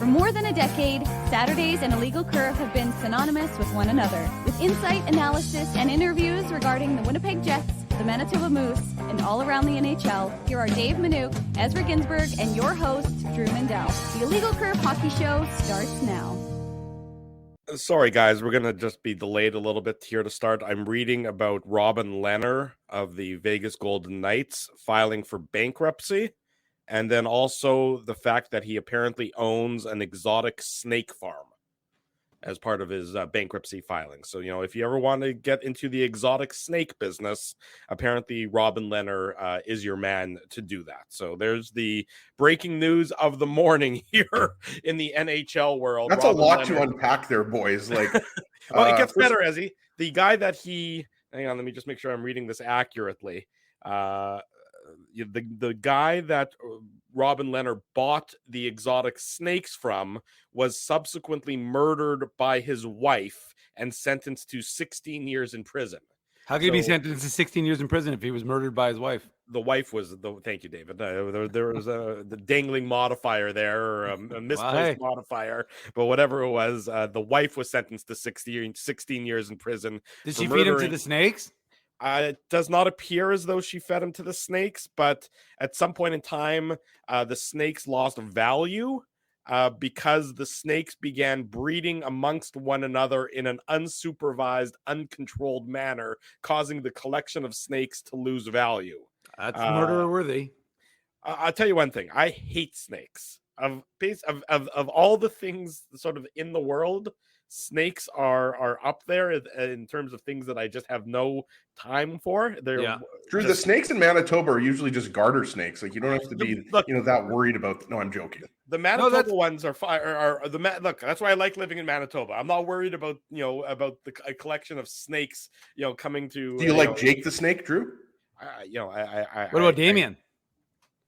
more than a decade, Saturdays and Illegal Curve have been synonymous with one another. With insight, analysis, and interviews regarding the Winnipeg Jets, the Manitoba Moose, and all around the NHL, here are Dave Minuk, Ezra Ginsburg, and your host, Drew Mendel. The Illegal Curve Hockey Show starts now. Sorry, guys, we're going to just be delayed a little bit here to start. I'm reading about Robin Lehner of the Vegas Golden Knights filing for bankruptcy, and then also the fact that he apparently owns an exotic snake farm as part of his bankruptcy filing. So, you know, if you ever want to get into the exotic snake business, apparently Robin Lehner is your man to do that. So there's the breaking news of the morning here in the NHL world. That's Robin a lot Lehner. To unpack there, boys. Like, well, it gets better, Ezzy. The guy that hang on, let me just make sure I'm reading this accurately. The guy that Robin Lehner bought the exotic snakes from was subsequently murdered by his wife and sentenced to 16 years in prison. How could he be sentenced to 16 years in prison if he was murdered by his wife? The wife was thank you, David. There was the dangling modifier there, or a misplaced modifier, but whatever it was, the wife was sentenced to 16 years in prison. Did she feed him to the snakes? It does not appear as though she fed him to the snakes, but at some point in time, the snakes lost value because the snakes began breeding amongst one another in an unsupervised, uncontrolled manner, causing the collection of snakes to lose value. That's murderer worthy. I'll tell you one thing. I hate snakes. Of all the things sort of in the world, snakes are up there in terms of things that I just have no time for. Drew, the snakes in Manitoba are usually just garter snakes. Like, you don't have to be that worried about. No, I'm joking. The Manitoba ones are fire. Look, that's why I like living in Manitoba. I'm not worried about a collection of snakes coming to. Do you like Jake the Snake, Drew? What about Damien?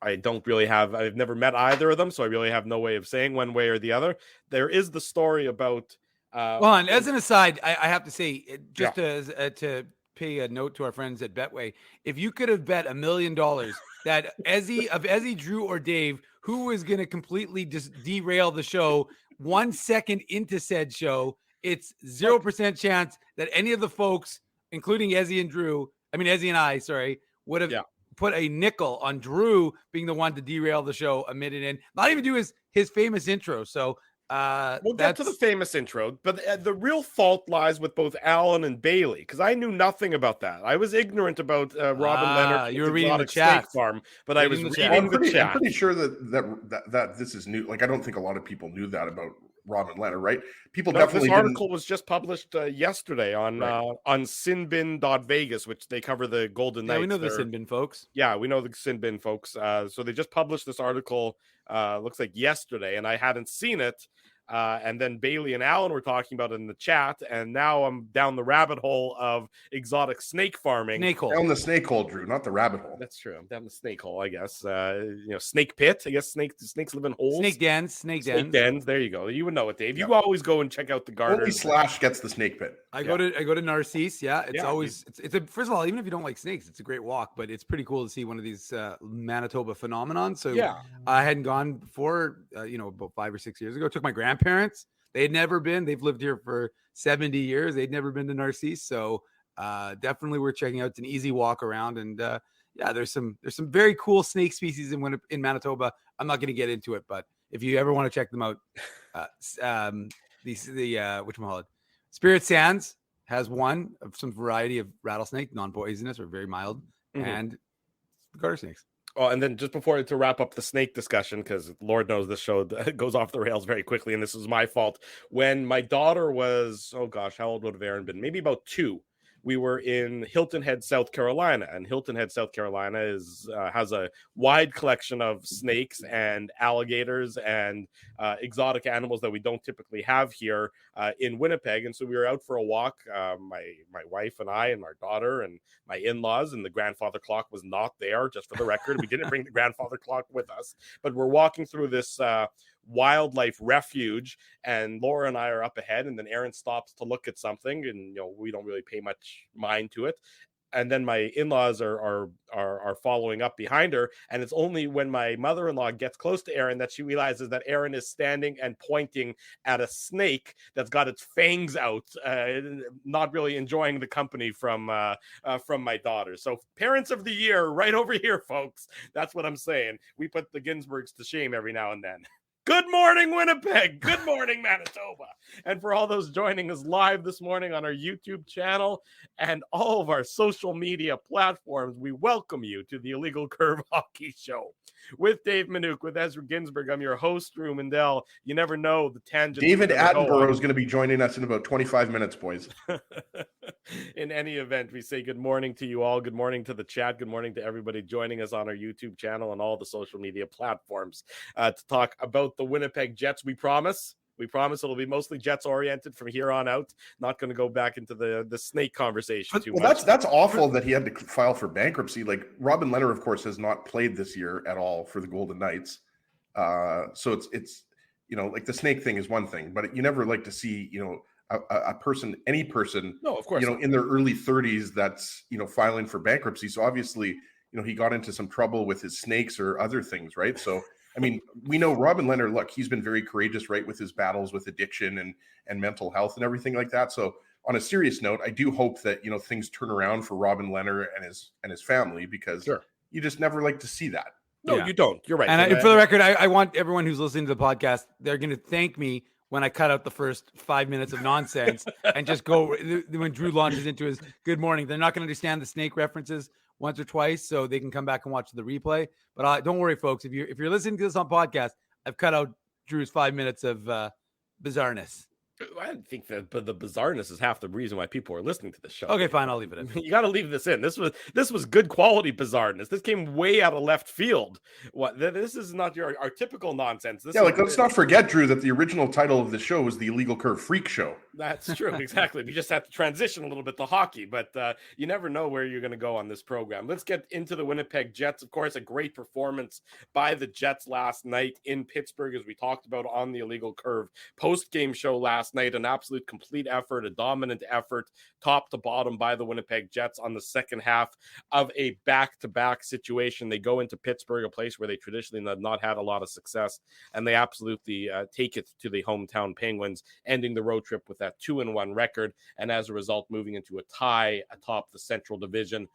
I don't really have. I've never met either of them, so I really have no way of saying one way or the other. There is the story about. Well, and as an aside, I have to say, just to pay a note to our friends at Betway, if you could have bet $1 million that Ezzy, Drew, or Dave, who was going to completely just derail the show 1 second into said show, it's 0% chance that any of the folks, including Ezzy and I, would have put a nickel on Drew being the one to derail the show a minute in, not even do his famous intro. So. We'll get to the famous intro, but the real fault lies with both Alan and Bailey, because I knew nothing about that. I was ignorant about Robin Lehner. You were reading the chat farm, but I was reading the chat. I'm pretty sure that this is new. Like, I don't think a lot of people knew that about Robin Lehner, right? Definitely. This article was just published yesterday on Sinbin.Vegas, which they cover the Golden Knights. Yeah, we know the Sinbin folks. Yeah, we know the Sinbin folks. So they just published this article. Looks like yesterday, and I hadn't seen it. And then Bailey and Alan were talking about it in the chat, and now I'm down the rabbit hole of exotic snake farming. Snake hole. Down the snake hole, Drew, not the rabbit hole. That's true. I'm down the snake hole, I guess. Snake pit. I guess snakes live in holes. Snake dens. There you go. You would know it, Dave. You always go and check out the garden. Only Slash gets the snake pit. I go to Narcisse. Yeah, it's always first of all, even if you don't like snakes, it's a great walk. But it's pretty cool to see one of these Manitoba phenomenons. So I hadn't gone before. About 5 or 6 years ago. Took my grandparents. They had never been. They've lived here for 70 years. They'd never been to Narcisse. So definitely we're checking out. It's an easy walk around, and there's some very cool snake species in Manitoba. I'm not going to get into it, but if you ever want to check them out, whatchamacallit, Spirit Sands has one of some variety of rattlesnake, non-poisonous or very mild, and garter snakes. Oh, and then just before to wrap up the snake discussion, because Lord knows this show goes off the rails very quickly, and this is my fault. When my daughter was, how old would have Aaron been? Maybe about 2. We were in Hilton Head, South Carolina, and Hilton Head, South Carolina has a wide collection of snakes and alligators and exotic animals that we don't typically have here in Winnipeg. And so we were out for a walk, my wife and I and our daughter and my in-laws, and the grandfather clock was not there, just for the record. We didn't bring the grandfather clock with us, but we're walking through this wildlife refuge, and Laura and I are up ahead, and then Aaron stops to look at something, and we don't really pay much mind to it. and then my in-laws are following up behind her, and it's only when my mother-in-law gets close to Erin that she realizes that Erin is standing and pointing at a snake that's got its fangs out, not really enjoying the company from my daughter. So parents of the year right over here, folks. That's what I'm saying. We put the Ginsburgs to shame every now and then. Good morning, Winnipeg. Good morning, Manitoba. And for all those joining us live this morning on our YouTube channel and all of our social media platforms, we welcome you to the Illegal Curve Hockey Show. With Dave Minuk, with Ezra Ginsburg, I'm your host, Drew Mandel. You never know the tangent. David Attenborough is going to be joining us in about 25 minutes, boys. In any event, we say good morning to you all. Good morning to the chat. Good morning to everybody joining us on our YouTube channel and all the social media platforms to talk about the Winnipeg Jets. We promise it'll be mostly Jets oriented from here on out. Not going to go back into the snake conversation too much. That's awful that he had to file for bankruptcy. Like Robin Lehner, of course, has not played this year at all for the Golden Knights. So it's like the snake thing is one thing, but you never like to see a person, any person, no, of course, in their early 30s that's filing for bankruptcy. So obviously he got into some trouble with his snakes or other things, right? So. I mean, we know Robin Lehner, look, he's been very courageous, right, with his battles with addiction and mental health and everything like that. So on a serious note, I do hope that, things turn around for Robin Lehner and his family, because you just never like to see that. No, you don't. You're right. And for the record, I want everyone who's listening to the podcast, they're going to thank me when I cut out the first 5 minutes of nonsense and just go when Drew launches into his good morning. They're not going to understand the snake references once or twice, so they can come back and watch the replay. But don't worry, folks. If you're listening to this on podcast, I've cut out Drew's 5 minutes of bizarreness. I think that the bizarreness is half the reason why people are listening to this show. Okay, fine, I'll leave it in. You got to leave this in. This was good quality bizarreness. This came way out of left field. This is not our typical nonsense. Let's not forget, Drew, that the original title of the show was the Illegal Curve Freak Show. That's true, exactly. We just have to transition a little bit to hockey, but you never know where you're going to go on this program. Let's get into the Winnipeg Jets. Of course, a great performance by the Jets last night in Pittsburgh, as we talked about on the Illegal Curve post-game show last night. An absolute complete effort, a dominant effort, top to bottom by the Winnipeg Jets on the second half of a back-to-back situation. They go into Pittsburgh, a place where they traditionally have not had a lot of success, and they absolutely take it to the hometown Penguins, ending the road trip with that 2-1 record, and as a result, moving into a tie atop the Central Division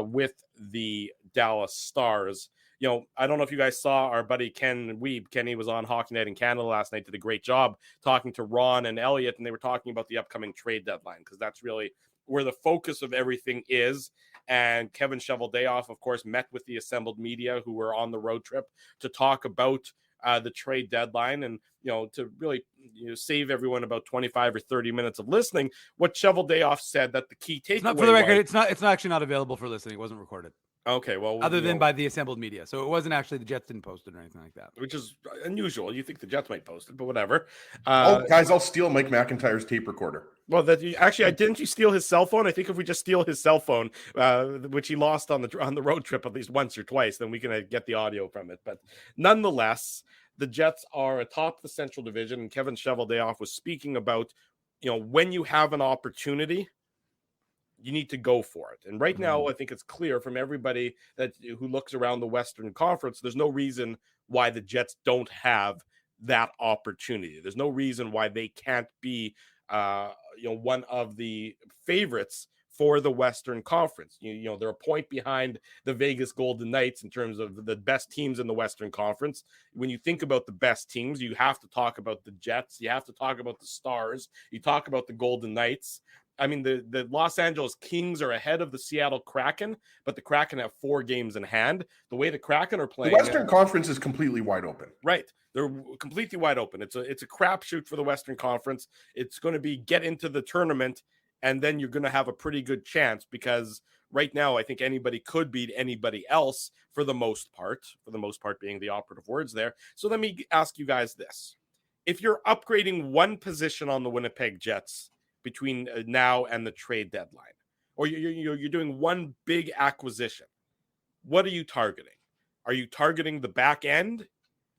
with the Dallas Stars. I don't know if you guys saw our buddy Ken Wiebe. Kenny was on Hockey Night in Canada last night, did a great job talking to Ron and Elliot, and they were talking about the upcoming trade deadline, because that's really where the focus of everything is. And Kevin Cheveldayoff, of course, met with the assembled media who were on the road trip to talk about the trade deadline, and to really save everyone about 25 or 30 minutes of listening. What Cheveldayoff said, that the key takeaway, for the record, it's actually not available for listening. It wasn't recorded. Okay, well, other than by the assembled media, so it wasn't actually, the Jets didn't post it or anything like that, which is unusual. You think the Jets might post it, but whatever. Guys, I'll steal Mike McIntyre's tape recorder. Well, didn't you steal his cell phone? I think if we just steal his cell phone, which he lost on the road trip at least once or twice, then we can get the audio from it. But nonetheless, the Jets are atop the Central Division, and Kevin Cheveldayoff was speaking about, when you have an opportunity, you need to go for it. And right now, I think it's clear from everybody who looks around the Western Conference, there's no reason why the Jets don't have that opportunity. There's no reason why they can't be, one of the favorites for the Western Conference. They're a point behind the Vegas Golden Knights in terms of the best teams in the Western Conference. When you think about the best teams, you have to talk about the Jets. You have to talk about the Stars. You talk about the Golden Knights. I mean, the Los Angeles Kings are ahead of the Seattle Kraken, but the Kraken have 4 games in hand. The way the Kraken are playing, the Western Conference is completely wide open. Right. They're completely wide open. It's a crapshoot for the Western Conference. It's going to be get into the tournament, and then you're going to have a pretty good chance, because right now I think anybody could beat anybody else for the most part being the operative words there. So let me ask you guys this. If you're upgrading one position on the Winnipeg Jets between now and the trade deadline, or you're doing one big acquisition, what are you targeting? Are you targeting the back end?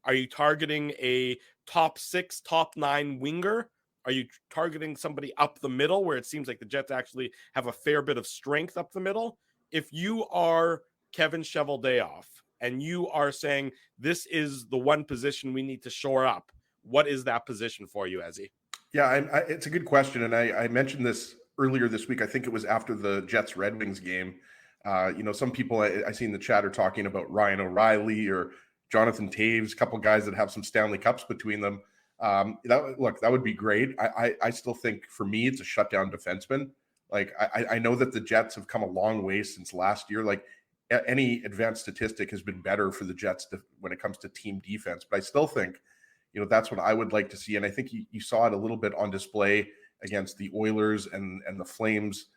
Are you targeting a top 6, top 9 winger? Are you targeting somebody up the middle, where it seems like the Jets actually have a fair bit of strength up the middle? if you are Kevin Cheveldayoff and you are saying this is the one position we need to shore up, what is that position for you, Ezzy? Yeah, it's a good question, and I mentioned this earlier this week. I think it was after the Jets Red Wings game. Some people I see in the chat are talking about Ryan O'Reilly or Jonathan Taves, a couple guys that have some Stanley Cups between them. That would be great. I still think for me it's a shutdown defenseman. Like I know that the Jets have come a long way since last year. Like any advanced statistic has been better for the Jets when it comes to team defense, but I still think, that's what I would like to see. And I think you saw it a little bit on display against the Oilers and the Flames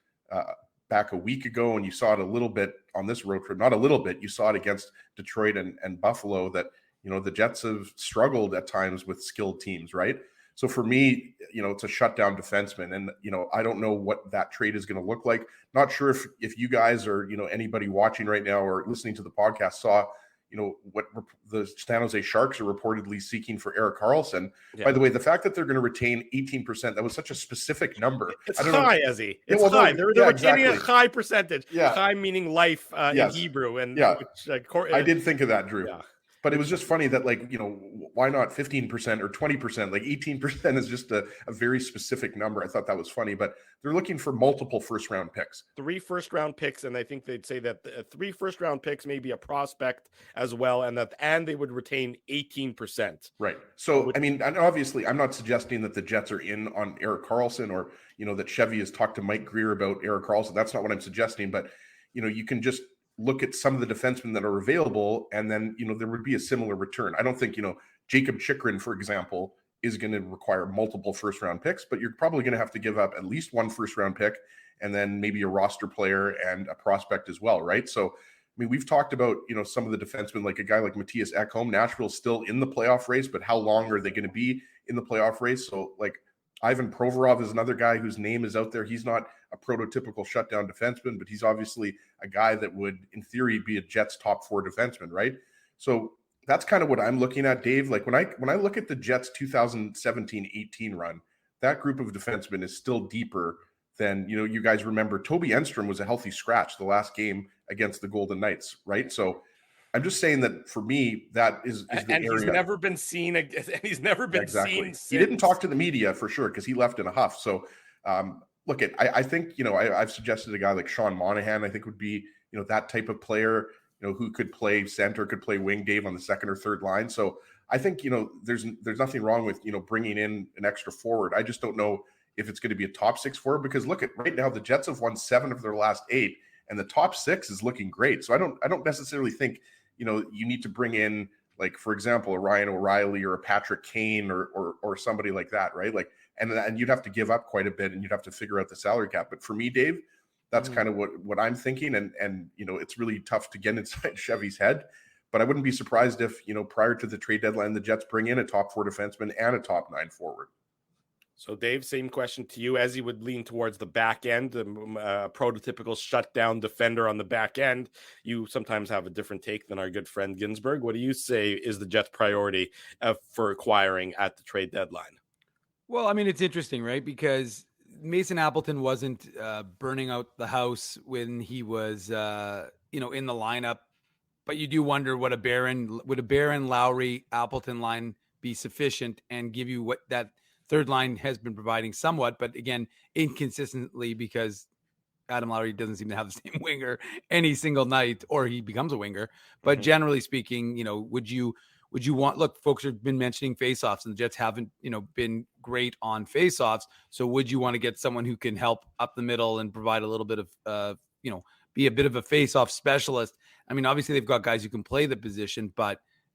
back a week ago. And you saw it a little bit on this road trip, not a little bit, you saw it against Detroit and Buffalo that, the Jets have struggled at times with skilled teams, right? So for me, it's a shutdown defenseman. And, I don't know what that trade is going to look like. Not sure if you guys or, anybody watching right now or listening to the podcast saw, what the San Jose Sharks are reportedly seeking for Erik Karlsson. Yeah. By the way, the fact that they're going to retain 18%, that was such a specific number. It's high, Ezzy. It's high. They're retaining a high percentage. Yeah. High meaning life in Hebrew. And I did think of that, Drew. Yeah. But it was just funny that, why not 15% or 20%? Like 18% is just a very specific number. I thought that was funny, but they're looking for multiple first-round picks. 3 first-round picks, and I think they'd say that 3 first-round picks may be a prospect as well, and they would retain 18%. Right. So, and obviously, I'm not suggesting that the Jets are in on Erik Karlsson or, that Chevy has talked to Mike Greer about Erik Karlsson. That's not what I'm suggesting, but, you can just look at some of the defensemen that are available, and then, there would be a similar return. I don't think, Jacob Chychrun, for example, is going to require multiple first-round picks, but you're probably going to have to give up at least 1 first-round pick and then maybe a roster player and a prospect as well, right? So, we've talked about, some of the defensemen, like a guy like Matthias Ekholm. Nashville's still in the playoff race, but how long are they going to be in the playoff race? So, Ivan Provorov is another guy whose name is out there. He's not a prototypical shutdown defenseman, but he's obviously a guy that would, in theory, be a Jets top 4 defenseman, right? So that's kind of what I'm looking at, Dave. Like when I look at the Jets 2017-18 run, that group of defensemen is still deeper than, you guys remember Toby Enstrom was a healthy scratch the last game against the Golden Knights, right? So I'm just saying that for me, that is the and area. He's never been seen. He's never been seen. Since. He didn't talk to the media for sure because he left in a huff. So I think, I've suggested a guy like Sean Monahan, I think would be, that type of player, who could play center, could play wing, Dave, on the second or third line. So I think, there's nothing wrong with, bringing in an extra forward. I just don't know if it's going to be a top 6 forward because look at right now, the Jets have won 7 of their last 8 and the top 6 is looking great. So I don't necessarily think, you need to bring in, like, for example, a Ryan O'Reilly or a Patrick Kane or somebody like that, right? Like, and you'd have to give up quite a bit and you'd have to figure out the salary cap. But for me, Dave, that's kind of what I'm thinking. And it's really tough to get inside Chevy's head. But I wouldn't be surprised if, prior to the trade deadline, the Jets bring in a top 4 defenseman and a top 9 forward. So, Dave, same question to you. As he would lean towards the back end, prototypical shutdown defender on the back end, you sometimes have a different take than our good friend Ginsburg. What do you say is the Jets' priority for acquiring at the trade deadline? Well, it's interesting, right? Because Mason Appleton wasn't burning out the house when he was, in the lineup. But you do wonder would a Barron, Lowry, Appleton line be sufficient and give you what that third line has been providing somewhat, but again, inconsistently because Adam Lowry doesn't seem to have the same winger any single night, or he becomes a winger. But generally speaking, would you want, look, folks have been mentioning faceoffs and the Jets haven't, been great on faceoffs. So would you want to get someone who can help up the middle and provide a little bit of, be a bit of a faceoff specialist? Obviously they've got guys who can play the position,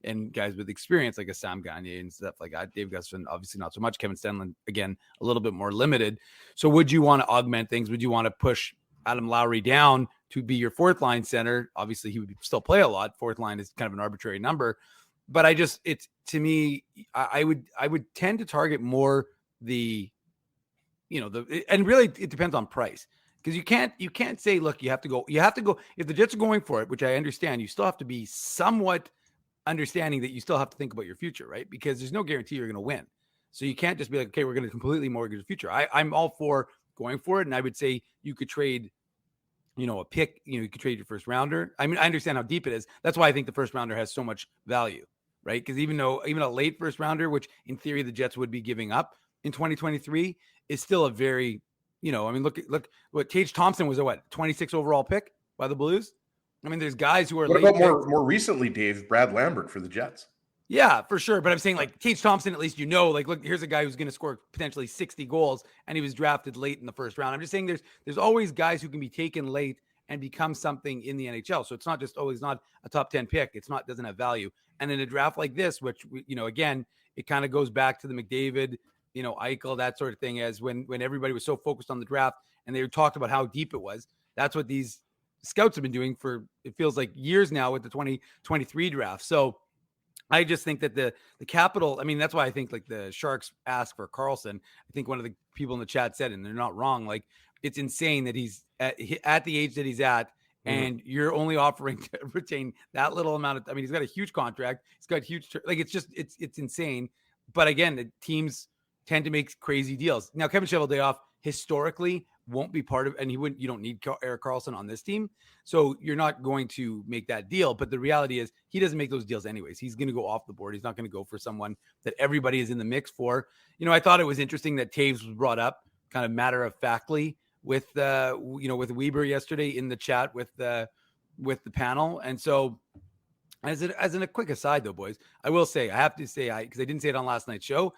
and guys with experience like a Sam Gagner and stuff like that. Dave Gustafson, obviously not so much. Kevin Stenlund, again, a little bit more limited. So would you want to augment things? Would you want to push Adam Lowry down to be your 4th line center? Obviously he would still play a lot. 4th line is kind of an arbitrary number, but to me, I would tend to target more and really it depends on price. Because you can't say, look, you have to go. If the Jets are going for it, which I understand, you still have to be somewhat understanding that you still have to think about your future, right? Because there's no guarantee you're going to win. So you can't just be like, okay, we're going to completely mortgage the future. I'm all for going for it. And I would say you could trade, a pick, you could trade your first rounder. I mean, I understand how deep it is. That's why I think the first rounder has so much value, right? Because even a late first rounder, which in theory the Jets would be giving up in 2023, is still a very, look what Tage Thompson was a 26 overall pick by the Blues. I mean, there's guys who are. What about more recently, Dave? Brad Lambert for the Jets. Yeah, for sure. But I'm saying like Tage Thompson, at least look, here's a guy who's going to score potentially 60 goals, and he was drafted late in the first round. I'm just saying there's always guys who can be taken late and become something in the NHL. So it's not just he's not a top 10 pick. Doesn't have value. And in a draft like this, which again, it kind of goes back to the McDavid, Eichel, that sort of thing, as when everybody was so focused on the draft and they talked about how deep it was. That's what these scouts have been doing for, it feels like, years now with the 2023 draft. So I just think that the capital, I mean, that's why I think like the Sharks asked for Carlson. I think one of the people in the chat said, and they're not wrong, like it's insane that he's at the age that he's at, and you're only offering to retain that little amount of, I mean, he's got a huge contract. He's got huge, like, it's insane. But again, the teams tend to make crazy deals. Now, Kevin Cheveldayoff historically won't be part of, and you don't need Erik Karlsson on this team. So you're not going to make that deal. But the reality is he doesn't make those deals anyways. He's going to go off the board. He's not going to go for someone that everybody is in the mix for. I thought it was interesting that Taves was brought up kind of matter of factly with with Weber yesterday in the chat with the panel. And so as a quick aside though, boys, I will say, I have to say, because I didn't say it on last night's show,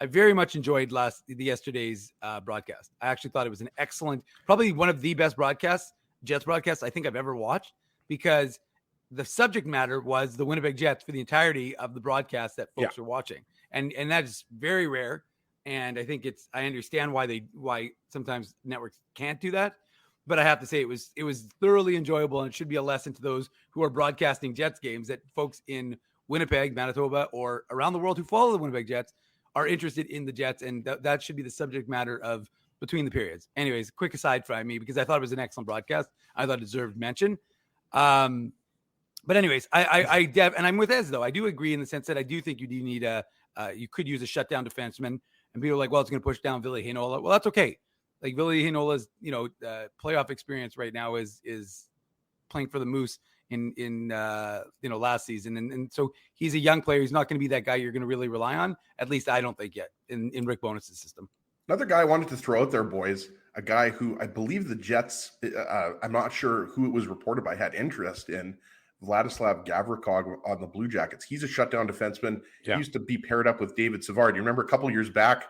I very much enjoyed yesterday's broadcast. I actually thought it was an excellent, probably one of the best Jets broadcasts I think I've ever watched, because the subject matter was the Winnipeg Jets for the entirety of the broadcast that folks are watching. And that is very rare. And I think I understand why sometimes networks can't do that. But I have to say it was thoroughly enjoyable, and it should be a lesson to those who are broadcasting Jets games, that folks in Winnipeg, Manitoba, or around the world who follow the Winnipeg Jets are interested in the Jets, and that should be the subject matter of between the periods. Anyways, quick aside from me, because I thought it was an excellent broadcast. I thought it deserved mention. But anyways, and I'm with Ez though. I do agree in the sense that I do think you do need you could use a shutdown defenseman, and people are like, well, it's going to push down Ville Heinola. Well, that's okay. Like Ville Heinola's, playoff experience right now is playing for the Moose in last season. And so he's a young player. He's not going to be that guy you're going to really rely on. At least I don't think yet in Rick Bowness's system. Another guy I wanted to throw out there, boys, a guy who I believe the Jets, I'm not sure who it was reported by, had interest in, Vladislav Gavrikov on the Blue Jackets. He's a shutdown defenseman. Yeah. He used to be paired up with David Savard. You remember a couple of years back,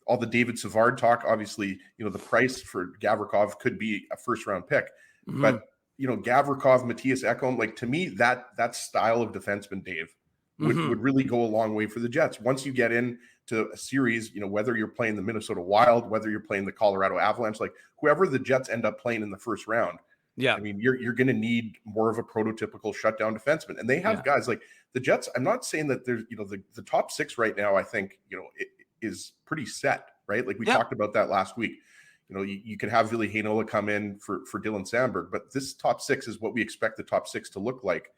all the David Savard talk, obviously, the price for Gavrikov could be a first-round pick. Mm-hmm. But, Gavrikov, Matthias Ekholm, like, to me, that style of defenseman, Dave, would really go a long way for the Jets. Once you get into a series, whether you're playing the Minnesota Wild, whether you're playing the Colorado Avalanche, like whoever the Jets end up playing in the first round, yeah, I mean, you're going to need more of a prototypical shutdown defenseman. And they have guys like the Jets. I'm not saying that there's, the top six right now, I think, it is pretty set, right? Like we talked about that last week. You could have Ville Heinola come in for Dylan Sandberg, but this top six is what we expect the top six to look like,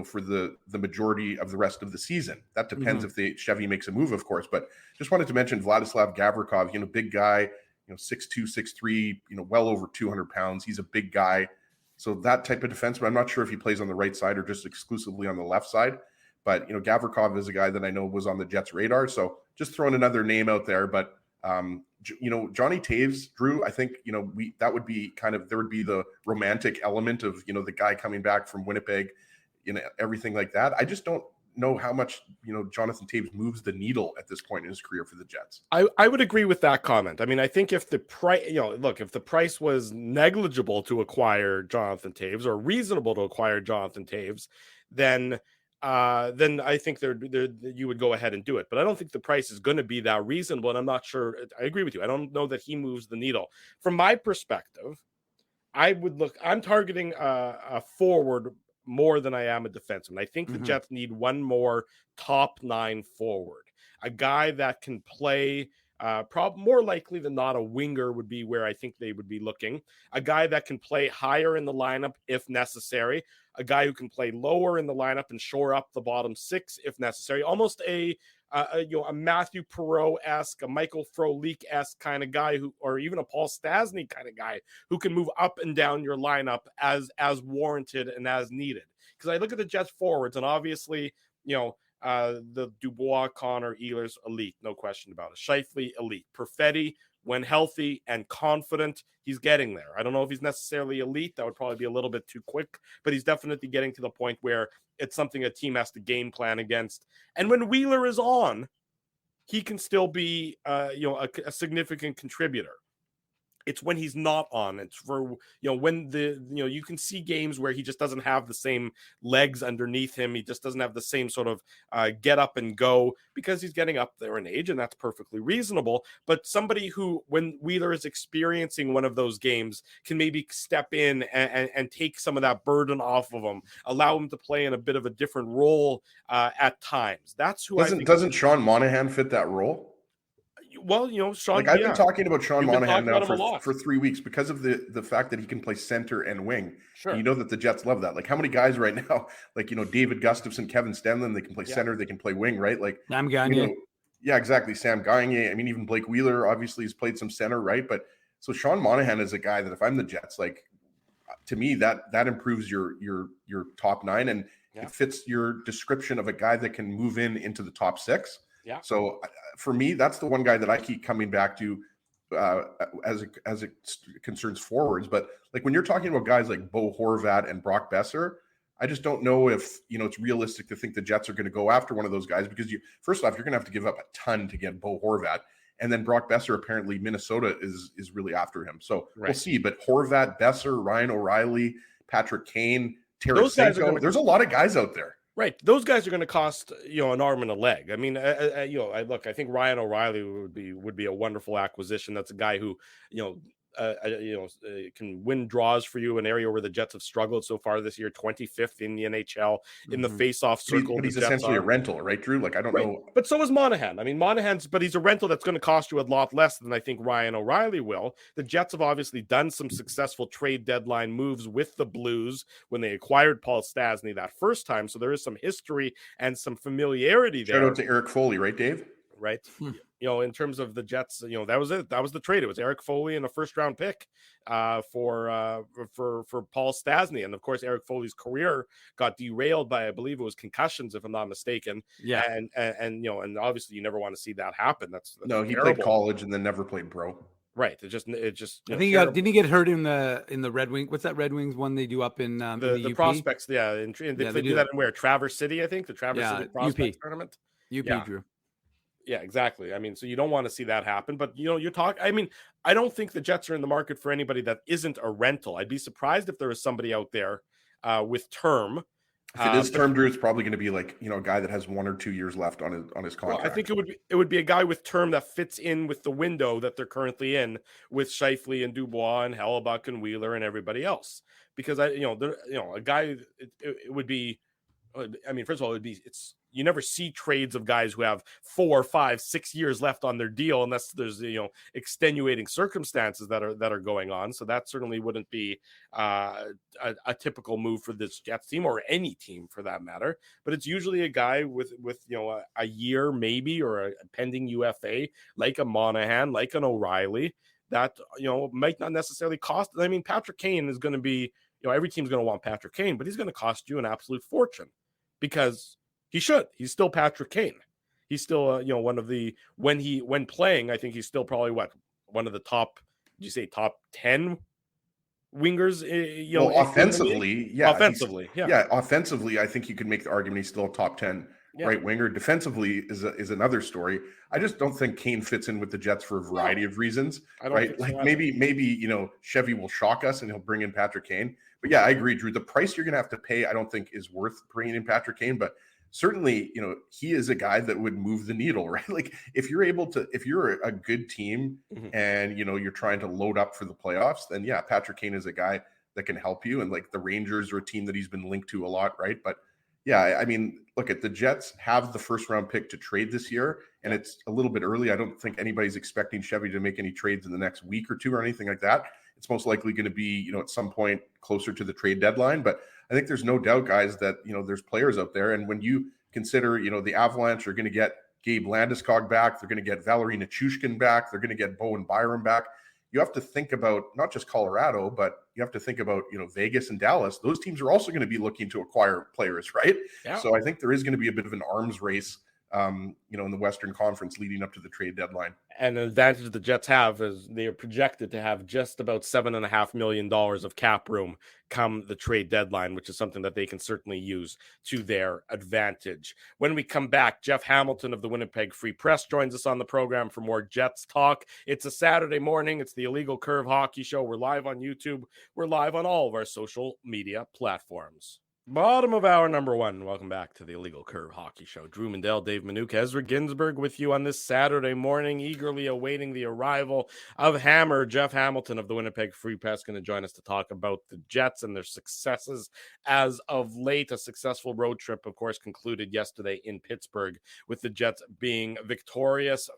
for the majority of the rest of the season. That depends if Chevy makes a move, of course. But just wanted to mention Vladislav Gavrikov, big guy, 6'2", 6'3", well over 200 pounds. He's a big guy. So that type of defenseman, I'm not sure if he plays on the right side or just exclusively on the left side. But, Gavrikov is a guy that I know was on the Jets' radar. So just throwing another name out there. But, Johnny Taves, Drew, I think, that would be there would be the romantic element of, the guy coming back from Winnipeg, everything like that. I just don't know how much, Jonathan Taves moves the needle at this point in his career for the Jets. I would agree with that comment. I mean, I think if the price, if the price was negligible to acquire Jonathan Taves or reasonable to acquire Jonathan Taves, then I think you would go ahead and do it. But I don't think the price is going to be that reasonable. And I'm not sure. I agree with you. I don't know that he moves the needle. From my perspective, I'm targeting a forward more than I am a defenseman. I think the Jets need one more top 9 forward, a guy that can play, more likely than not a winger would be where I think they would be looking, a guy that can play higher in the lineup if necessary, a guy who can play lower in the lineup and shore up the bottom 6 if necessary, almost a a Matthew Perreault-esque, a Michael Frolik-esque kind of guy who, or even a Paul Stastny kind of guy who can move up and down your lineup as warranted and as needed. Because I look at the Jets forwards, and obviously, the Dubois, Connor, Ehlers, elite, no question about it. Scheifele, elite. Perfetti, when healthy and confident, he's getting there. I don't know if he's necessarily elite. That would probably be a little bit too quick, but he's definitely getting to the point where it's something a team has to game plan against. And when Wheeler is on, he can still be, a significant contributor. It's when he's not on. It's for, when you can see games where he just doesn't have the same legs underneath him. He just doesn't have the same sort of get up and go because he's getting up there in age, and that's perfectly reasonable. But somebody who, when Wheeler is experiencing one of those games, can maybe step in and take some of that burden off of him, allow him to play in a bit of a different role at times. That's who doesn't Sean Monahan fit that role? Well, Sean. I've been talking about Sean Monahan now for 3 weeks because of the fact that he can play center and wing. Sure. And that the Jets love that. Like, how many guys right now, David Gustafson, Kevin Stenlund, they can play center, they can play wing, right? Like, Sam Gagner. Yeah, exactly. Sam Gagner. I mean, even Blake Wheeler obviously has played some center, right? But so Sean Monahan is a guy that if I'm the Jets, like, to me, that improves your top nine, and it fits your description of a guy that can move into the top six. Yeah. So for me, that's the one guy that I keep coming back to as it concerns forwards. But like when you're talking about guys like Bo Horvat and Brock Besser, I just don't know if it's realistic to think the Jets are going to go after one of those guys, because first off, you're going to have to give up a ton to get Bo Horvat, and then Brock Besser, apparently Minnesota is really after him. So We'll see. But Horvat, Besser, Ryan O'Reilly, Patrick Kane, Tarasenko, there's a lot of guys out there. Right. Those guys are going to cost, an arm and a leg. I mean, I think Ryan O'Reilly would be a wonderful acquisition. That's a guy who, can win draws for you, an area where the Jets have struggled so far this year, 25th in the NHL in the face-off circle. But he's essentially a rental, right, Drew? Like, I don't know. But so is Monahan. I mean, but he's a rental that's going to cost you a lot less than I think Ryan O'Reilly will. The Jets have obviously done some successful trade deadline moves with the Blues when they acquired Paul Stastny that first time. So there is some history and some familiarity there. Shout out to Eric Foley, right, Dave? Right. In terms of the Jets, that was it. That was the trade. It was Eric Foley and a first-round pick for Paul Stastny, and of course, Eric Foley's career got derailed by, I believe it was concussions, if I'm not mistaken. Yeah. And obviously, you never want to see that happen. That's no. He played college and then never played pro. Right. It just. I think didn't he get hurt in the Red Wing? What's that Red Wings one they do up in the UP? Prospects? Yeah. They do that in where? Traverse City, I think. The Traverse City Prospects UP. Tournament. UP, Drew. Yeah, exactly. I mean, so you don't want to see that happen, but I mean, I don't think the Jets are in the market for anybody that isn't a rental. I'd be surprised if there was somebody out there with term. If it is term, Drew, it's probably going to be like, a guy that has 1 or 2 years left on his contract. Well, I think it would be a guy with term that fits in with the window that they're currently in with Scheifele and Dubois and Hellebuck and Wheeler and everybody else. Because a guy, it would be, I mean, first of all, you never see trades of guys who have 4, 5, 6 years left on their deal unless there's extenuating circumstances that are going on. So that certainly wouldn't be a typical move for this Jets team, or any team for that matter. But it's usually a guy with a year maybe, or a pending UFA, like a Monahan, like an O'Reilly, that might not necessarily cost. I mean, Patrick Kane is going to be, every team's going to want Patrick Kane, but he's going to cost you an absolute fortune, because he should. He's still Patrick Kane. He's still, one of the, when playing, I think he's still probably one of the top, did you say top 10 wingers? Offensively, yeah. Offensively, yeah. Yeah, offensively, I think you could make the argument he's still a top 10 right winger. Defensively is another story. I just don't think Kane fits in with the Jets for a variety of reasons, right? Like maybe Chevy will shock us and he'll bring in Patrick Kane. But yeah, I agree, Drew. The price you're going to have to pay, I don't think is worth bringing in Patrick Kane, but certainly, he is a guy that would move the needle, right? Like if you're a good team and, you're trying to load up for the playoffs, then yeah, Patrick Kane is a guy that can help you. And like the Rangers are a team that he's been linked to a lot, right? But yeah, I mean, look, at the Jets have the first round pick to trade this year, and it's a little bit early. I don't think anybody's expecting Chevy to make any trades in the next week or two or anything like that. It's most likely going to be, at some point closer to the trade deadline. But I think there's no doubt, guys, that, there's players out there. And when you consider, the Avalanche are going to get Gabe Landeskog back. They're going to get Valeri Nichushkin back. They're going to get Bowen Byram back. You have to think about not just Colorado, but you have to think about, Vegas and Dallas. Those teams are also going to be looking to acquire players, right? Yeah. So I think there is going to be a bit of an arms race, in the Western Conference leading up to the trade deadline. And an advantage the Jets have is they are projected to have just about $7.5 million of cap room come the trade deadline, which is something that they can certainly use to their advantage. When we come back, Jeff Hamilton of the Winnipeg Free Press joins us on the program for more Jets talk. It's a Saturday morning. It's the Illegal Curve Hockey Show. We're live on YouTube. We're live on all of our social media platforms. Bottom of hour number one. Welcome back to the Illegal Curve Hockey Show. Drew Mandel, Dave Manuka, Ezra Ginsburg with you on this Saturday morning, eagerly awaiting the arrival of Hammer. Jeff Hamilton of the Winnipeg Free Press going to join us to talk about the Jets and their successes as of late. A successful road trip, of course, concluded yesterday in Pittsburgh with the Jets being victorious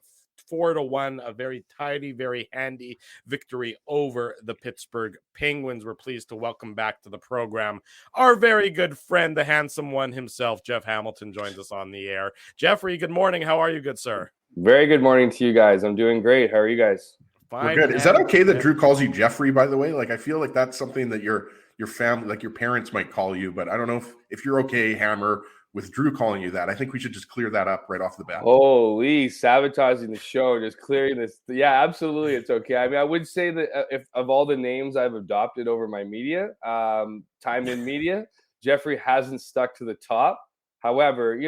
4-1, a very tidy, very handy victory over the Pittsburgh Penguins. We're pleased to welcome back to the program our very good friend, the handsome one himself, Jeff Hamilton, joins us on the air. Jeffrey, good morning. How are you, good sir? Very good morning to you guys. I'm doing great. How are you guys? We're good. Is that okay that Drew calls you Jeffrey, by the way? Like, I feel like that's something that your family, like your parents might call you, but I don't know if you're okay, Hammer, with Drew calling you that. I think we should just clear that up right off the bat. Holy, sabotaging the show, just clearing this. Yeah, absolutely. It's okay. I mean, I would say that if of all the names I've adopted over my media, time in media, Jeffrey hasn't stuck to the top. However,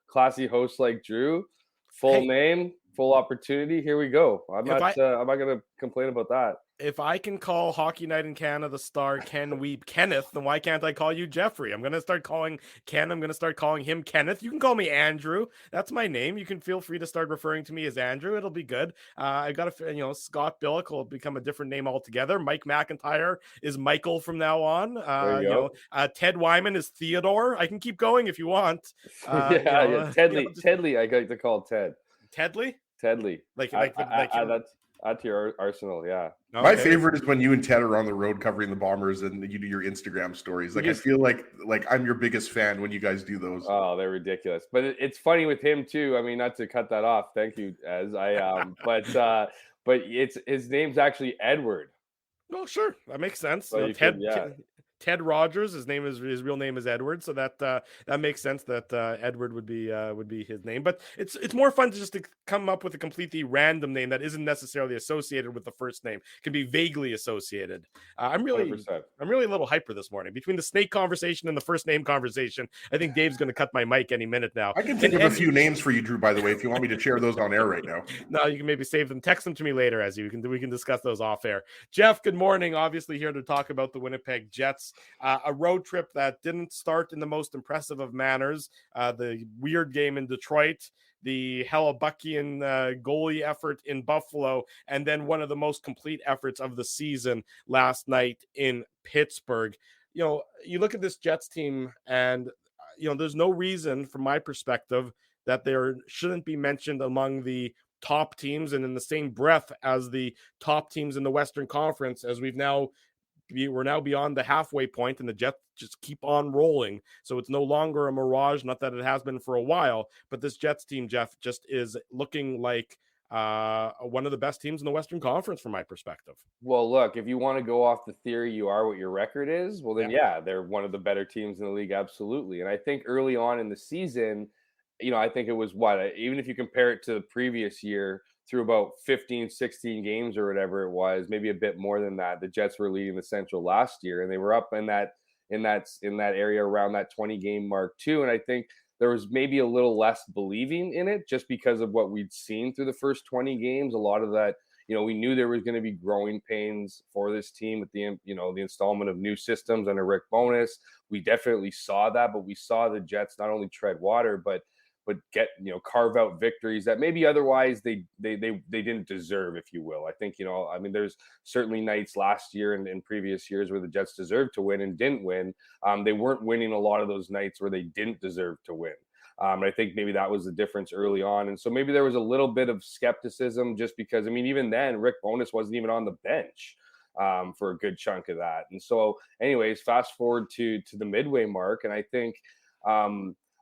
classy host like Drew, full name, full opportunity. Here we go. I'm not going to complain about that. If I can call Hockey Night in Canada the star Ken Weeb Kenneth, then why can't I call you Jeffrey? I'm going to start calling Ken. I'm going to start calling him Kenneth. You can call me Andrew. That's my name. You can feel free to start referring to me as Andrew. It'll be good. I got to, Scott Billick will become a different name altogether. Mike McIntyre is Michael from now on. Ted Wyman is Theodore. I can keep going if you want. Tedley. I like to call Ted. Tedley? Tedley. Add to your arsenal, yeah. Okay. My favorite is when you and Ted are on the road covering the Bombers and you do your Instagram stories. Like, I feel like I'm your biggest fan when you guys do those. Oh, they're ridiculous. But it's funny with him too. I mean, not to cut that off. Thank you, Ez. But it's his name's actually Edward. Oh, sure, that makes sense. So Ted Rogers. His real name is Edward, so that makes sense that Edward would be his name. But it's more fun to come up with a completely random name that isn't necessarily associated with the first name. It can be vaguely associated. I'm really 100%. I'm really a little hyper this morning between the snake conversation and the first name conversation. I think Dave's going to cut my mic any minute now. I can think of a few names for you, Drew. By the way, if you want me to share those on air right now. No, you can maybe save them. Text them to me later, as we can discuss those off air. Jeff, good morning. Obviously here to talk about the Winnipeg Jets. A road trip that didn't start in the most impressive of manners. The weird game in Detroit, the Hellebuyckian goalie effort in Buffalo, and then one of the most complete efforts of the season last night in Pittsburgh. You look at this Jets team, and there's no reason, from my perspective, that there shouldn't be mentioned among the top teams and in the same breath as the top teams in the Western Conference, as we're now beyond the halfway point and the Jets just keep on rolling. So it's no longer a mirage, not that it has been for a while, but this Jets team, Jeff, just is looking like one of the best teams in the Western Conference from my perspective. Well, look, if you want to go off the theory you are what your record is, well then they're one of the better teams in the league, absolutely. And I think early on in the season, I think it was even if you compare it to the previous year, through about 15, 16 games or whatever it was, maybe a bit more than that, the Jets were leading the Central last year, and they were up in that area around that 20 game mark too. And I think there was maybe a little less believing in it just because of what we'd seen through the first 20 games. A lot of that, we knew there was going to be growing pains for this team with the installment of new systems under Rick Bowness. We definitely saw that, but we saw the Jets not only tread water, but get, carve out victories that maybe otherwise they didn't deserve, if you will. I think, there's certainly nights last year and in previous years where the Jets deserved to win and didn't win. They weren't winning a lot of those nights where they didn't deserve to win. I think maybe that was the difference early on. And so maybe there was a little bit of skepticism just because, even then Rick Bowness wasn't even on the bench for a good chunk of that. And so anyways, fast forward to the midway mark. And I think,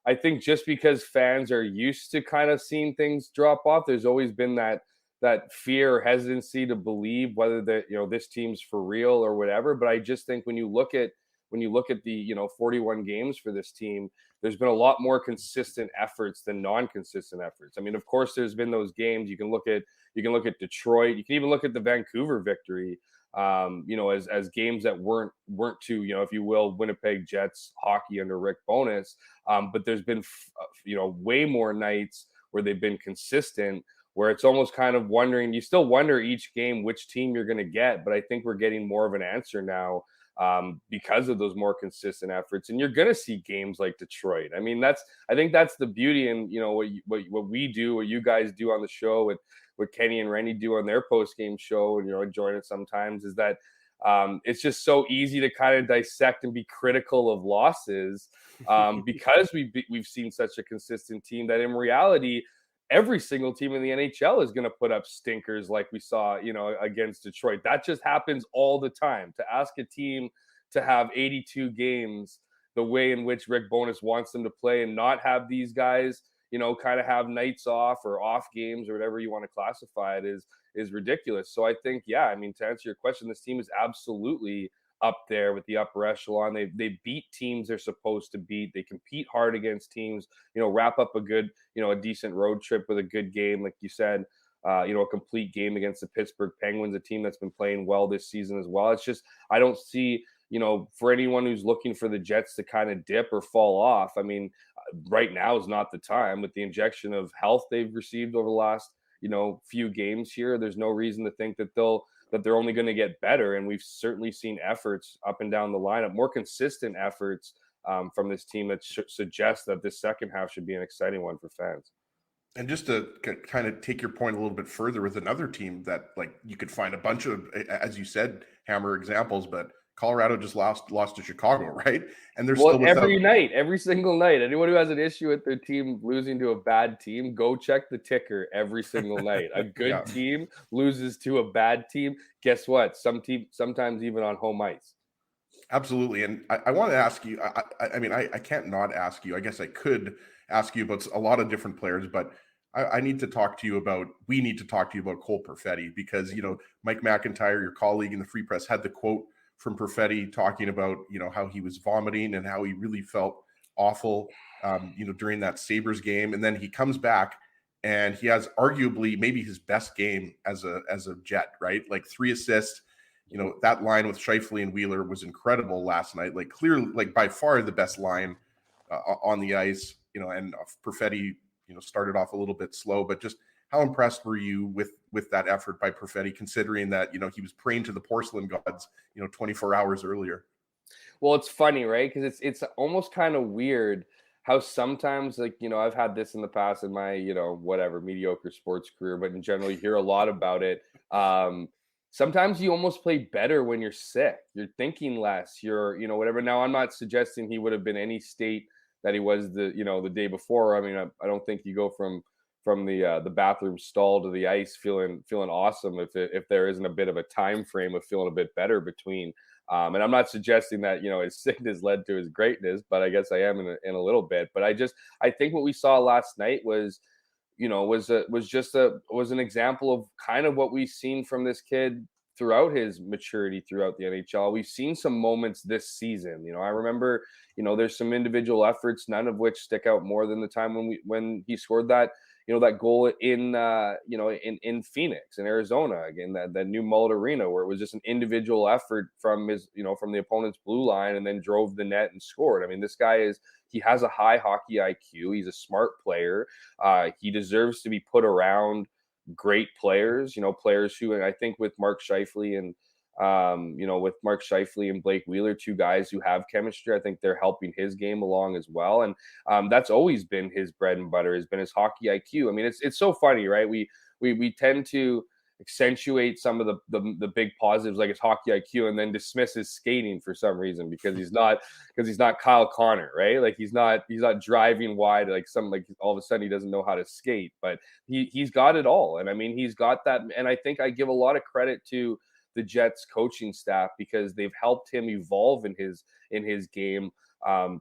I think just because fans are used to kind of seeing things drop off, there's always been that fear or hesitancy to believe whether that, this team's for real or whatever. But I just think when you look at the 41 games for this team, there's been a lot more consistent efforts than non-consistent efforts. I mean, of course, there's been those games. You can look at Detroit. You can even look at the Vancouver victory. As games that weren't to, if you will, Winnipeg Jets hockey under Rick Bowness. But there's been way more nights where they've been consistent, where it's almost kind of wondering. You still wonder each game which team you're going to get, but I think we're getting more of an answer now. Because of those more consistent efforts, and you're going to see games like Detroit. I mean, I think that's the beauty, and what we do, what you guys do on the show, what Kenny and Rennie do on their post game show, and I join it sometimes, is that it's just so easy to kind of dissect and be critical of losses because we've seen such a consistent team that in reality, every single team in the NHL is going to put up stinkers like we saw, against Detroit. That just happens all the time. To ask a team to have 82 games the way in which Rick Bowness wants them to play and not have these guys, kind of have nights off or off games or whatever you want to classify it is ridiculous. So I think, to answer your question, this team is absolutely up there with the upper echelon. They beat teams they're supposed to beat. They compete hard against teams, wrap up a decent road trip with a good game. Like you said, a complete game against the Pittsburgh Penguins, a team that's been playing well this season as well. It's just, I don't see, for anyone who's looking for the Jets to kind of dip or fall off. I mean, right now is not the time with the injection of health they've received over the last, few games here. There's no reason to think that they're only going to get better. And we've certainly seen efforts up and down the lineup, more consistent efforts from this team that suggest that this second half should be an exciting one for fans. And just to kind of take your point a little bit further with another team that, like, you could find a bunch of, as you said, hammer examples, but Colorado just lost to Chicago, right? And they're still every single night. Anyone who has an issue with their team losing to a bad team, go check the ticker every single night. A good team loses to a bad team. Guess what? Sometimes even on home ice. Absolutely. And I want to ask you, I can't not ask you. I guess I could ask you about a lot of different players, but we need to talk to you about Cole Perfetti, because, Mike McIntyre, your colleague in the Free Press, had the quote from Perfetti talking about, how he was vomiting and how he really felt awful, during that Sabres game. And then he comes back and he has arguably maybe his best game as a Jet, right? Like 3 assists. That line with Scheifele and Wheeler was incredible last night. Like clearly, like by far the best line on the ice, and Perfetti, started off a little bit slow, but just how impressed were you with that effort by Perfetti, considering that, he was praying to the porcelain gods, 24 hours earlier? Well, it's funny, right? Because it's almost kind of weird how sometimes, like, I've had this in the past in my, whatever mediocre sports career, but in general, you hear a lot about it. Sometimes you almost play better when you're sick. You're thinking less. You're, whatever. Now, I'm not suggesting he would have been any state that he was the day before. I mean, I don't think you go from the bathroom stall to the ice feeling awesome if there isn't a bit of a time frame of feeling a bit better between. And I'm not suggesting that his sickness led to his greatness, but I guess I am in a little bit. But I think what we saw last night was an example of kind of what we've seen from this kid throughout his maturity throughout the NHL. We've seen some moments this season. I remember, there's some individual efforts, none of which stick out more than the time when he scored that, that goal in Phoenix, in Arizona, again, that new Mullet Arena, where it was just an individual effort from from the opponent's blue line, and then drove the net and scored. I mean, this guy he has a high hockey IQ. He's a smart player. He deserves to be put around great players, players who, and I think with Mark Scheifele and Blake Wheeler, 2 guys who have chemistry, I think they're helping his game along as well. And that's always been his bread and butter, has been his hockey IQ. I mean, it's so funny, right? We tend to accentuate some of the big positives like his hockey IQ and then dismiss his skating for some reason because he's not Kyle Connor, right? Like he's not driving wide like all of a sudden he doesn't know how to skate, but he's got it all. And I mean, he's got that. And I think I give a lot of credit to the Jets coaching staff, because they've helped him evolve in his game,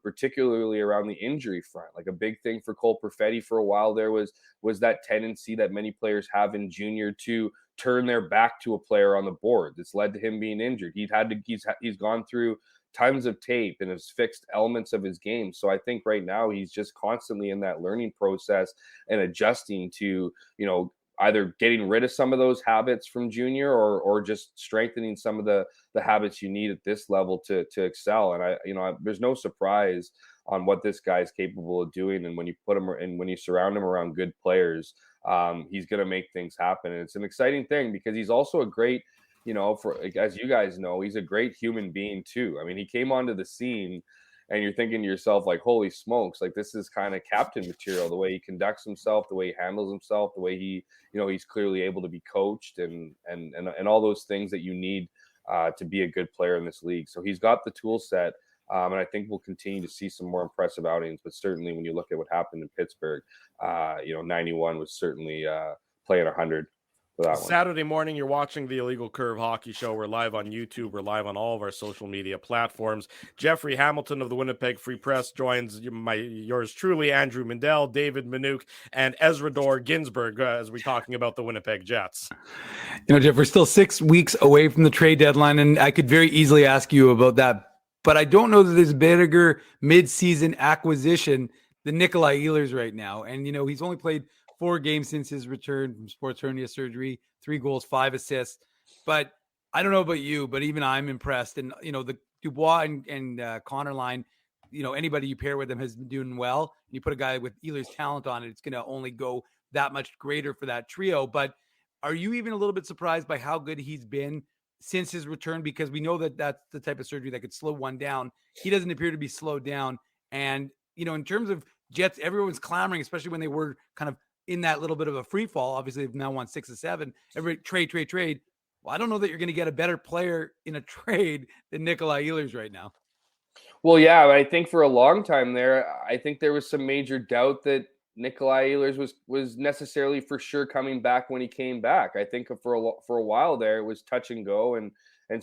particularly around the injury front. Like a big thing for Cole Perfetti for a while there was that tendency that many players have in junior to turn their back to a player on the board. That's led to him being injured. He's gone through tons of tape and has fixed elements of his game. So I think right now he's just constantly in that learning process and adjusting to, either getting rid of some of those habits from junior or just strengthening some of the habits you need at this level to excel. And there's no surprise on what this guy's capable of doing. And when you put him and when you surround him around good players, he's going to make things happen. And it's an exciting thing because he's also a great, as you guys know, he's a great human being too. I mean, he came onto the scene and you're thinking to yourself, like, holy smokes, like this is kind of captain material, the way he conducts himself, the way he handles himself, the way he's clearly able to be coached and all those things that you need to be a good player in this league. So he's got the tool set. And I think we'll continue to see some more impressive outings. But certainly when you look at what happened in Pittsburgh, 91 was certainly playing 100 for that one. Saturday morning, you're watching the Illegal Curve Hockey Show. We're live on YouTube. We're live on all of our social media platforms. Jeffrey Hamilton of the Winnipeg Free Press joins yours truly, Andrew Mindell, David Minuk, and Ezra Dor Ginsburg as we're talking about the Winnipeg Jets. Jeff, we're still 6 weeks away from the trade deadline, and I could very easily ask you about that. But I don't know that there's a bigger mid-season acquisition than Nikolai Ehlers right now. And, he's only played 4 games since his return from sports hernia surgery, 3 goals, 5 assists. But I don't know about you, but even I'm impressed. And, the Dubois and Connor line, anybody you pair with them has been doing well. You put a guy with Ehlers' talent on it, it's going to only go that much greater for that trio. But are you even a little bit surprised by how good he's been since his return? Because we know that that's the type of surgery that could slow one down. He doesn't appear to be slowed down. And, in terms of Jets, everyone's clamoring, especially when they were kind of in that little bit of a free fall. Obviously, they've now won 6 of 7. Every trade. Well, I don't know that you're going to get a better player in a trade than Nikolai Ehlers right now. Well, yeah, I think for a long time there, I think there was some major doubt that Nikolai Ehlers was necessarily for sure coming back when he came back. I think for a while there, it was touch and go and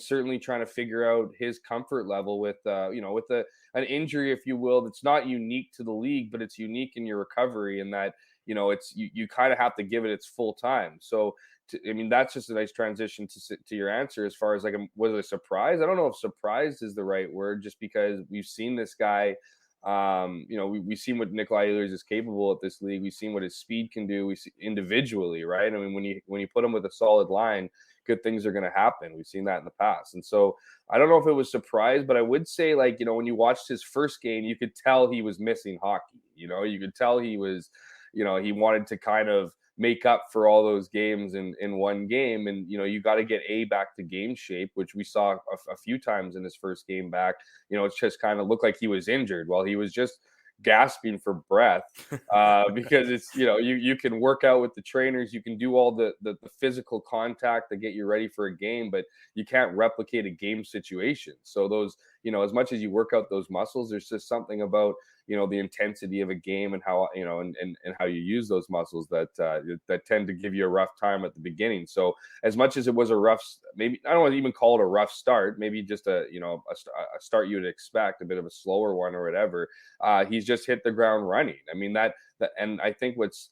certainly trying to figure out his comfort level with an injury, if you will, that's not unique to the league, but it's unique in your recovery, and that it's you kind of have to give it its full time. So that's just a nice transition to your answer as far as like was it a surprise? I don't know if surprise is the right word, just because we've seen this guy. We've seen what Nikolai Ehlers is capable at this league. We've seen what his speed can do. We see individually, right? I mean, when you put him with a solid line, good things are going to happen. We've seen that in the past. And so I don't know if it was surprise, but I would say, like, when you watched his first game, you could tell he was missing hockey. You could tell he was, he wanted to kind of make up for all those games in one game. And, you got to get back to game shape, which we saw a few times in his first game back. It's just kind of looked like he was injured while he was just gasping for breath because it's, you can work out with the trainers, you can do all the physical contact to get you ready for a game, but you can't replicate a game situation. So those, as much as you work out those muscles, there's just something about, the intensity of a game and how, and how you use those muscles that tend to give you a rough time at the beginning. So as much as it was a rough, maybe I don't want to even call it a rough start, maybe just a start you would expect, a bit of a slower one or whatever. He's just hit the ground running. I mean, that and I think what's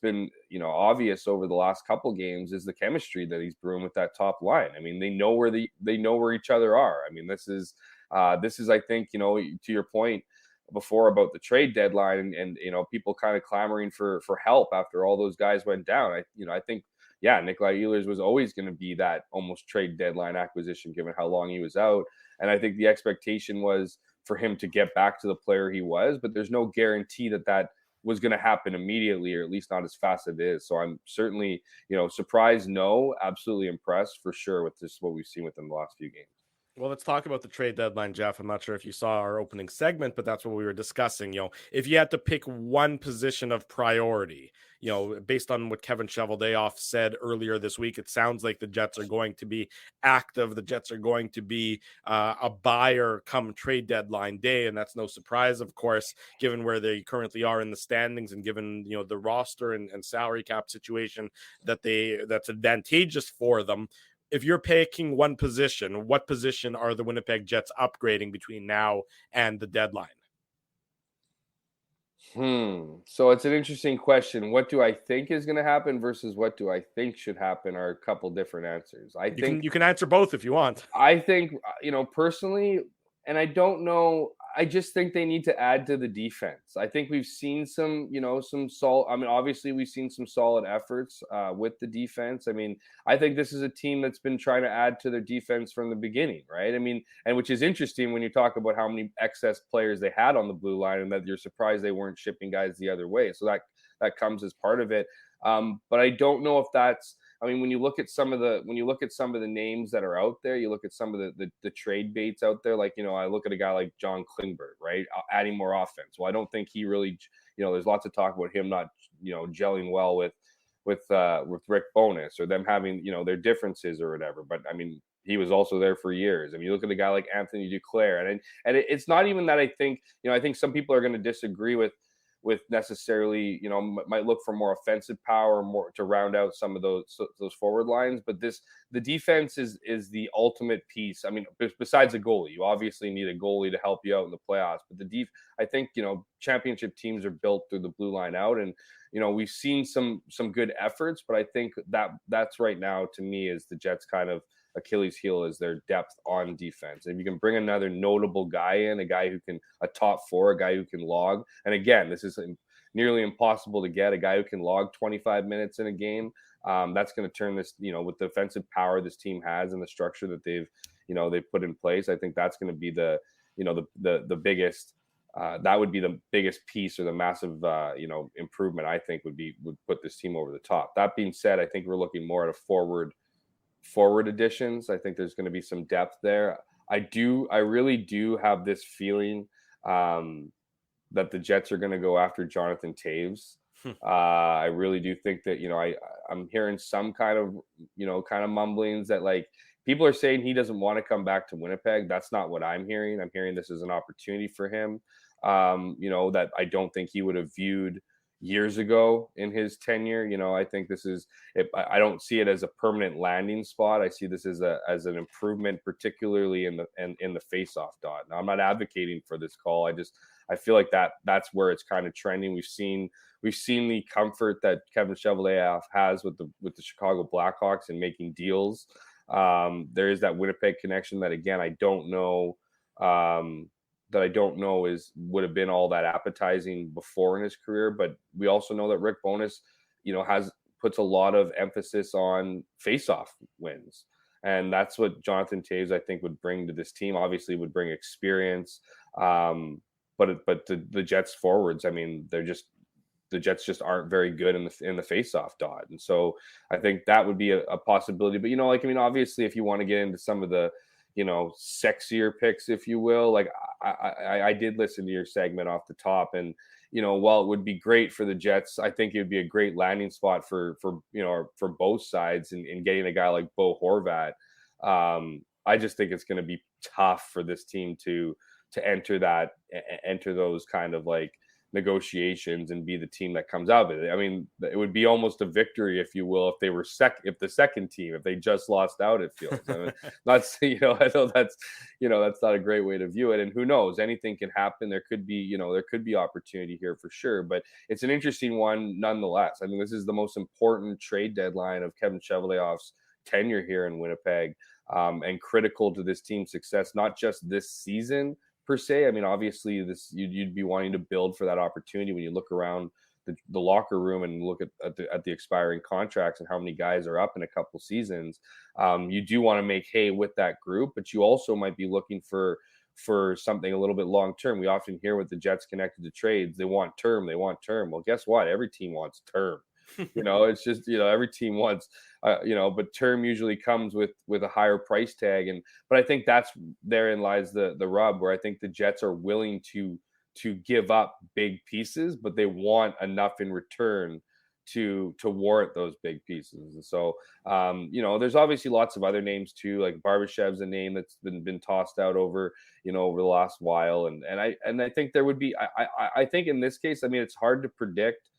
been, obvious over the last couple games is the chemistry that he's brewing with that top line. I mean, they know where each other are. I mean, this is I think, to your point before about the trade deadline and people kind of clamoring for help after all those guys went down. I think, yeah, Nikolai Ehlers was always going to be that almost trade deadline acquisition given how long he was out. And I think the expectation was for him to get back to the player he was, but there's no guarantee that was going to happen immediately, or at least not as fast as it is. So I'm certainly, surprised. No, absolutely impressed for sure with just what we've seen with him the last few games. Well, let's talk about the trade deadline, Jeff. I'm not sure if you saw our opening segment, but that's what we were discussing. If you had to pick one position of priority, based on what Kevin Cheveldayoff said earlier this week, it sounds like the Jets are going to be active. The Jets are going to be a buyer come trade deadline day. And that's no surprise, of course, given where they currently are in the standings and given, the roster and salary cap situation that's advantageous for them. if you're picking one position, what position are the Winnipeg Jets upgrading between now and the deadline? So it's an interesting question. What do I think is going to happen versus what do I think should happen are a couple different answers. You can answer both if you want. I think, personally, and I don't know, I just think they need to add to the defense. I think we've seen some solid, obviously we've seen some solid efforts with the defense. I mean, I think this is a team that's been trying to add to their defense from the beginning, right? I mean, and which is interesting when you talk about how many excess players they had on the blue line and that you're surprised they weren't shipping guys the other way. So that comes as part of it. But I don't know if that's, when you look at some of the names that are out there, you look at some of the trade baits out there, like, I look at a guy like John Klingberg, right? Adding more offense. Well, I don't think he really, there's lots of talk about him not, gelling well with Rick Bowness or them having, their differences or whatever. But he was also there for years. You look at a guy like Anthony Duclair, and it's not even that I think some people are going to disagree with necessarily, might look for more offensive power, more to round out some of those forward lines. But the defense is the ultimate piece. Besides a goalie, you obviously need a goalie to help you out in the playoffs. But I think, championship teams are built through the blue line out, and we've seen some good efforts. But I think that's right now to me is the Jets' kind of Achilles heel is their depth on defense. If you can bring another notable guy in, a top four, a guy who can log, and again, this is nearly impossible to get, a guy who can log 25 minutes in a game. That's going to turn this, with the offensive power this team has and the structure that they've put in place. I think that's going to be the biggest. That would be the biggest piece or the massive, improvement. I think would put this team over the top. That being said, I think we're looking more at a forward additions. I think there's going to be some depth there. I really do have this feeling that the Jets are going to go after Jonathan Toews. I really do think that, I'm hearing some kind of mumblings that like people are saying he doesn't want to come back to Winnipeg. That's not what I'm hearing. I'm hearing this is an opportunity for him, that I don't think he would have viewed years ago in his tenure. I think this is, I don't see it as a permanent landing spot. I see this as an improvement, particularly in the face-off dot. Now, I'm not advocating for this call. I feel like that's where it's kind of trending. We've seen the comfort that Kevin Cheveldayoff has with the Chicago Blackhawks in making deals. There is that Winnipeg connection that, again, I don't know would have been all that appetizing before in his career. But we also know that Rick Bowness, puts a lot of emphasis on face-off wins. And that's what Jonathan Toews, I think, would bring to this team. Obviously would bring experience. But the Jets forwards, the Jets just aren't very good in the face-off dot. And so I think that would be a possibility. But, obviously if you want to get into some of the, sexier picks, if you will, like I did listen to your segment off the top, and while it would be great for the Jets, I think it would be a great landing spot for both sides in getting a guy like Bo Horvat. I just think it's going to be tough for this team to enter those kind of like negotiations and be the team that comes out of it. It would be almost a victory, if you will, if they were if the second team, if they just lost out, it feels. I know that's not a great way to view it. And who knows, anything can happen. There could be opportunity here for sure, but it's an interesting one nonetheless. This is the most important trade deadline of Kevin Cheveldayoff's tenure here in Winnipeg, and critical to this team's success, not just this season per se. Obviously you'd be wanting to build for that opportunity when you look around the locker room and look at the expiring contracts and how many guys are up in a couple seasons. You do want to make hay with that group, but you also might be looking for something a little bit long term. We often hear with the Jets connected to trades, they want term. Well, guess what? Every team wants term. It's just, every team wants, but term usually comes with a higher price tag. But I think therein lies the rub, where I think the Jets are willing to give up big pieces, but they want enough in return to warrant those big pieces. And so, there's obviously lots of other names too, like Barbashev's a name that's been tossed out over the last while. And I think there would be, I think in this case, it's hard to predict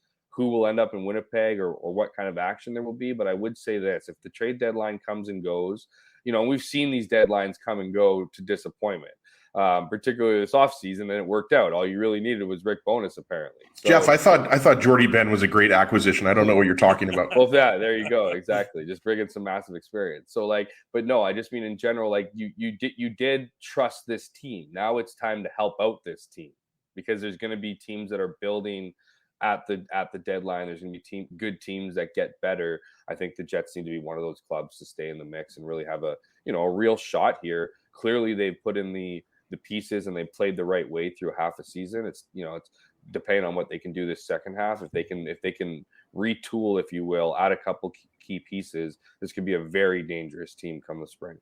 who will end up in Winnipeg or what kind of action there will be. But I would say this: if the trade deadline comes and goes, we've seen these deadlines come and go to disappointment. Particularly this offseason, and it worked out. All you really needed was Rick Bowness, apparently. So, Jeff, I thought Jordy Ben was a great acquisition. I don't know what you're talking about. well, yeah, there you go. Exactly. Just bringing some massive experience. So, but no, I just mean in general, you did trust this team. Now it's time to help out this team, because there's going to be teams that are building at the deadline. There's going to be good teams that get better. I think the Jets need to be one of those clubs to stay in the mix and really have a real shot here. Clearly, they've put in the pieces and they played the right way through half a season. It's depending on what they can do this second half. If they can retool, if you will, add a couple key pieces, this could be a very dangerous team come the spring.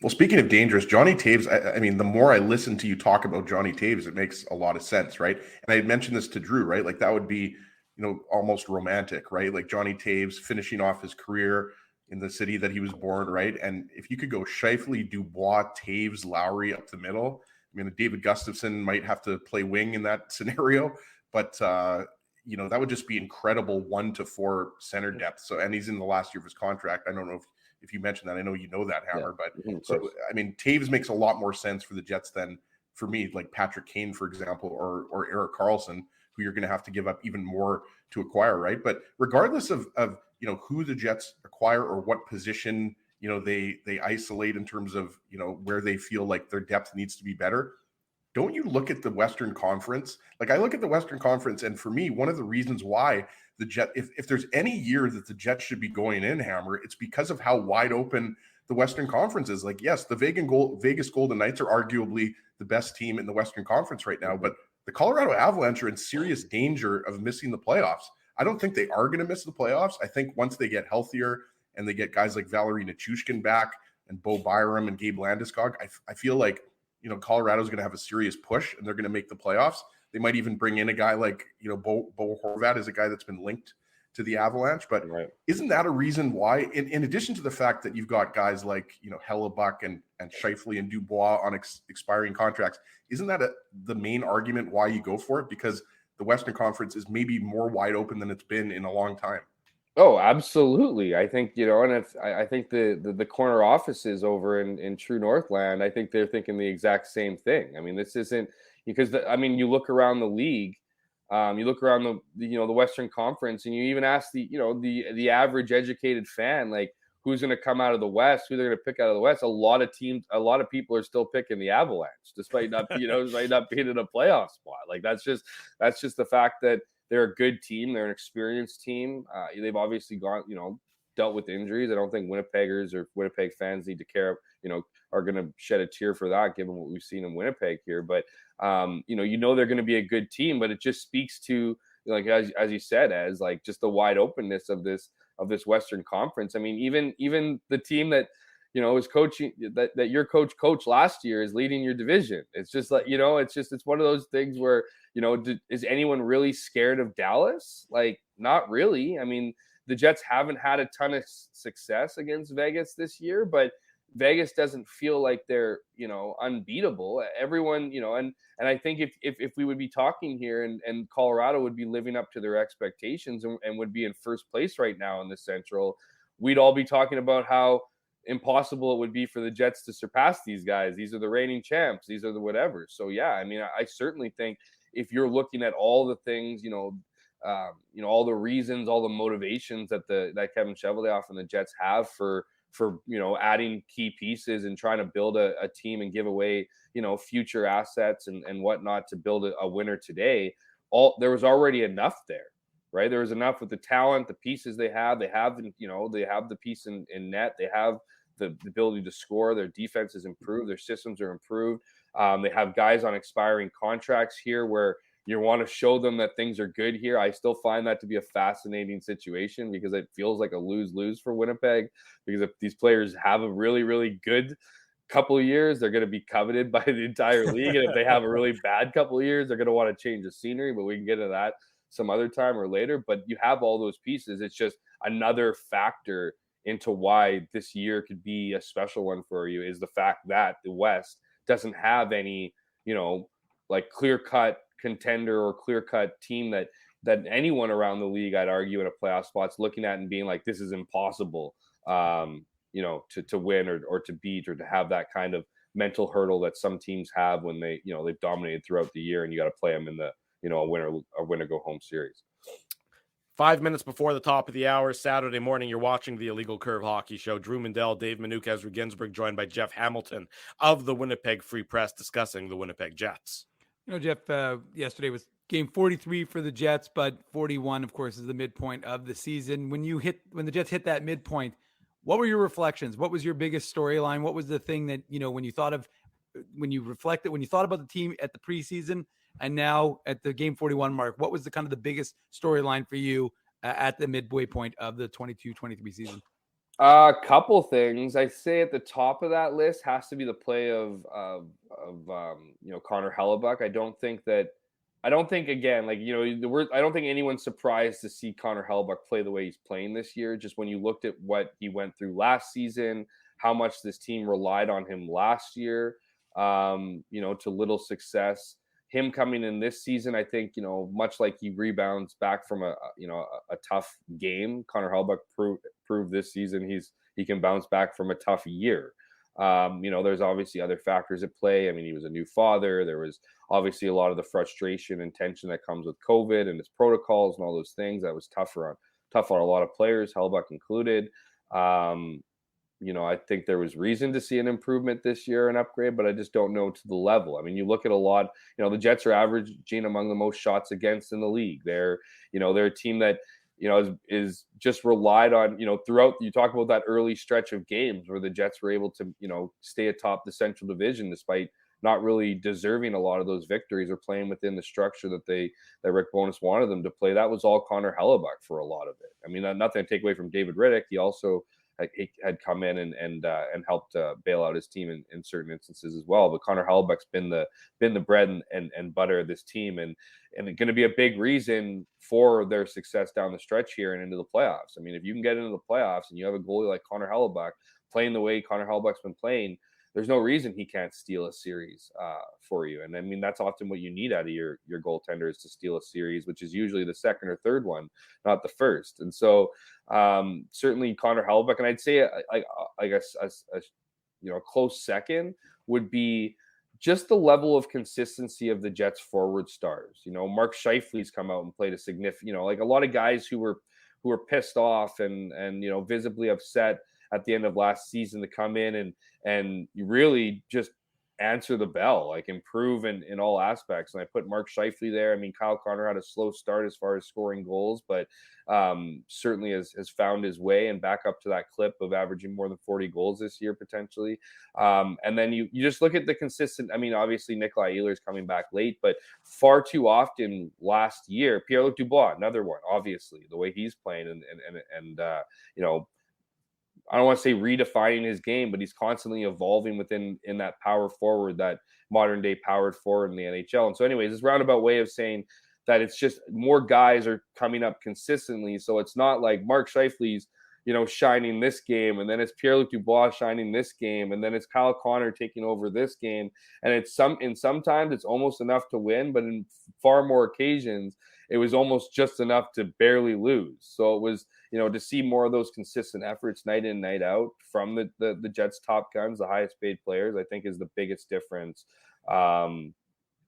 Well, speaking of dangerous, Johnny Toews, I mean, the more I listen to you talk about Johnny Toews, it makes a lot of sense, right? And I had mentioned this to Drew, right? Like that would be, almost romantic, right? Like Johnny Toews finishing off his career in the city that he was born, right? And if you could go Scheifele, Dubois, Toews, Lowry up the middle, I mean, David Gustafson might have to play wing in that scenario, but that would just be incredible 1-4 center depth. So, and he's in the last year of his contract. I don't know if you mentioned that. I know you know that, Hammer, but so I mean, Toews makes a lot more sense for the Jets than for me, like Patrick Kane, for example, or Erik Karlsson, who you're going to have to give up even more to acquire, right? But regardless of who the Jets acquire or what position they isolate in terms of where they feel like their depth needs to be better, don't you look at the Western Conference? Like I look at the Western Conference, and for me, one of the reasons why the Jets, if there's any year that the Jets should be going in, Hammer, it's because of how wide open the Western Conference is. Like, yes, the Vegas Golden Knights are arguably the best team in the Western Conference right now, but the Colorado Avalanche are in serious danger of missing the playoffs. I don't think they are going to miss the playoffs. I think once they get healthier and they get guys like Valeri Nichushkin back and Bo Byram and Gabe Landeskog, I feel like Colorado's going to have a serious push and they're going to make the playoffs. They might even bring in a guy like Bo Horvat is a guy that's been linked to the Avalanche. But Isn't that a reason why, in addition to the fact that you've got guys like Hellebuck and Scheifele and Dubois on expiring contracts, isn't that the main argument why you go for it? Because the Western Conference is maybe more wide open than it's been in a long time. Oh, absolutely. I think, and I think the corner offices over in True Northland, I think they're thinking the exact same thing. I mean, this isn't because you look around the league, you look around the Western Conference, and you even ask the average educated fan, like, who's going to come out of the West, who they're going to pick out of the West. A lot of people are still picking the Avalanche, despite not being in a playoff spot. Like that's just the fact that they're a good team. They're an experienced team. They've obviously dealt with injuries. I don't think Winnipeggers or Winnipeg fans need to care, are going to shed a tear for that, given what we've seen in Winnipeg here. But, they're going to be a good team, but it just speaks to, like, as you said, as like just the wide openness of this Western Conference. I mean, even the team that, is coaching that your coach last year is leading your division. It's just like, it's one of those things where, is anyone really scared of Dallas? Like, not really. I mean, the Jets haven't had a ton of success against Vegas this year, but Vegas doesn't feel like they're, unbeatable. Everyone, and I think if we would be talking here and Colorado would be living up to their expectations and would be in first place right now in the Central, we'd all be talking about how impossible it would be for the Jets to surpass these guys. These are the reigning champs. These are the whatever. So yeah, I mean, I certainly think if you're looking at all the things, all the reasons, all the motivations that Kevin Cheveldayoff and the Jets have for adding key pieces and trying to build a team and give away future assets and whatnot to build a winner today, there was already enough there, right? There was enough with the talent, the pieces they have the piece in net, they have the ability to score, their defense is improved, their systems are improved, they have guys on expiring contracts here where you want to show them that things are good here. I still find that to be a fascinating situation because it feels like a lose-lose for Winnipeg, because if these players have a really, really good couple of years, they're going to be coveted by the entire league. And if they have a really bad couple of years, they're going to want to change the scenery, but we can get into that some other time or later. But you have all those pieces. It's just another factor into why this year could be a special one for you, is the fact that the West doesn't have any, like clear-cut contender or clear-cut team that that anyone around the league, I'd argue, in a playoff spot's looking at and being like, this is impossible, to win or to beat, or to have that kind of mental hurdle that some teams have when they've dominated throughout the year and you got to play them in the, a winner go home series. 5 minutes before the top of the hour, Saturday morning, you're watching the Illegal Curve Hockey Show. Drew Mandel, Dave Minuk, Ezra Ginsburg, joined by Jeff Hamilton of the Winnipeg Free Press, discussing the Winnipeg Jets. Jeff, yesterday was game 43 for the Jets, but 41, of course, is the midpoint of the season. When the Jets hit that midpoint, what were your reflections? What was your biggest storyline? What was the thing that, when you thought about the team at the preseason and now at the game 41 mark, what was the biggest storyline for you at the midway point of the 22-23 season? A couple things. I say at the top of that list has to be the play of Connor Hellebuyck. I don't think again, I don't think anyone's surprised to see Connor Hellebuyck play the way he's playing this year. Just when you looked at what he went through last season, how much this team relied on him last year, to little success. Him coming in this season, I think, much like he rebounds back from a tough game, Connor Hellebuyck proved this season he can bounce back from a tough year. There's obviously other factors at play. I mean, he was a new father. There was obviously a lot of the frustration and tension that comes with COVID and its protocols and all those things. That was tough on a lot of players, Hellebuyck included. I think there was reason to see an improvement this year, an upgrade, but I just don't know to the level. I mean, you look at a lot, the Jets are averaging among the most shots against in the league. They're a team that, is just relied on, throughout. You talk about that early stretch of games where the Jets were able to, stay atop the Central Division despite not really deserving a lot of those victories or playing within the structure that Rick Bowness wanted them to play. That was all Connor Hellebuyck for a lot of it. I mean, nothing to take away from David Riddick. He also had come in and helped bail out his team in certain instances as well. But Connor Hellebuyck's been the bread and butter of this team, and going to be a big reason for their success down the stretch here and into the playoffs. I mean, if you can get into the playoffs and you have a goalie like Connor Hellebuyck playing the way Connor Hellebuyck's been playing, there's no reason he can't steal a series for you. And I mean, that's often what you need out of your goaltender, is to steal a series, which is usually the second or third one, not the first. And so certainly Connor Hellebuyck, and I'd say I guess a close second would be just the level of consistency of the Jets forward stars. Mark Scheifele's come out and played a significant, like a lot of guys who were pissed off and visibly upset at the end of last season to come in and you really just answer the bell, like improve in all aspects. And I put Mark Scheifele there. I mean, Kyle Connor had a slow start as far as scoring goals, but certainly has found his way and back up to that clip of averaging more than 40 goals this year, potentially. And then you just look at the consistent, I mean, obviously Nikolai Ehlers coming back late, but far too often last year, Pierre-Luc Dubois, another one, obviously, the way he's playing and I don't want to say redefining his game, but he's constantly evolving in that power forward, that modern day powered forward in the NHL. And so anyways, this roundabout way of saying that it's just more guys are coming up consistently. So it's not like Mark Scheifele's, shining this game, and then it's Pierre-Luc Dubois shining this game, and then it's Kyle Connor taking over this game. And sometimes it's almost enough to win, but in far more occasions, it was almost just enough to barely lose. So it was, to see more of those consistent efforts night in, night out from the Jets' top guns, the highest paid players, I think is the biggest difference. Among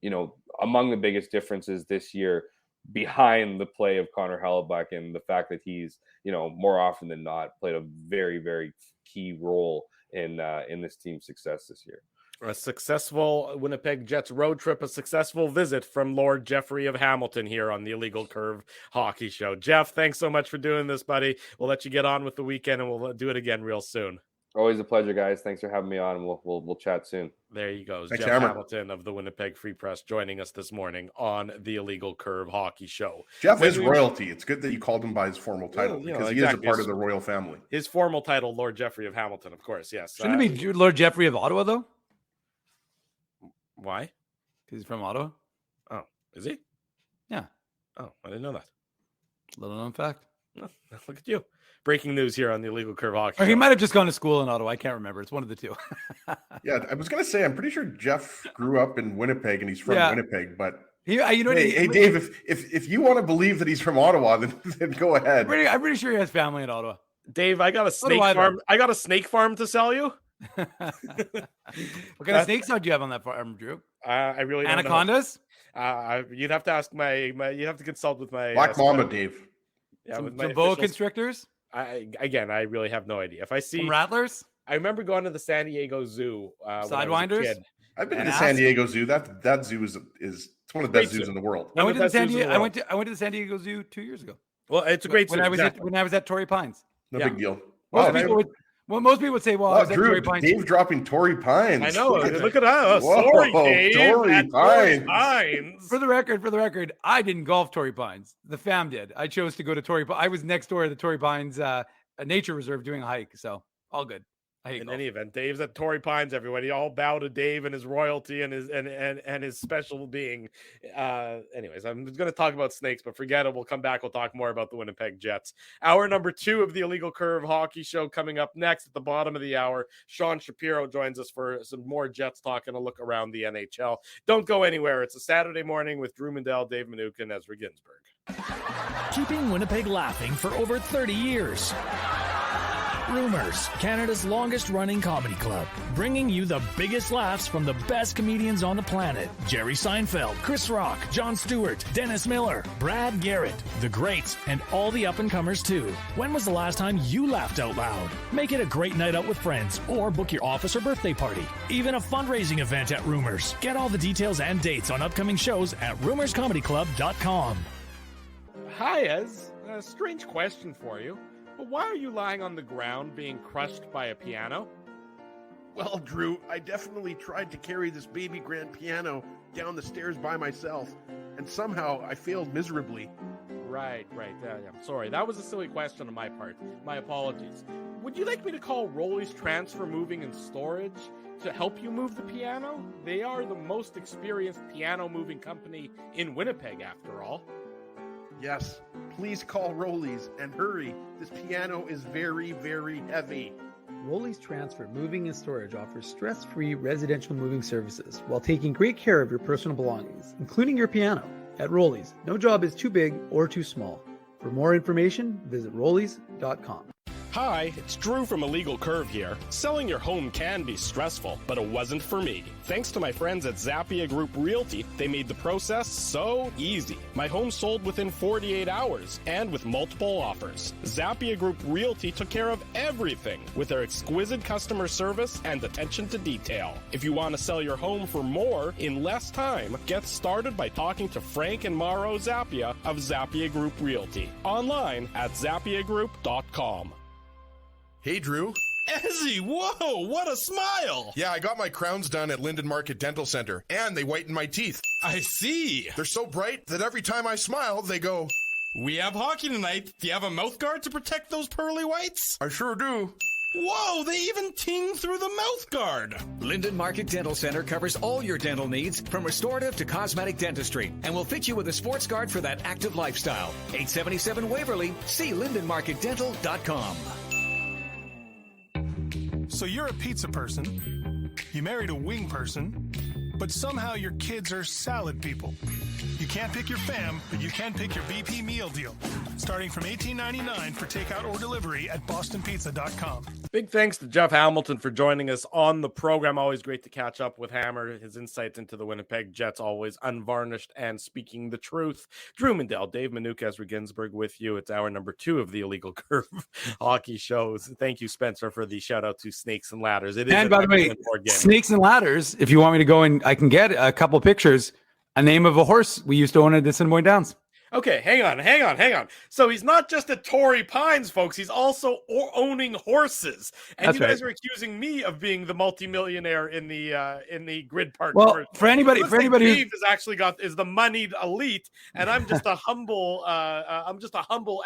the biggest differences this year, behind the play of Connor Hellebuyck and the fact that he's, more often than not played a very, very key role in this team's success this year. A successful Winnipeg Jets road trip, a successful visit from Lord Jeffrey of Hamilton here on the Illegal Curve Hockey Show. Jeff, thanks so much for doing this, buddy. We'll let you get on with the weekend, and we'll do it again real soon. Always a pleasure, guys. Thanks for having me on. We'll chat soon. There you go. Thanks, Jeff Hammer. Hamilton of the Winnipeg Free Press joining us this morning on the Illegal Curve Hockey Show. Jeff is royalty. It's good that you called him by his formal title, because he is a part of the royal family. His formal title, Lord Jeffrey of Hamilton, of course. Yes. Shouldn't it be Lord Jeffrey of Ottawa, though? Why? Because he's from Ottawa. Oh, is he? Yeah. Oh, I didn't know that. Little known fact. Oh, look at you. Breaking news here on the Illegal Curve Hockey Or he Show. might have just gone to school in Ottawa. I can't remember. It's one of the two. Yeah, I was going to say, I'm pretty sure Jeff grew up in Winnipeg and he's from Winnipeg, but You know what? Hey, Dave, if you want to believe that he's from Ottawa, then go ahead. I'm pretty sure he has family in Ottawa. Dave, I got a So do snake I, though. farm. I got a snake farm to sell you. What kind of snakes do you have on that farm, Drew? I really don't know. Anacondas? You'd have to ask you'd have to consult with my Black Mamba, Dave. Yeah, with Some my boa officials. constrictors? I really have no idea. If I see, Some rattlers? I remember going to the San Diego Zoo. When I was a Sidewinders? kid. I've been to And the San ask- Diego Zoo. That zoo is it's one of the Great best zoos zoo. in the world. I One went of to the the best zoos in the I world. went to the San Diego Zoo 2 years ago. Well, it's a great zoo. When I was exactly. when I was at Torrey Pines. No Yeah. big deal. Most Wow, people would say, "Well, I was at Drew, Torrey Pines." Dave dropping Torrey Pines. I know. Look Look at that. Whoa, Sorry, Dave. Torrey At Torrey Pines. Pines. For the record, I didn't golf Torrey Pines. The fam did. I chose to go to Torrey Pines. I was next door to the Torrey Pines a nature reserve doing a hike, so all good. I hate In golf. any event, Dave's at Torrey Pines. Everybody all bow to Dave and his royalty and his special being. Anyways, I'm going to talk about snakes, but forget it. We'll come back. We'll talk more about the Winnipeg Jets. Hour number 2 of the Illegal Curve Hockey Show coming up next at the bottom of the hour. Sean Shapiro joins us for some more Jets talk and a look around the NHL. Don't go anywhere. It's a Saturday morning with Drew Mandel, Dave Manuka, and Ezra Ginsburg. Keeping Winnipeg laughing for over 30 years. Rumors, Canada's longest-running comedy club, bringing you the biggest laughs from the best comedians on the planet. Jerry Seinfeld, Chris Rock, Jon Stewart, Dennis Miller, Brad Garrett, the greats, and all the up-and-comers too. When was the last time you laughed out loud? Make it a great night out with friends, or book your office or birthday party. Even a fundraising event at Rumors. Get all the details and dates on upcoming shows at rumorscomedyclub.com. Hi, Ez. A strange question for you. But why are you lying on the ground being crushed by a piano? Well, Drew, I definitely tried to carry this baby grand piano down the stairs by myself, and somehow I failed miserably. Right. Yeah, I'm sorry. That was a silly question on my part. My apologies. Would you like me to call Rolly's Transfer Moving and Storage to help you move the piano? They are the most experienced piano moving company in Winnipeg, after all. Yes, please call Rollies and hurry. This piano is very, very heavy. Rolly's Transfer Moving and Storage offers stress-free residential moving services while taking great care of your personal belongings, including your piano. At Rolly's, no job is too big or too small. For more information, visit rollys.com. Hi, it's Drew from Illegal Curve here. Selling your home can be stressful, but it wasn't for me. Thanks to my friends at Zappia Group Realty, they made the process so easy. My home sold within 48 hours and with multiple offers. Zappia Group Realty took care of everything with their exquisite customer service and attention to detail. If you want to sell your home for more in less time, get started by talking to Frank and Mauro Zappia of Zappia Group Realty. Online at zappiagroup.com. Hey, Drew. Ezzy, whoa, what a smile! Yeah, I got my crowns done at Linden Market Dental Center, and they whitened my teeth. I see. They're so bright that every time I smile, they go, We have hockey tonight. Do you have a mouth guard to protect those pearly whites? I sure do. Whoa, they even ting through the mouth guard. Linden Market Dental Center covers all your dental needs from restorative to cosmetic dentistry and will fit you with a sports guard for that active lifestyle. 877 Waverly, see lindenmarketdental.com. So you're a pizza person, you married a wing person, but somehow your kids are salad people. You can't pick your fam, but you can pick your BP meal deal, starting from $18.99 for takeout or delivery at bostonpizza.com. Big thanks to Jeff Hamilton for joining us on the program. Always great to catch up with Hammer. His insights into the Winnipeg Jets, always unvarnished and speaking the truth. Drew Mandel, Dave Manuka, Ezra Ginsburg with you. It's hour number 2 of the Illegal Curve Hockey Shows. Thank you, Spencer, for the shout out to Snakes and Ladders. It is And by the way, board game. Snakes and Ladders, if you want me to go and I can get a couple pictures, a name of a horse we used to own at Assiniboine Downs. Okay, hang on. So he's not just at Torrey Pines, folks. He's also owning horses. And That's you guys right. are accusing me of being the multimillionaire in the Grid Park. Well, commercial. for anybody, Looks for like anybody, Dave has actually is the moneyed elite, and I'm just a humble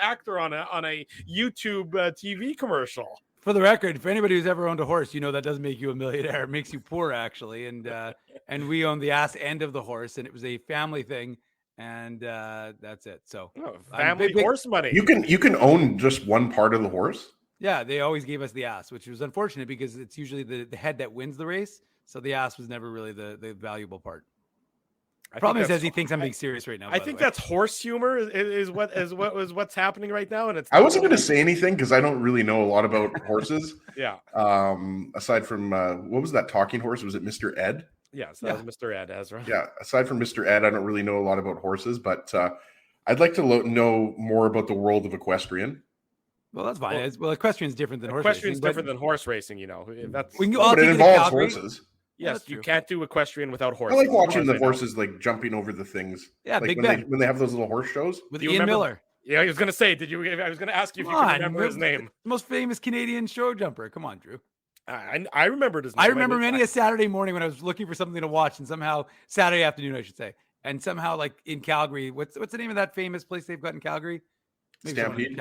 actor on a YouTube TV commercial. for the record, for anybody who's ever owned a horse, you know that doesn't make you a millionaire. It makes you poor, actually. And we own the ass end of the horse, and it was a family thing. And that's it. So Family horse money. You can own just one part of the horse. yeah, they always gave us the ass, which was unfortunate because it's usually the head that wins the race. So the ass was never really the valuable part. Problem is, he thinks I'm being serious right now. I think that's horse humor is what's happening right now, and it's. I wasn't going to say anything because I don't really know a lot about horses. Yeah. Aside from what was that talking horse? Was it Mr. Ed? Yes, that was Mr. Ed, Ezra. Yeah. Aside from Mr. Ed, I don't really know a lot about horses, but I'd like to know more about the world of equestrian. Well, that's fine. Well, equestrian's different than horse racing. Equestrian's different than horse racing. You know, that's. But it involves horses. Yes, you can't do equestrian without horses. I like watching the horses like jumping over the things. Yeah, like Big when Ben. when they have those little horse shows with Ian Miller. Yeah, I was going to say, I was going to ask you if you can remember his name. Most famous Canadian show jumper. Come on, Drew. I remembered his name. I remember many a Saturday morning when I was looking for something to watch, and somehow Saturday afternoon, I should say, and somehow like in Calgary, what's the name of that famous place they've got in Calgary? Stampede.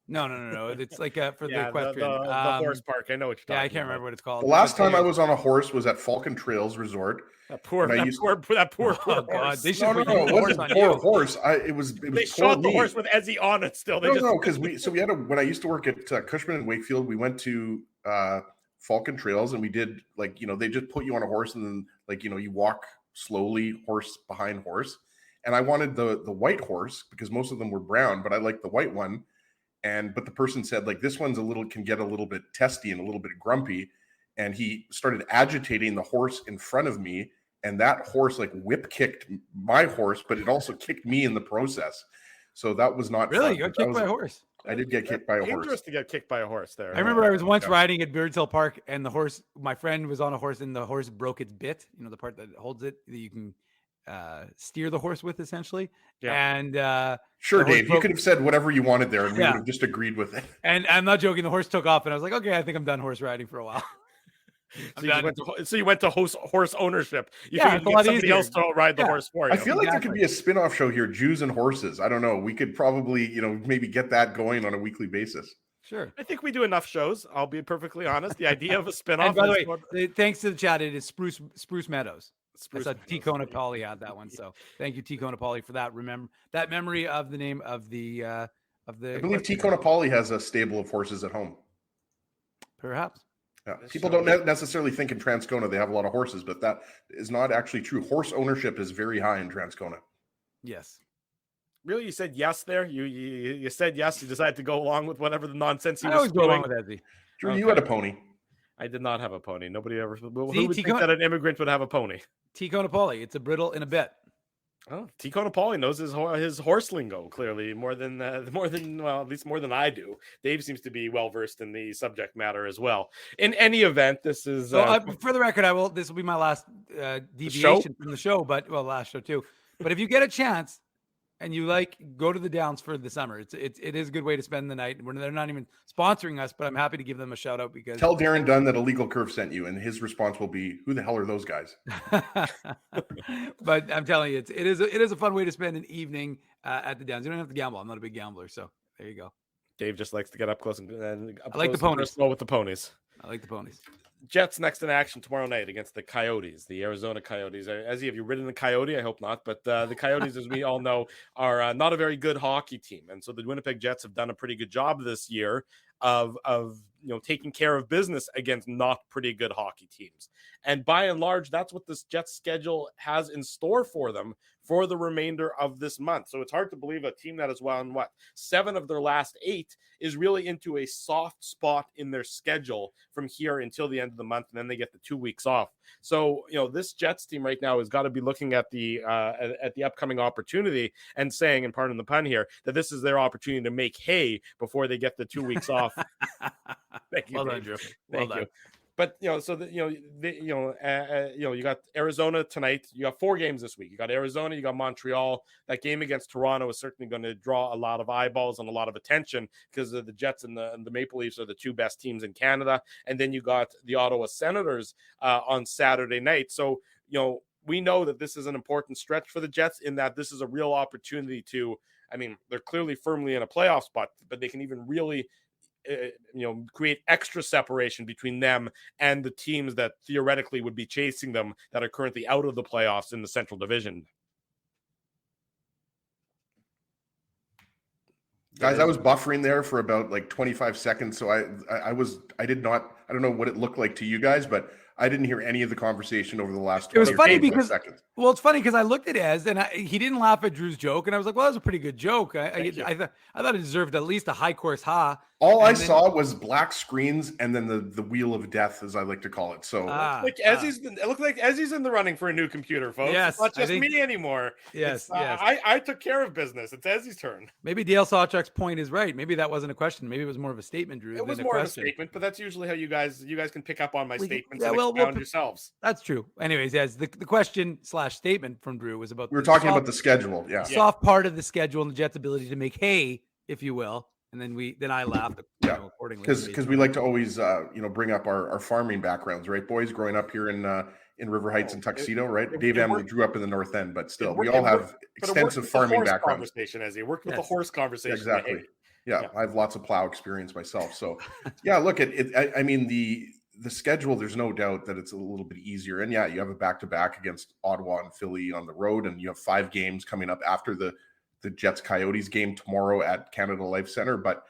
No. It's like for the equestrian. The horse park. I know what you're talking about. Yeah, I can't remember what it's called. The last time I was on a horse was at Falcon Trails Resort. That poor Oh, God. They should No, it wasn't poor horse. It was they shot the horse with Ezzy on it still. No, because we had when I used to work at Cushman and Wakefield, we went to Falcon Trails and we did they just put you on a horse and then you walk slowly, horse behind horse. And I wanted the white horse because most of them were brown, but I liked the white one. But the person said this one's can get a little bit testy and a little bit grumpy. And he started agitating the horse in front of me. And that horse whip kicked my horse, but it also kicked me in the process. So that was not really. fun. You got kicked by a horse. I did get kicked by a horse. Dangerous to get kicked by a horse there. I remember I was once riding at Birds Hill Park, and my friend was on a horse, and the horse broke its bit. You know, the part that holds it that you can steer the horse with, essentially. Yeah. And sure, Dave, you could have said whatever you wanted there, and we would have just agreed with it. And I'm not joking. The horse took off, and I was like, okay, I think I'm done horse riding for a while. So you went to horse ownership. You could get somebody else to ride the horse for you. I feel like there could be a spin-off show here, Jews and Horses. I don't know. We could probably, maybe get that going on a weekly basis. Sure. I think we do enough shows. I'll be perfectly honest. The idea of a spin-off. And by the way, thanks to the chat, it is Spruce Meadows. That's a T. Conapoli had that one. So thank you, T. Conapoli, for that. Remember that memory of the name of the. I believe T. Conapoli has a stable of horses at home. Perhaps. Yeah. People don't necessarily think in Transcona they have a lot of horses, but that is not actually true. Horse ownership is very high in Transcona. Yes. Really, you said yes there. You said yes. You decided to go along with whatever the nonsense he was always go along with Ezzy. Drew, you had a pony. I did not have a pony. Nobody ever. Who would think that an immigrant would have a pony? T. Conapoli. It's a brittle in a bit. Oh, T. Conapoli knows his horse lingo clearly more than at least more than I do. Dave seems to be well versed in the subject matter as well. In any event, this is for the record. This will be my last deviation from the show, but last show too. But if you get a chance and you go to the Downs for the summer, it is a good way to spend the night. They're not even sponsoring us, but I'm happy to give them a shout out because tell Darren Dunn that Illegal Curve sent you, and his response will be, "Who the hell are those guys?" But I'm telling you, it is a fun way to spend an evening at the Downs. You don't have to gamble. I'm not a big gambler, so there you go. Dave just likes to get up close and I like the ponies. With the ponies. I like the ponies. Jets next in action tomorrow night against the Coyotes, the Arizona Coyotes. Ezzy, have you ridden the Coyote? I hope not. But the Coyotes, as we all know, are not a very good hockey team. And so the Winnipeg Jets have done a pretty good job this year of taking care of business against not pretty good hockey teams. And by and large, that's what this Jets schedule has in store for them for the remainder of this month. So it's hard to believe a team that has won 7 of their last 8 is really into a soft spot in their schedule from here until the end of the month, and then they get the 2 weeks off. So this Jets team right now has got to be looking at the upcoming opportunity and saying, and pardon the pun here, that this is their opportunity to make hay before they get the 2 weeks off. Thank you, well done, Drew. Thank you. But you got Arizona tonight. You got 4 games this week. You got Arizona, you got Montreal. That game against Toronto is certainly going to draw a lot of eyeballs and a lot of attention because the Jets and the Maple Leafs are the 2 best teams in Canada. And then you got the Ottawa Senators on Saturday night. So we know that this is an important stretch for the Jets in that this is a real opportunity to. I mean, they're clearly firmly in a playoff spot, but they can even really. Create extra separation between them and the teams that theoretically would be chasing them that are currently out of the playoffs in the Central Division. Guys, I was buffering there for about 25 seconds. So I don't know what it looked like to you guys, but I didn't hear any of the conversation over the last. It was 20 or funny 25 because seconds. Well, it's funny because I looked at Ez and he didn't laugh at Drew's joke, and I was like, "Well, that was a pretty good joke." I thought it deserved at least a high course ha. All I saw was black screens and then the wheel of death, as I like to call it. So it looked like Ezzy's in the running for a new computer, folks. Yes, it's not I just think- me anymore. Yes, yes. I took care of business. It's Ezzy's turn. Maybe Dale Sawchuk's point is right. Maybe that wasn't a question. Maybe it was more of a statement, Drew. It was more of a statement, but that's usually how you guys can pick up on my statements and expound yourselves. That's true. Anyways, yes, the question / statement from Drew was about we were talking about the schedule. Yeah, soft part of the schedule and the Jets' ability to make hay, if you will. And then I laughed. Accordingly, because we like to always bring up our farming backgrounds, right, boys? Growing up here in River Heights and Tuxedo, right? Dave Emily grew up in the North End, but still, we all have extensive farming backgrounds. Conversation as he worked with the horse conversation. Exactly. Yeah, I have lots of plow experience myself. So, yeah, look at it. I mean, the schedule, there's no doubt that it's a little bit easier. And yeah, you have a back-to-back against Ottawa and Philly on the road, and you have 5 games coming up after the Jets Coyotes game tomorrow at Canada Life Center. But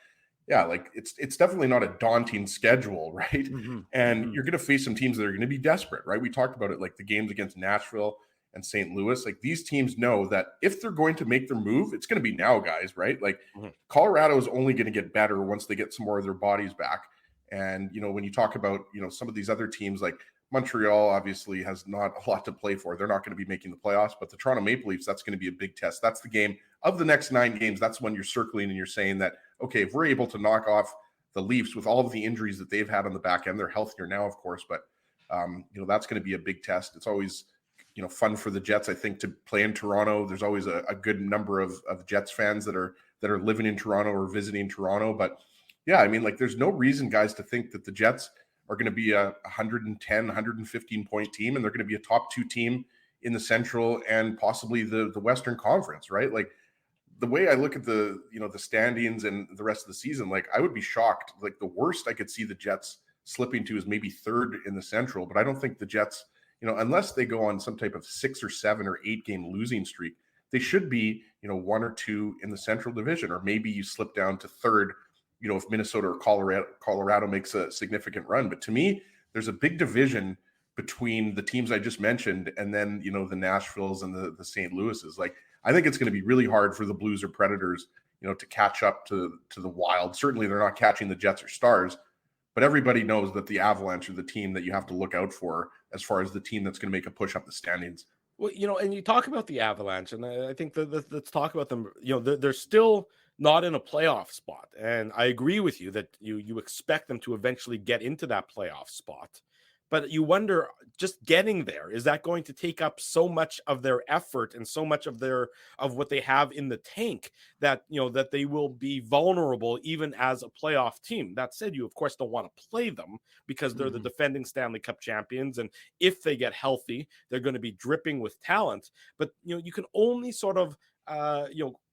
yeah, like it's definitely not a daunting schedule, right? Mm-hmm. And you're going to face some teams that are going to be desperate, right? We talked about it, like the games against Nashville and St. Louis. Like these teams know that if they're going to make their move, it's going to be now, guys, right? Like Colorado is only going to get better once they get some more of their bodies back. And, when you talk about, some of these other teams like Montreal obviously has not a lot to play for. They're not going to be making the playoffs, but the Toronto Maple Leafs, that's going to be a big test. That's the game of the next 9 games. That's when you're circling and you're saying that, okay, if we're able to knock off the Leafs with all of the injuries that they've had on the back end, they're healthier now, of course, but that's going to be a big test. It's always, fun for the Jets, I think, to play in Toronto. There's always a good number of Jets fans that are living in Toronto or visiting Toronto. But yeah, I mean, like there's no reason, guys, to think that the Jets are going to be a 110, 115 point team, and they're going to be a top 2 team in the Central and possibly the Western Conference, right? Like the way I look at the standings and the rest of the season, like I would be shocked. Like the worst I could see the Jets slipping to is maybe 3rd in the Central, but I don't think the Jets, unless they go on some type of 6 or 7 or 8 game losing streak, they should be, 1 or 2 in the Central Division, or maybe you slip down to 3rd, if Minnesota or Colorado makes a significant run. But to me, there's a big division between the teams I just mentioned and then, the Nashvilles and the St. Louis's. Like, I think it's going to be really hard for the Blues or Predators, to catch up to the Wild. Certainly they're not catching the Jets or Stars, but everybody knows that the Avalanche are the team that you have to look out for as far as the team that's going to make a push up the standings. Well, and you talk about the Avalanche, and I think that let's talk about them. They're still not in a playoff spot, and I agree with you that you expect them to eventually get into that playoff spot. But you wonder, just getting there, is that going to take up so much of their effort and so much of what they have in the tank that that they will be vulnerable even as a playoff team? That said, you of course don't want to play them because they're the defending Stanley Cup champions, and if they get healthy, they're going to be dripping with talent. But you can only sort of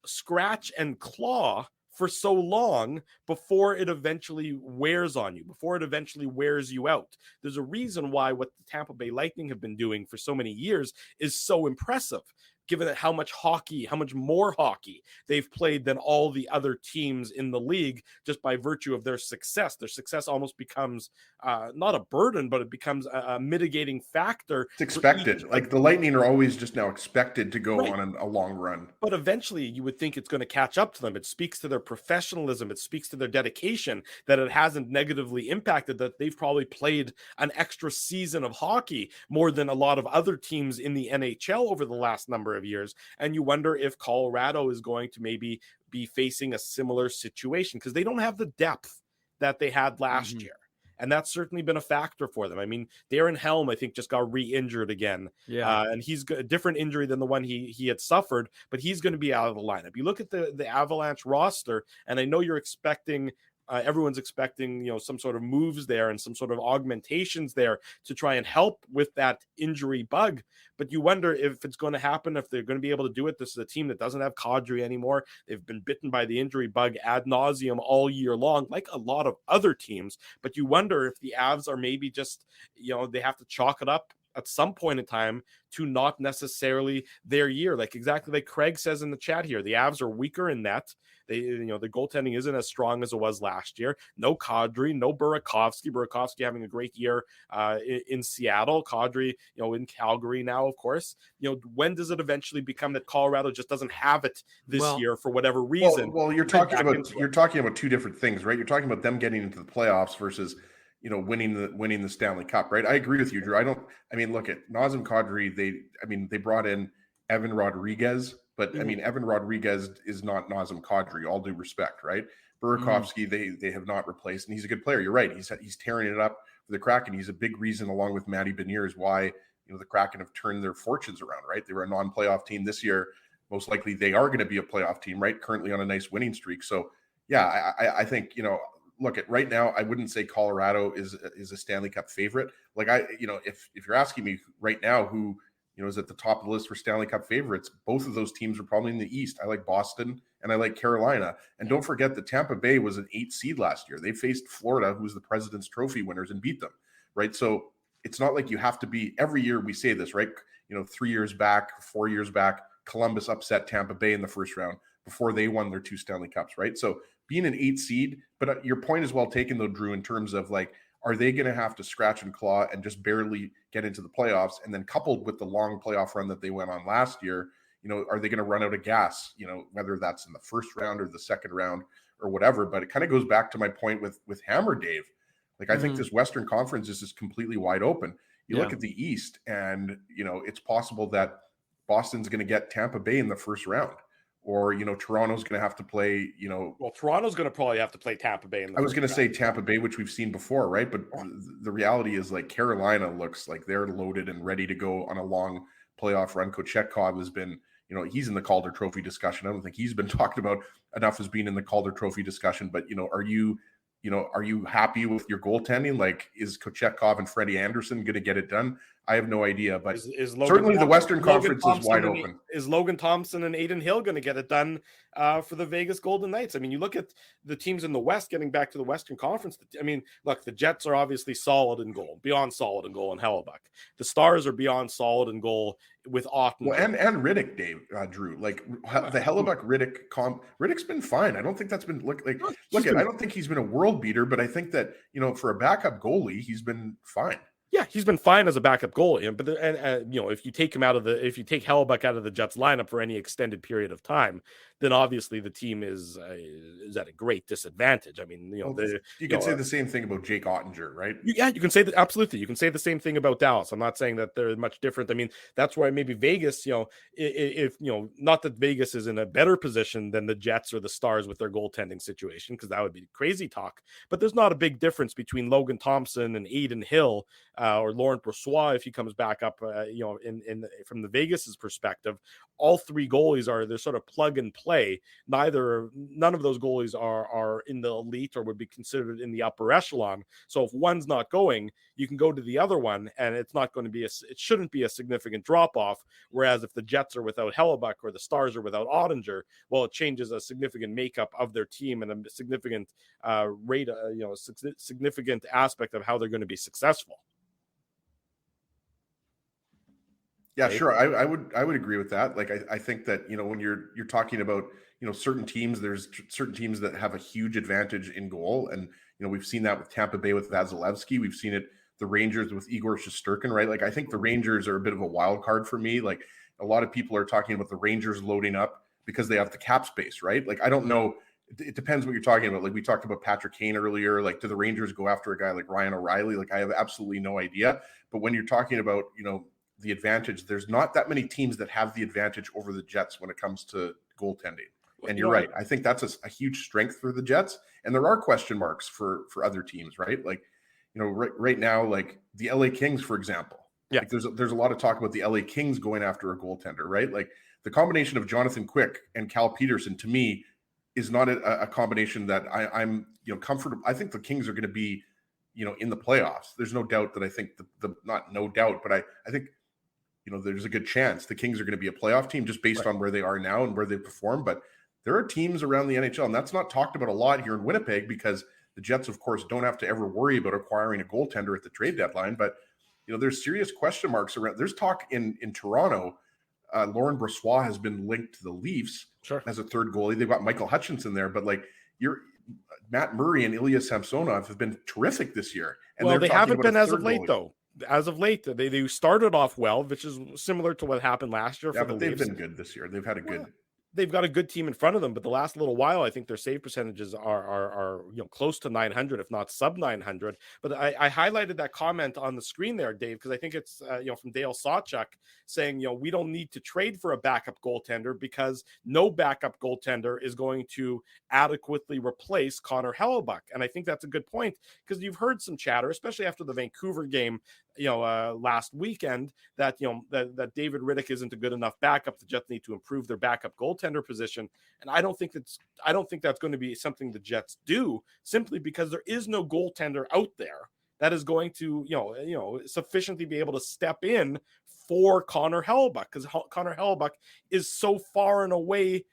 scratch and claw for so long before it eventually wears on you, before it eventually wears you out. There's a reason why what the Tampa Bay Lightning have been doing for so many years is so impressive, given how much more hockey they've played than all the other teams in the league, just by virtue of their success. Their success almost becomes not a burden, but it becomes a mitigating factor. It's expected. Like the Lightning are always just now expected to go on a long run. But eventually you would think it's going to catch up to them. It speaks to their professionalism. It speaks to their dedication that it hasn't negatively impacted, that they've probably played an extra season of hockey more than a lot of other teams in the NHL over the last number of years. And you wonder if Colorado is going to maybe be facing a similar situation because they don't have the depth that they had last year. And that's certainly been a factor for them. I mean, Darren Helm, I think, just got re-injured again. Yeah. And he's got a different injury than the one he had suffered, but he's going to be out of the lineup. You look at the Avalanche roster, and I know you're expecting everyone's expecting, some sort of moves there and some sort of augmentations there to try and help with that injury bug. But you wonder if it's going to happen, if they're going to be able to do it. This is a team that doesn't have Kadri anymore. They've been bitten by the injury bug ad nauseum all year long, like a lot of other teams. But you wonder if the Avs are maybe just, they have to chalk it up at some point in time to not necessarily their year. Like exactly like Craig says in the chat here, the Avs are weaker in net. They, the goaltending isn't as strong as it was last year. No Kadri, no Burakovsky. Burakovsky having a great year in Seattle. Kadri, in Calgary now, of course. When does it eventually become that Colorado just doesn't have it this year for whatever reason? Well, you're talking about two different things, right? You're talking about them getting into the playoffs versus winning the Stanley Cup, right? I agree with you, Drew. Look at Nazem Kadri. They brought in Evan Rodriguez, but Evan Rodriguez is not Nazem Kadri, all due respect, right? Burakovsky, they have not replaced, and he's a good player. You're right. He's tearing it up for the Kraken. He's a big reason, along with Matty Beniers, why the Kraken have turned their fortunes around, right? They were a non-playoff team this year. Most likely they are going to be a playoff team, right? Currently on a nice winning streak. So yeah, I think, look at right now, I wouldn't say Colorado is a Stanley Cup favorite. Like if you're asking me right now who, is at the top of the list for Stanley Cup favorites, both of those teams are probably in the East. I like Boston and I like Carolina. And don't forget that Tampa Bay was an 8 seed last year. They faced Florida, who's the President's Trophy winners, and beat them, right? So it's not like you have to be, every year we say this, right? 3 years back, 4 years back, Columbus upset Tampa Bay in the first round before they won their 2 Stanley Cups, right? So being an 8 seed, but your point is well taken though, Drew, in terms of like, are they going to have to scratch and claw and just barely get into the playoffs? And then coupled with the long playoff run that they went on last year, are they going to run out of gas, whether that's in the first round or the second round or whatever? But it kind of goes back to my point with Hammer, Dave. Like, I think this Western Conference is just completely wide open. You look at the East and, it's possible that Boston's going to get Tampa Bay in the first round. Or, Toronto's going to have to play, Well, Toronto's going to probably have to play Tampa Bay. I was going to say Tampa Bay, which we've seen before, right? But the reality is, like, Carolina looks like they're loaded and ready to go on a long playoff run. Kochetkov has been, he's in the Calder Trophy discussion. I don't think he's been talked about enough as being in the Calder Trophy discussion. But, are you happy with your goaltending? Like, is Kochetkov and Freddie Anderson going to get it done? I have no idea, but certainly the Western Conference is wide open. Is Logan Thompson and Aiden Hill going to get it done for the Vegas Golden Knights? I mean, you look at the teams in the West getting back to the Western Conference. I mean, look, the Jets are obviously solid in goal, beyond solid in goal, and Hellebuyck. The Stars are beyond solid in goal with Otten. Well, and Riddick, Dave, Drew. Like the Hellebuyck Riddick comp, Riddick's been fine. I don't think that's been I don't think he's been a world beater, but I think that for a backup goalie, he's been fine. Yeah, he's been fine as a backup goalie, but if you take Hellebuyck out of the Jets lineup for any extended period of time, then obviously the team is at a great disadvantage. I mean, you can say the same thing about Jake Ottinger, right? Yeah, you can say that absolutely. You can say the same thing about Dallas. I'm not saying that they're much different. I mean, that's why maybe Vegas, if not that Vegas is in a better position than the Jets or the Stars with their goaltending situation, because that would be crazy talk. But there's not a big difference between Logan Thompson and Aiden Hill or Laurent Brossoit if he comes back up. In from the Vegas's perspective, all three goalies they're sort of plug and play. None of those goalies are in the elite or would be considered in the upper echelon. So if one's not going, you can go to the other one, and it's not going to be it shouldn't be a significant drop off. Whereas if the Jets are without Hellebuyck or the Stars are without Ottinger, well, it changes a significant makeup of their team and a significant significant aspect of how they're going to be successful. Yeah, sure. I would agree with that. Like, I think that, when you're talking about, certain teams, there's certain teams that have a huge advantage in goal. And, we've seen that with Tampa Bay with Vasilevsky. We've seen it, the Rangers with Igor Shesterkin, right? Like, I think the Rangers are a bit of a wild card for me. Like, a lot of people are talking about the Rangers loading up because they have the cap space, right? Like, I don't know. It depends what you're talking about. Like, we talked about Patrick Kane earlier. Like, do the Rangers go after a guy like Ryan O'Reilly? Like, I have absolutely no idea. But when you're talking about, the advantage, there's not that many teams that have the advantage over the Jets when it comes to goaltending. And you're right. I think that's a huge strength for the Jets. And there are question marks for other teams, right? Like, right now, like the LA Kings, for example. Yeah. Like there's a lot of talk about the LA Kings going after a goaltender, right? Like the combination of Jonathan Quick and Cal Peterson, to me, is not a combination that I'm comfortable. I think the Kings are going to be, in the playoffs. There's no doubt that I think not no doubt, but I think, there's a good chance the Kings are going to be a playoff team just based on where they are now and where they perform. But there are teams around the NHL, and that's not talked about a lot here in Winnipeg because the Jets, of course, don't have to ever worry about acquiring a goaltender at the trade deadline. But there's serious question marks around. There's talk in Toronto. Lauren Brossoit has been linked to the Leafs as a third goalie. They've got Michael Hutchinson there, but like Matt Murray and Ilya Samsonov have been terrific this year. And they haven't been as of late, though. As of late, they started off well, which is similar to what happened last year. Yeah, for but they've been good this year. They've had a good. They've got a good team in front of them, but the last little while, I think their save percentages are close to 900, if not sub 900. But I highlighted that comment on the screen there, Dave, because I think it's from Dale Sawchuk saying we don't need to trade for a backup goaltender because no backup goaltender is going to adequately replace Connor Hellebuyck. And I think that's a good point because you've heard some chatter, especially after the Vancouver game last weekend, that that David Rittich isn't a good enough backup. The Jets need to improve their backup goaltender position, and I don't think that's going to be something the Jets do, simply because there is no goaltender out there that is going to sufficiently be able to step in for Connor Hellebuyck, because Connor Hellebuyck is so far and away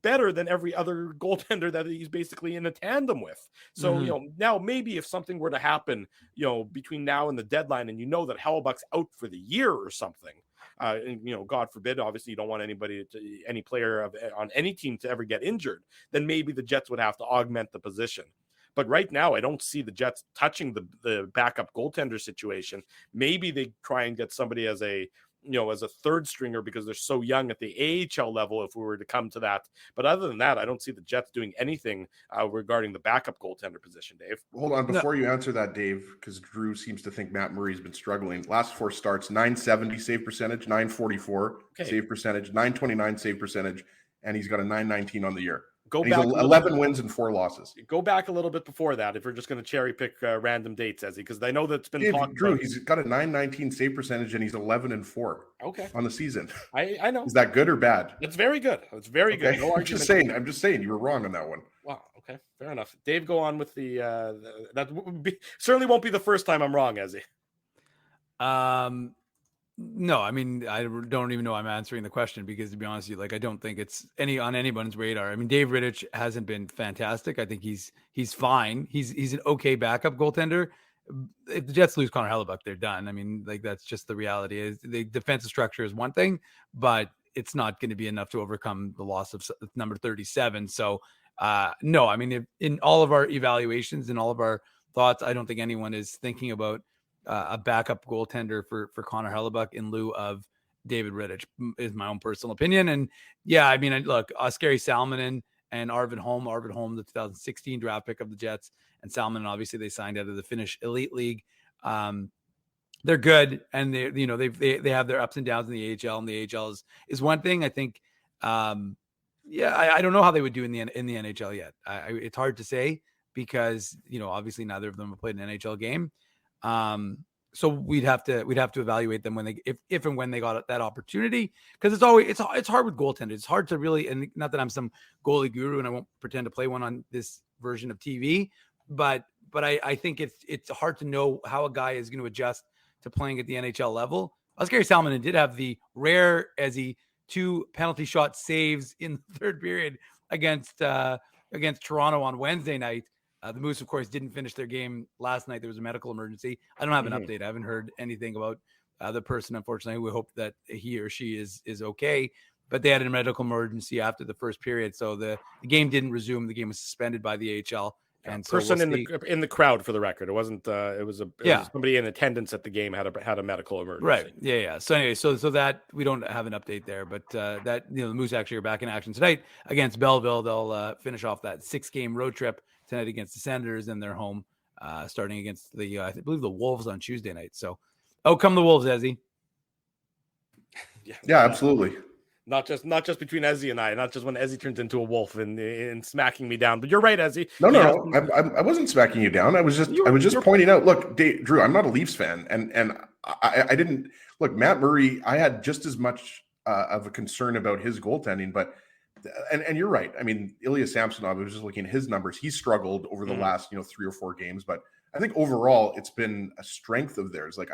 better than every other goaltender that he's basically in a tandem with. So, now maybe if something were to happen, between now and the deadline, and that Hellebuyck's out for the year or something, and, God forbid, obviously you don't want any player on any team to ever get injured, then maybe the Jets would have to augment the position. But right now, I don't see the Jets touching the backup goaltender situation. Maybe they try and get somebody as a third stringer because they're so young at the AHL level, if we were to come to that. But other than that, I don't see the Jets doing anything regarding the backup goaltender position, Dave. Hold on. Before you answer that, Dave, because Drew seems to think Matt Murray's been struggling. Last 4 starts, 970 save percentage, 944 save percentage, 929 save percentage, and he's got a 919 on the year. Go and back. He's 11 wins and 4 losses. Go back a little bit before that, if we're just going to cherry pick random dates, Ezzy, because I know that's been talked Drew, about. He's got a 919 save percentage and he's 11-4. Okay. On the season. I know. Is that good or bad? It's very good. It's very good. No I'm just saying you were wrong on that one. Wow. Okay. Fair enough. Dave, go on with that certainly won't be the first time I'm wrong, Ezzy. No, I mean, I don't even know I'm answering the question because, to be honest with you, I don't think it's on anyone's radar. I mean, Dave Rittich hasn't been fantastic. I think he's fine. He's an okay backup goaltender. If the Jets lose Connor Hellebuyck, they're done. I mean, that's just the reality. Is the defensive structure is one thing, but it's not going to be enough to overcome the loss of number 37. So, no, I mean, in all of our evaluations and all of our thoughts, I don't think anyone is thinking about a backup goaltender for Connor Hellebuyck in lieu of David Rittich, is my own personal opinion. And yeah, I mean, look, Oskari Salminen and Arvid Holm, the 2016 draft pick of the Jets, and Salminen, obviously they signed out of the Finnish Elite League. They're good, and they have their ups and downs in the AHL, and the AHL is one thing. I think, I don't know how they would do in the NHL yet. It's hard to say because obviously neither of them have played an NHL game. So we'd have to evaluate them when if and when they got that opportunity, because it's hard with goaltenders. It's hard to really, and not that I'm some goalie guru and I won't pretend to play one on this version of TV, but I think it's hard to know how a guy is going to adjust to playing at the NHL level. Oskari Salminen did have the rare 2 penalty shot saves in the third period against Toronto on Wednesday night. The Moose, of course, didn't finish their game last night. There was a medical emergency. I don't have an update. I haven't heard anything about the person, unfortunately. We hope that he or she is okay. But they had a medical emergency after the first period. So the game didn't resume. The game was suspended by the AHL. And so person in the crowd, for the record. It wasn't. It was somebody in attendance at the game had a medical emergency. Right. Yeah. So anyway, so that we don't have an update there, but that the Moose actually are back in action tonight against Belleville. They'll finish off that 6-game road trip tonight against the Senators, and they're home starting against I believe the Wolves on Tuesday night. So, come the Wolves, Ezzy. Yeah, absolutely. Not just between Ezzy and I, not just when Ezzy turns into a wolf and smacking me down. But you're right, Ezzy. No. I wasn't smacking you down. I was just pointing out. Look, Drew, I'm not a Leafs fan, and I didn't look. Matt Murray, I had just as much of a concern about his goaltending, but and you're right. I mean, Ilya Samsonov, I was just looking at his numbers. He struggled over the last 3 or 4 games, but I think overall it's been a strength of theirs. Like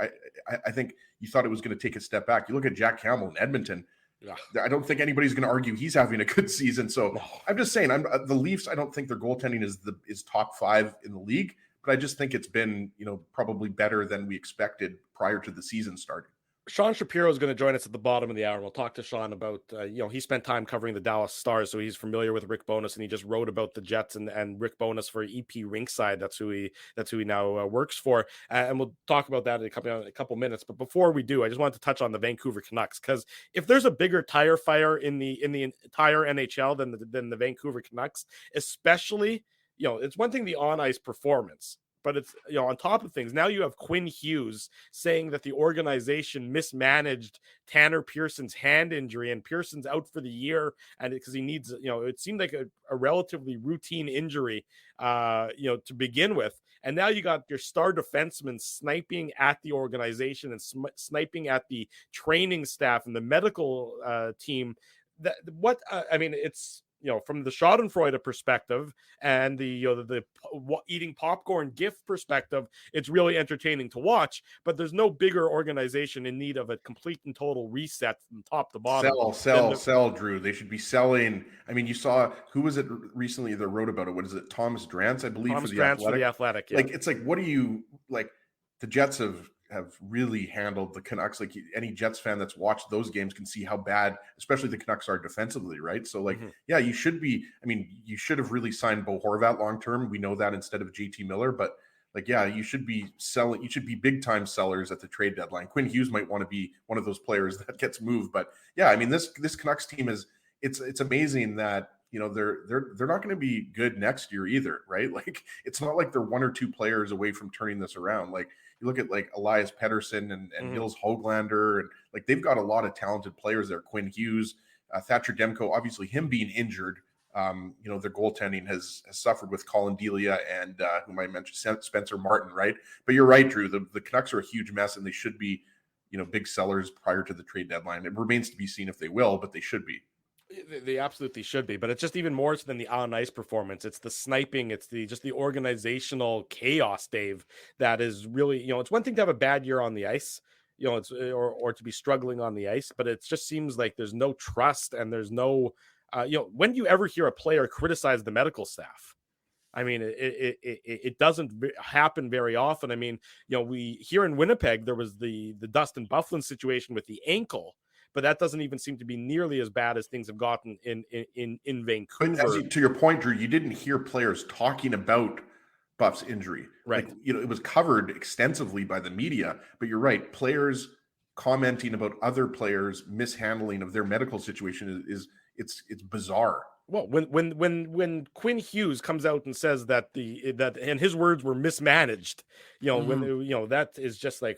I think you thought it was going to take a step back. You look at Jack Campbell in Edmonton. Yeah. I don't think anybody's going to argue he's having a good season. So I'm just saying, the Leafs, I don't think their goaltending is top 5 in the league, but I just think it's been, probably better than we expected prior to the season starting. Sean Shapiro is going to join us at the bottom of the hour. And we'll talk to Sean about, he spent time covering the Dallas Stars, so he's familiar with Rick Bowness, and he just wrote about the Jets and Rick Bowness for EP Rinkside. That's who he now works for. And we'll talk about that in a couple minutes. But before we do, I just wanted to touch on the Vancouver Canucks, because if there's a bigger tire fire in the entire NHL than the Vancouver Canucks, especially, it's one thing, the on ice performance, but it's, on top of things, now you have Quinn Hughes saying that the organization mismanaged Tanner Pearson's hand injury, and Pearson's out for the year, and because he needs, it seemed like a relatively routine injury, to begin with. And now you got your star defenseman sniping at the organization and sniping at the training staff and the medical team. It's, from the Schadenfreude perspective and the eating popcorn gift perspective, it's really entertaining to watch, but there's no bigger organization in need of a complete and total reset from top to bottom. Sell, Drew. They should be selling. I mean, you saw, who was it recently that wrote about it? What is it? Thomas Drance, I believe, for the Athletic. Yeah. It's like, what do you, like, the Jets have really handled the Canucks. Like, any Jets fan that's watched those games can see how bad, especially the Canucks, are defensively, right? So, yeah, you should have really signed Bo Horvat long-term. We know that, instead of JT Miller, but you should be selling. You should be big time sellers at the trade deadline. Quinn Hughes might want to be one of those players that gets moved, but yeah, I mean, this Canucks team it's amazing that, they're not going to be good next year either, right? Like, it's not like they're one or two players away from turning this around. Like, you look at Elias Pettersson and Nils Höglander, and they've got a lot of talented players there. Quinn Hughes, Thatcher Demko, obviously him being injured. Their goaltending has suffered with Colin Delia and whom I mentioned, Spencer Martin, right? But you're right, Drew. The Canucks are a huge mess, and they should be, big sellers prior to the trade deadline. It remains to be seen if they will, but they should be. They absolutely should be, but it's just even more so than the on ice performance. It's the sniping. It's just the organizational chaos, Dave, that is really, it's one thing to have a bad year on the ice, it's or to be struggling on the ice, but it just seems like there's no trust, and there's no, when do you ever hear a player criticize the medical staff? I mean, it doesn't happen very often. I mean, we here in Winnipeg, there was the Dustin Byfuglien situation with the ankle, but that doesn't even seem to be nearly as bad as things have gotten in Vancouver. To your point, Drew, you didn't hear players talking about Buff's injury. Right. It was covered extensively by the media, but you're right. Players commenting about other players' mishandling of their medical situation it's bizarre. Well, when Quinn Hughes comes out and says that and his words were mismanaged, that is just like,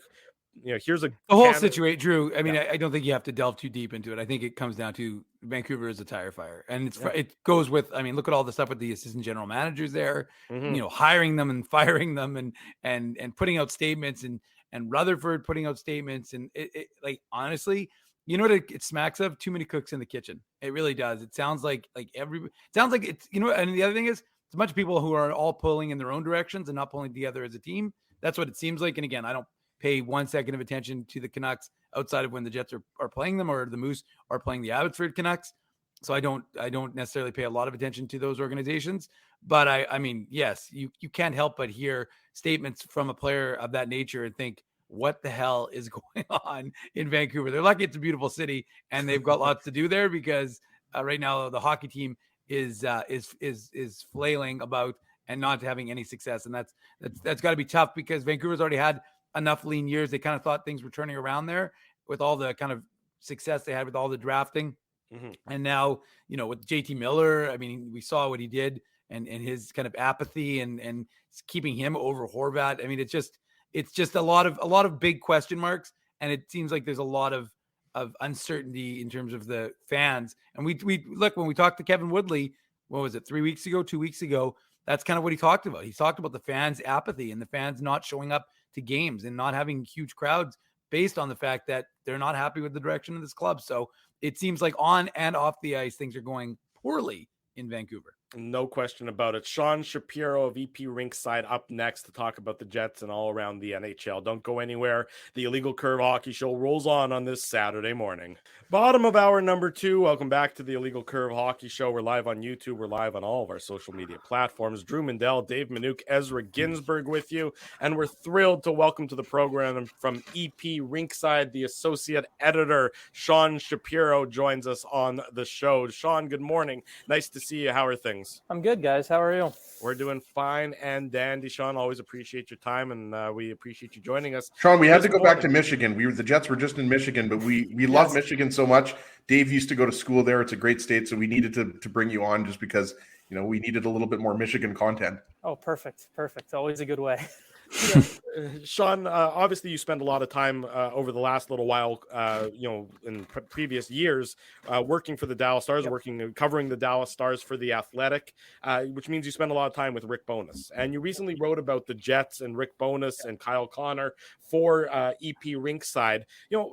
here's the whole situation, Drew. I mean, I don't think you have to delve too deep into it. I think it comes down to Vancouver is a tire fire, and it goes with. I mean, look at all the stuff with the assistant general managers there. Hiring them and firing them, and putting out statements, and Rutherford putting out statements, and it honestly, you know what it smacks of? Too many cooks in the kitchen. It really does. It sounds like it's and the other thing is, it's a bunch of people who are all pulling in their own directions and not pulling together as a team. That's what it seems like. And again, I don't pay 1 second of attention to the Canucks outside of when the Jets are playing them, or the Moose are playing the Abbotsford Canucks. So I don't necessarily pay a lot of attention to those organizations. But I mean, yes, you can't help but hear statements from a player of that nature and think, what the hell is going on in Vancouver? They're lucky it's a beautiful city and they've got lots to do there, because right now the hockey team is flailing about and not having any success. And that's got to be tough, because Vancouver's already had enough lean years. They kind of thought things were turning around there with all the kind of success they had with all the drafting. And now, with JT Miller, I mean, we saw what he did and his kind of apathy and keeping him over Horvat. I mean, it's just a lot of big question marks. And it seems like there's a lot of uncertainty in terms of the fans. And we look, when we talked to Kevin Woodley, what was it, 2 weeks ago, that's kind of what he talked about. He talked about the fans' apathy and the fans not showing up to games and not having huge crowds based on the fact that they're not happy with the direction of this club. So it seems like on and off the ice, things are going poorly in Vancouver. No question about it. Sean Shapiro of EP Rinkside up next to talk about the Jets and all around the NHL. Don't go anywhere. The Illegal Curve Hockey Show rolls on this Saturday morning. Bottom of hour number 2. Welcome back to the Illegal Curve Hockey Show. We're live on YouTube. We're live on all of our social media platforms. Drew Mindell, Dave Minuk, Ezra Ginsburg with you. And we're thrilled to welcome to the program from EP Rinkside, the associate editor, Sean Shapiro, joins us on the show. Sean, good morning. Nice to see you. How are things? I'm good, guys. How are you? We're doing fine and dandy, Sean. Always appreciate your time, and we appreciate you joining us. Sean, we had to go back to Michigan. The Jets were just in Michigan, but we love Michigan so much. Dave used to go to school there. It's a great state, so we needed to bring you on just because we needed a little bit more Michigan content. Oh, perfect. Always a good way. Sean, obviously you spent a lot of time over the last little while, in previous years, working for the Dallas Stars, covering the Dallas Stars for The Athletic, which means you spend a lot of time with Rick Bowness. And you recently wrote about the Jets and Rick Bowness and Kyle Connor for EP Rinkside.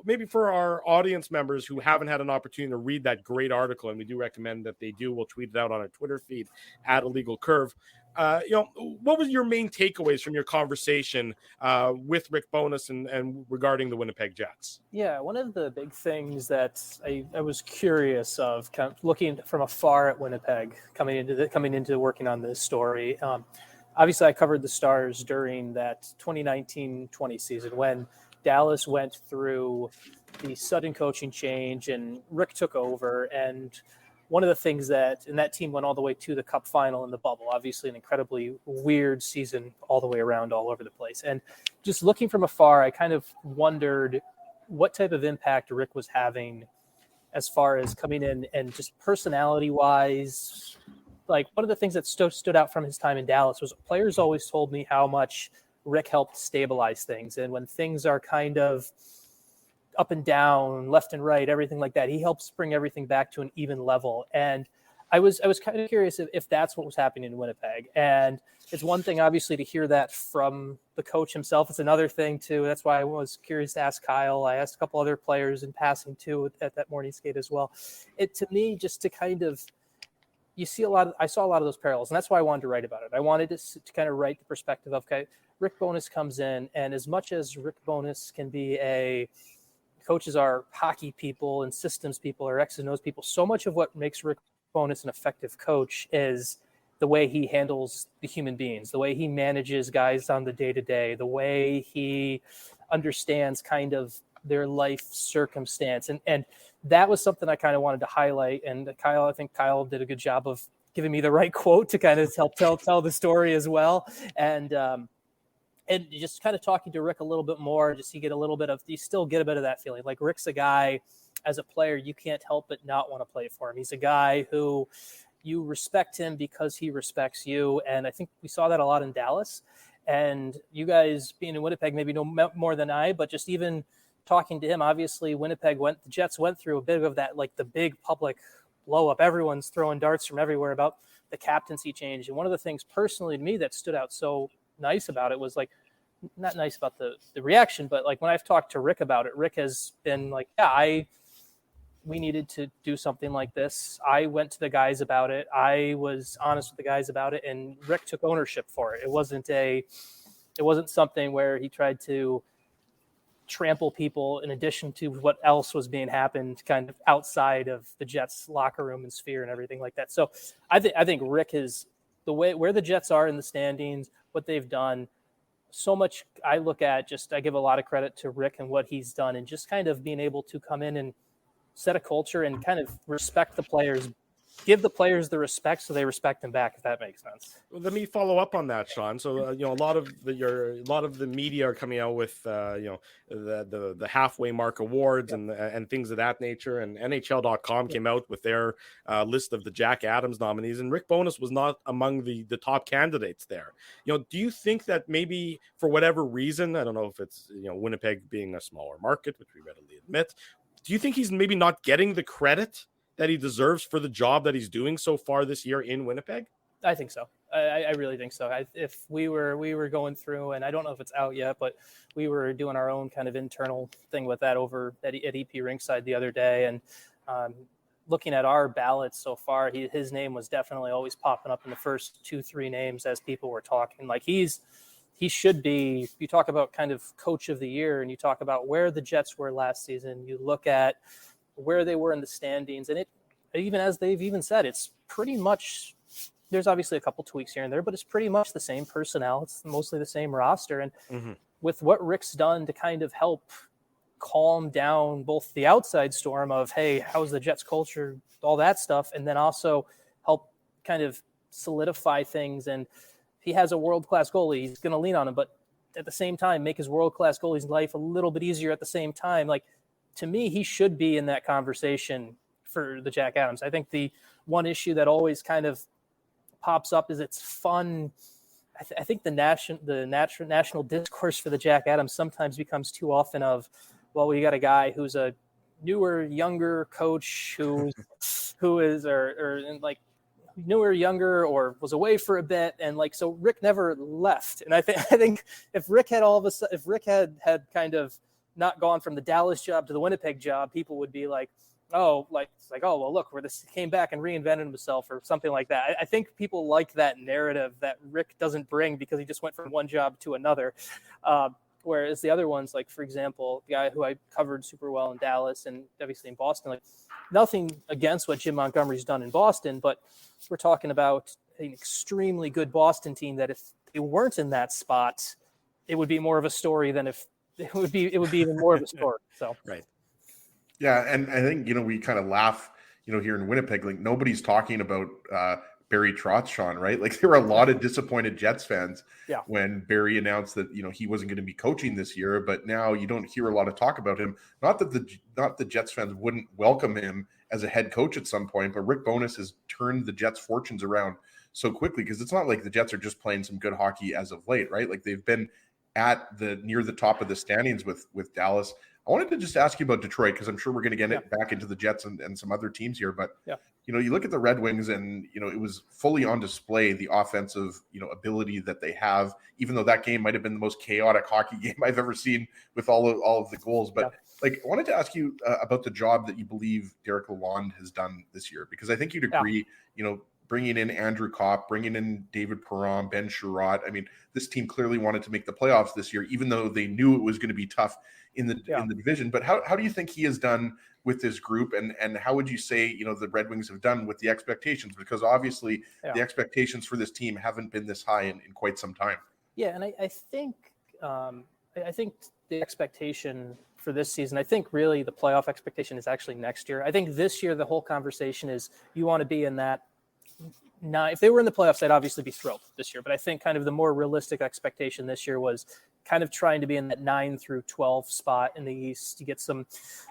Maybe for our audience members who haven't had an opportunity to read that great article, and we do recommend that they do, we'll tweet it out on our Twitter feed at Illegal Curve. What was your main takeaways from your conversation with Rick Bowness and regarding the Winnipeg Jets? Yeah, one of the big things that I was curious of, kind of looking from afar at Winnipeg, coming into working on this story. Obviously, I covered the Stars during that 2019-20 season when Dallas went through the sudden coaching change and Rick took over. And one of the things that team went all the way to the Cup final in the bubble, obviously an incredibly weird season all the way around, all over the place. And just looking from afar, I kind of wondered what type of impact Rick was having as far as coming in and just personality wise. Like one of the things that stood out from his time in Dallas was players always told me how much Rick helped stabilize things. And when things are kind of up and down, left and right, everything like that, he helps bring everything back to an even level. And I was kind of curious if that's what was happening in Winnipeg. And it's one thing, obviously, to hear that from the coach himself. It's another thing, too. That's why I was curious to ask Kyle. I asked a couple other players in passing, too, at that morning skate as well. To me, just to kind of, I saw a lot of those parallels, and that's why I wanted to write about it. I wanted to kind of write the perspective of, okay, Rick Bowness comes in, and as much as Rick Bowness can be coaches are hockey people and systems people or X and O's people, so much of what makes Rick Bowness an effective coach is the way he handles the human beings, the way he manages guys on the day-to-day, the way he understands kind of their life circumstance. And that was something I kind of wanted to highlight. And I think Kyle did a good job of giving me the right quote to kind of help tell the story as well. And just kind of talking to Rick a little bit more, you still get a bit of that feeling. Like Rick's a guy, as a player, you can't help but not want to play for him. He's a guy who you respect him because he respects you. And I think we saw that a lot in Dallas. And you guys being in Winnipeg maybe know more than I, but just even talking to him, obviously the Jets went through a bit of that, like the big public blow up. Everyone's throwing darts from everywhere about the captaincy change. And one of the things personally to me that stood out so nice about it was like, not nice about the reaction, but like when I've talked to Rick about it, Rick has been like, we needed to do something like this. I went to the guys about it. I was honest with the guys about it, and Rick took ownership for it. It wasn't something where he tried to trample people in addition to what else was being happened kind of outside of the Jets locker room and sphere and everything like that. So I think Rick is the way where the Jets are in the standings, what they've done. So much I give a lot of credit to Rick and what he's done, and just kind of being able to come in and set a culture and kind of respect the players, give the players the respect so they respect them back, if that makes sense. Well, let me follow up on that, Sean. So a lot of the media are coming out with the halfway mark awards and things of that nature. And NHL.com came out with their list of the Jack Adams nominees, and Rick Bowness was not among the top candidates there. Do you think that maybe for whatever reason, I don't know if it's Winnipeg being a smaller market, which we readily admit, do you think he's maybe not getting the credit that he deserves for the job that he's doing so far this year in Winnipeg? I think so. I really think so. If we were going through, and I don't know if it's out yet, but we were doing our own kind of internal thing with that over at EP Rinkside the other day. And looking at our ballots so far, his name was definitely always popping up in the first 2-3 names as people were talking. Like he should be. You talk about kind of coach of the year, and you talk about where the Jets were last season. You look at where they were in the standings, and it, even as they've even said, it's pretty much. There's obviously a couple tweaks here and there, but it's pretty much the same personnel. It's mostly the same roster, and with what Rick's done to kind of help calm down both the outside storm of, hey, how's the Jets culture, all that stuff, and then also help kind of solidify things. And he has a world-class goalie. He's going to lean on him, but at the same time, make his world-class goalie's life a little bit easier at the same time. Like, to me, he should be in that conversation for the Jack Adams. I think the one issue that always kind of pops up is it's fun. I think the national discourse for the Jack Adams sometimes becomes too often of, well, we got a guy who's a newer, younger coach who is like newer, younger, or was away for a bit, and like so Rick never left. And I think if Rick had had kind of not gone from the Dallas job to the Winnipeg job, people would be like, oh, well, look, where this came back and reinvented himself or something like that. I think people like that narrative that Rick doesn't bring because he just went from one job to another. Whereas the other ones, like, for example, the guy who I covered super well in Dallas and obviously in Boston, like, nothing against what Jim Montgomery's done in Boston, but we're talking about an extremely good Boston team that if they weren't in that spot, it would be more of a story than if it would be even more of a story. So, right. Yeah. And I think, we kind of laugh, here in Winnipeg, like nobody's talking about, Barry Trotz, Sean, right? Like there were a lot of disappointed Jets fans when Barry announced that, he wasn't going to be coaching this year, but now you don't hear a lot of talk about him. Not that the Jets fans wouldn't welcome him as a head coach at some point, but Rick Bowness has turned the Jets' fortunes around so quickly because it's not like the Jets are just playing some good hockey as of late, right? Like they've been at near the top of the standings with Dallas. I wanted to just ask you about Detroit because I'm sure we're going to get it back into the Jets and some other teams here. But, you look at the Red Wings and, it was fully on display, the offensive, ability that they have, even though that game might have been the most chaotic hockey game I've ever seen with all of the goals. But I wanted to ask you about the job that you believe Derek Lalonde has done this year, because I think you'd agree, bringing in Andrew Kopp, bringing in David Perron, Ben Sherratt. I mean, this team clearly wanted to make the playoffs this year, even though they knew it was going to be tough in the division. But how do you think he has done with this group, and how would you say the Red Wings have done with the expectations? Because obviously the expectations for this team haven't been this high in quite some time. Yeah, and I think the expectation for this season, I think really the playoff expectation is actually next year. I think this year the whole conversation is you want to be in that. Now, if they were in the playoffs, I'd obviously be thrilled this year. But I think kind of the more realistic expectation this year was kind of trying to be in that 9 through 12 spot in the East.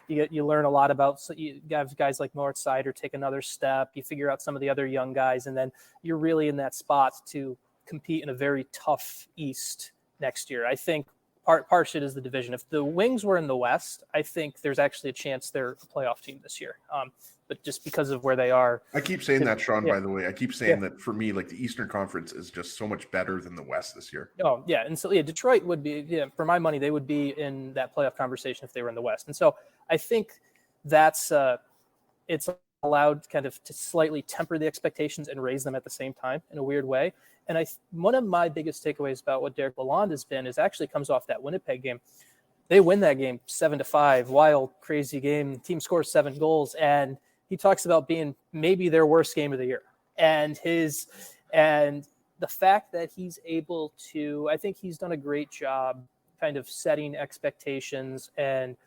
You learn a lot about, so you have guys like Moritz Seider take another step. You figure out some of the other young guys, and then you're really in that spot to compete in a very tough East next year. I think part of it is the division. If the Wings were in the West, I think there's actually a chance they're a playoff team this year. But just because of where they are. I keep saying that, Sean, by the way. I keep saying that for me, like the Eastern Conference is just so much better than the West this year. Oh, yeah. And so, Detroit would be, for my money, they would be in that playoff conversation if they were in the West. And so I think that's, it's allowed kind of to slightly temper the expectations and raise them at the same time in a weird way. And one of my biggest takeaways about what Derek Lalonde has been is actually comes off that Winnipeg game. They win that game 7-5, wild, crazy game. The team scores 7 goals, and he talks about being maybe their worst game of the year. And the fact that he's able to, I think he's done a great job kind of setting expectations and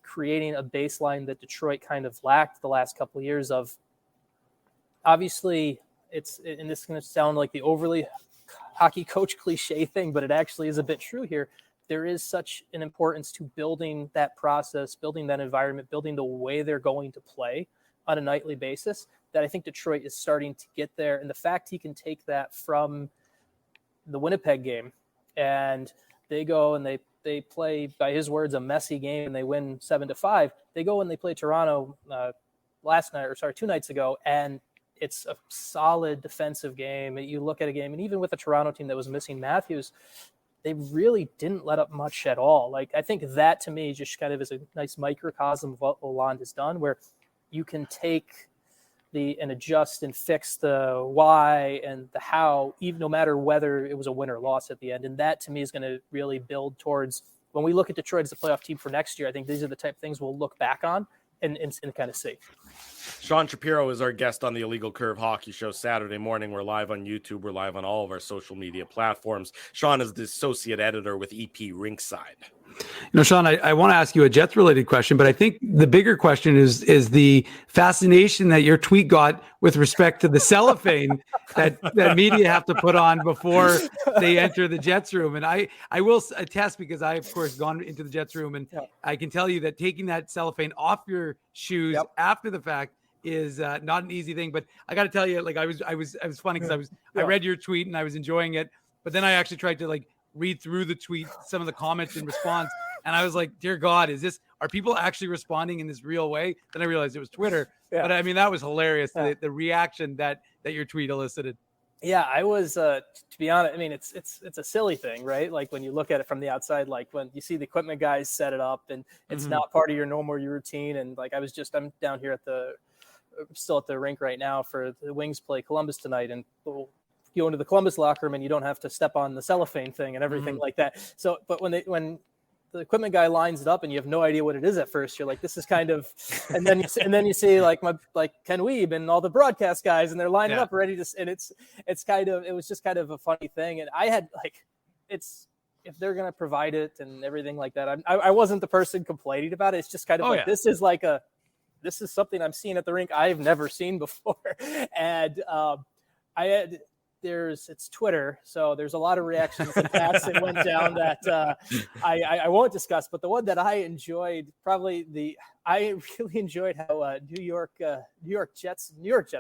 creating a baseline that Detroit kind of lacked the last couple of years of. Obviously, and this is going to sound like the overly hockey coach cliche thing, but it actually is a bit true here. There is such an importance to building that process, building that environment, building the way they're going to play on a nightly basis, that I think Detroit is starting to get there. And the fact he can take that from the Winnipeg game and they go and they play, by his words, a messy game and they win 7-5. They go and they play Toronto 2 nights ago, and it's a solid defensive game. You look at a game, and even with a Toronto team that was missing Matthews, they really didn't let up much at all. Like, I think that to me just kind of is a nice microcosm of what Lalonde has done, where you can take and adjust and fix the why and the how, even no matter whether it was a win or loss at the end. And that to me is going to really build towards when we look at Detroit as a playoff team for next year. I think these are the type of things we'll look back on and kind of see. Sean Shapiro is our guest on the Illegal Curve Hockey Show Saturday morning. We're live on YouTube. We're live on all of our social media platforms. Sean is the associate editor with EP Rinkside. Sean, I want to ask you a Jets-related question, but I think the bigger question is the fascination that your tweet got with respect to the cellophane that media have to put on before they enter the Jets room. And I will attest, because I, of course, gone into the Jets room, and I can tell you that taking that cellophane off your shoes after the fact is not an easy thing. But I got to tell you, like, I was funny because I read your tweet and I was enjoying it, but then I actually tried to read through the tweet, some of the comments in response, and I was like, dear God, are people actually responding in this real way? Then I realized it was Twitter. But I mean, that was hilarious, the reaction that your tweet elicited. Yeah, I was to be honest, I mean, it's a silly thing, right? Like when you look at it from the outside, like when you see the equipment guys set it up and it's not part of your normal routine. And like I'm down here still at the rink right now for the Wings play Columbus tonight, and we'll go into the Columbus locker room and you don't have to step on the cellophane thing and everything like that. So, but when the equipment guy lines it up and you have no idea what it is at first, you're like, this is kind of, and then you see like Ken Wiebe and all the broadcast guys, and they're lining up ready to, and it was just kind of a funny thing. And I had if they're going to provide it and everything like that, I wasn't the person complaining about it. It's just kind of this is something I'm seeing at the rink I've never seen before. And it's Twitter, so there's a lot of reactions and facts that went down that I won't discuss. But the one that I enjoyed, I really enjoyed how New York Jets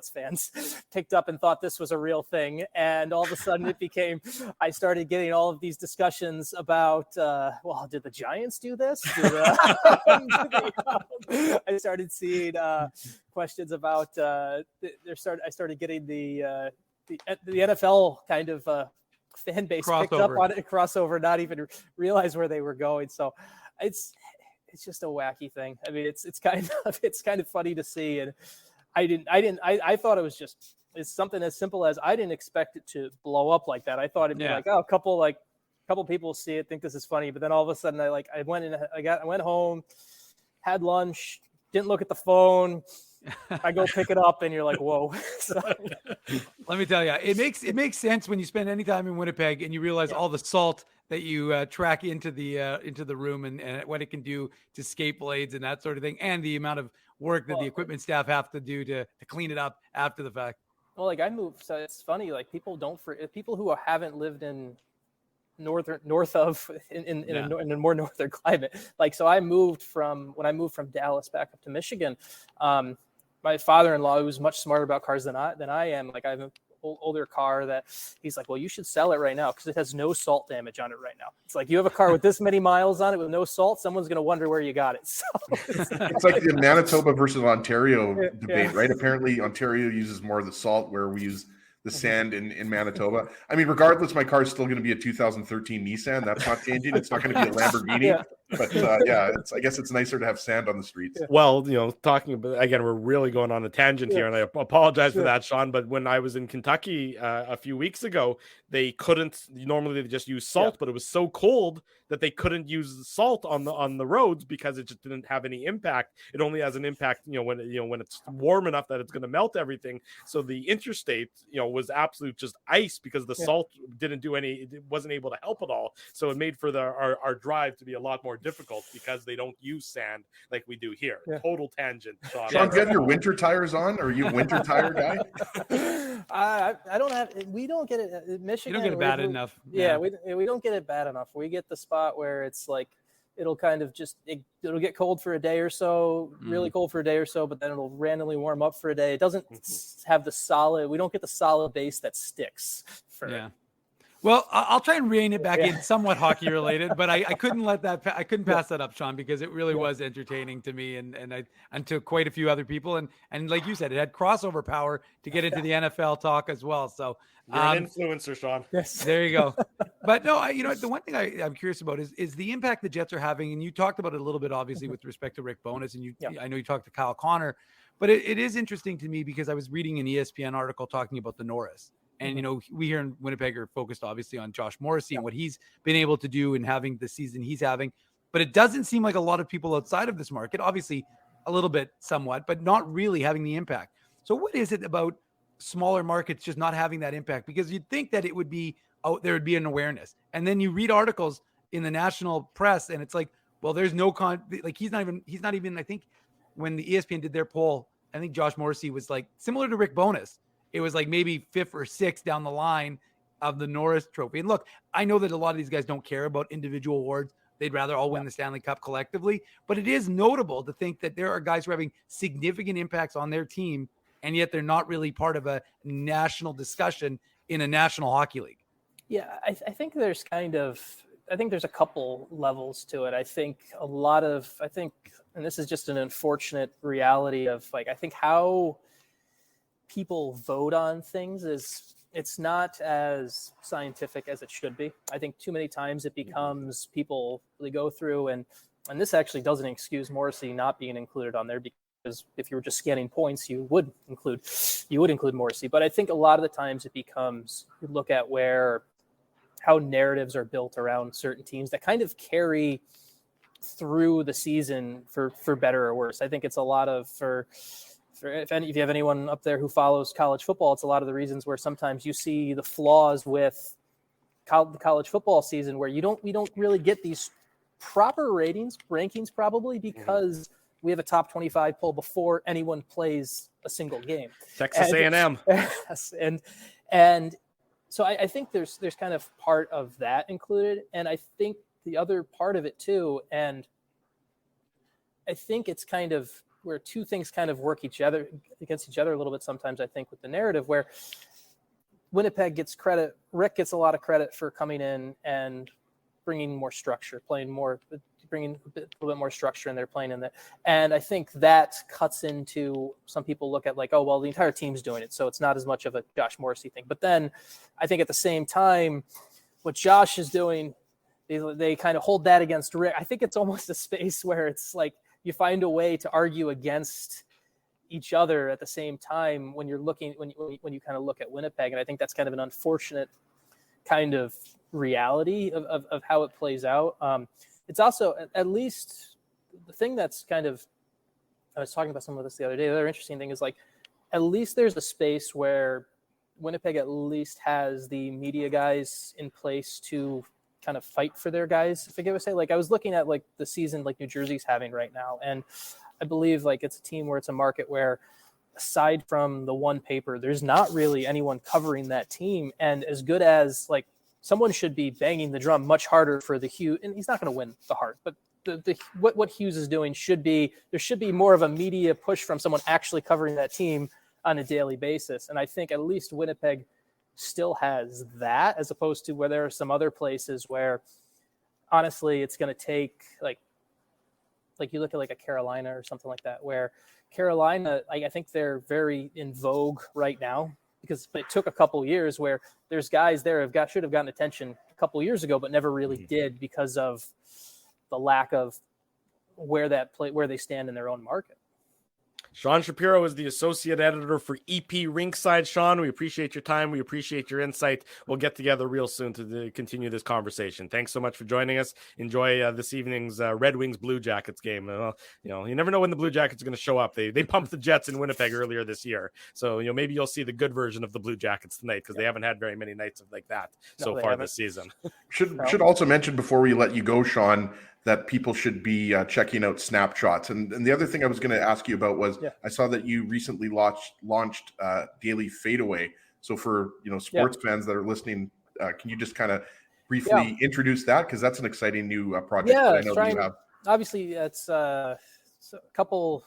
fans picked up and thought this was a real thing, and all of a sudden I started getting all of these discussions about, did the Giants do this? I started seeing questions about. I started getting the NFL kind of fan base picked up on it, crossover, not even realize where they were going. So it's just a wacky thing. I mean, it's kind of funny to see. And I thought it's something as simple as, I didn't expect it to blow up like that. I thought it'd be like, a couple people see it, think this is funny. But then all of a sudden I went home, had lunch, didn't look at the phone. I go pick it up and you're like, whoa. So, let me tell you, it makes sense when you spend any time in Winnipeg and you realize all the salt that you track into the room and what it can do to skate blades and that sort of thing, and the amount of work that the equipment staff have to do to clean it up after the fact. Well, I moved, so it's funny. Like people who haven't lived in in a more northern climate. Like, so when I moved from Dallas back up to Michigan, my father-in-law, who was much smarter about cars than I am, like I have an older car that he's like, well, you should sell it right now because it has no salt damage on it right now. It's like, you have a car with this many miles on it with no salt, someone's going to wonder where you got it. So it's like the Manitoba versus Ontario debate, right? Apparently Ontario uses more of the salt where we use the sand in Manitoba. I mean, regardless, my car is still going to be a 2013 Nissan. That's not changing. It's not going to be a Lamborghini. But I guess it's nicer to have sand on the streets. Well, talking about, again, we're really going on a tangent here, and I apologize for that, Sean. But when I was in Kentucky a few weeks ago, they normally they just use salt, but it was so cold that they couldn't use salt on the roads because it just didn't have any impact. It only has an impact, when it's warm enough that it's going to melt everything. So the interstate, was absolute just ice because the salt it wasn't able to help at all. So it made for our drive to be a lot more difficult because they don't use sand like we do here. Total tangent, Sean. Sean, do you have your winter tires on? Are you a winter tire guy? I don't have. We don't get it in Michigan. You don't get it bad enough. Yeah, we don't get it bad enough. We get the spot where it's like it'll kind of it'll get cold for a day or so, really cold for a day or so, but then it'll randomly warm up for a day. It doesn't have we don't get the solid base that sticks. Well, I'll try and rein it back in, somewhat hockey related, but I couldn't let that. I couldn't pass that up, Sean, because it really was entertaining to me and to quite a few other people. And like you said, it had crossover power to get into the NFL talk as well. So you're an influencer, Sean. Yes, there you go. But no, the one thing I'm curious about is the impact the Jets are having, and you talked about it a little bit, obviously, with respect to Rick Bowness, and I know you talked to Kyle Connor, but it is interesting to me because I was reading an ESPN article talking about the Norris. And, we here in Winnipeg are focused obviously on Josh Morrissey and what he's been able to do and having the season he's having. But it doesn't seem like a lot of people outside of this market, obviously a little bit somewhat, but not really having the impact. So what is it about smaller markets just not having that impact? Because you'd think that it would be there would be an awareness. And then you read articles in the national press and it's like, well, there's no he's not even, I think when the ESPN did their poll, I think Josh Morrissey was like similar to Rick Bowness. It was like maybe 5th or 6th down the line of the Norris Trophy. And look, I know that a lot of these guys don't care about individual awards. They'd rather all win the Stanley Cup collectively. But it is notable to think that there are guys who are having significant impacts on their team, and yet they're not really part of a national discussion in a National Hockey League. Yeah, I think there's there's a couple levels to it. I think and this is just an unfortunate reality of I think how people vote on things it's not as scientific as it should be. I think too many times it becomes people really go through and this actually doesn't excuse Morrissey not being included on there because if you were just scanning points, you would include Morrissey. But I think a lot of the times it becomes you look at how narratives are built around certain teams that kind of carry through the season for better or worse. I think it's a lot of if you have anyone up there who follows college football, it's a lot of the reasons where sometimes you see the flaws with the college football season where we don't really get these proper rankings probably because we have a top 25 poll before anyone plays a single game. Texas A&M. Yes, and so I think there's kind of part of that included, and I think the other part of it too, and I think it's kind of where two things kind of work against each other a little bit sometimes, I think, with the narrative where Winnipeg gets credit. Rick gets a lot of credit for coming in and bringing more structure, bringing a little bit more structure in there, playing in that. And I think that cuts into some people look at the entire team's doing it. So it's not as much of a Josh Morrissey thing. But then I think at the same time, what Josh is doing, they kind of hold that against Rick. I think it's almost a space where it's like, you find a way to argue against each other at the same time when you're looking when you kind of look at Winnipeg, and I think that's kind of an unfortunate kind of reality of how it plays out. It's also at least the thing that's kind of I was talking about some of this the other day. The other interesting thing is at least there's a space where Winnipeg at least has the media guys in place to kind of fight for their guys. If I would say, I was looking at the season New Jersey's having right now, and I believe it's a team where it's a market where aside from the one paper, there's not really anyone covering that team. And as good as someone should be banging the drum much harder for the Hughes, and he's not going to win the Hart, but what Hughes is doing there should be more of a media push from someone actually covering that team on a daily basis. And I think at least Winnipeg still has that, as opposed to where there are some other places where honestly it's going to take you look at a Carolina or something like that, where Carolina, I think they're very in vogue right now because it took a couple years where there's guys there should have gotten attention a couple years ago, but never really did because of the lack of where they stand in their own market. Sean Shapiro is the associate editor for EP Rinkside. Sean, we appreciate your time. We appreciate your insight. We'll get together real soon to continue this conversation. Thanks so much for joining us. Enjoy this evening's Red Wings Blue Jackets game. You never know when the Blue Jackets are going to show up. They pumped the Jets in Winnipeg earlier this year. So, maybe you'll see the good version of the Blue Jackets tonight because they haven't had very many nights like that so far this season. Should also mention before we let you go, Sean, that people should be checking out Snapshots. And the other thing I was going to ask you about was I saw that you recently launched Daily Fadeaway. So for sports fans that are listening, can you just kind of briefly introduce that? Because that's an exciting new project that I know that you have. Obviously, it's a couple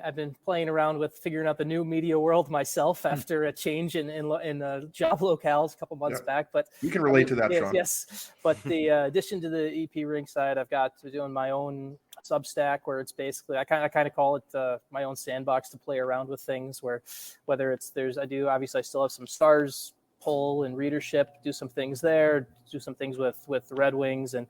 I've been playing around with figuring out the new media world myself after a change in job locales a couple months back. But you can relate to that, Sean. Yes, but the addition to the EP Ringside, I've got to doing my own Substack where it's basically I kind of call it my own sandbox to play around with things. Where whether it's I still have some Stars poll and readership, do some things there, do some things with the Red Wings and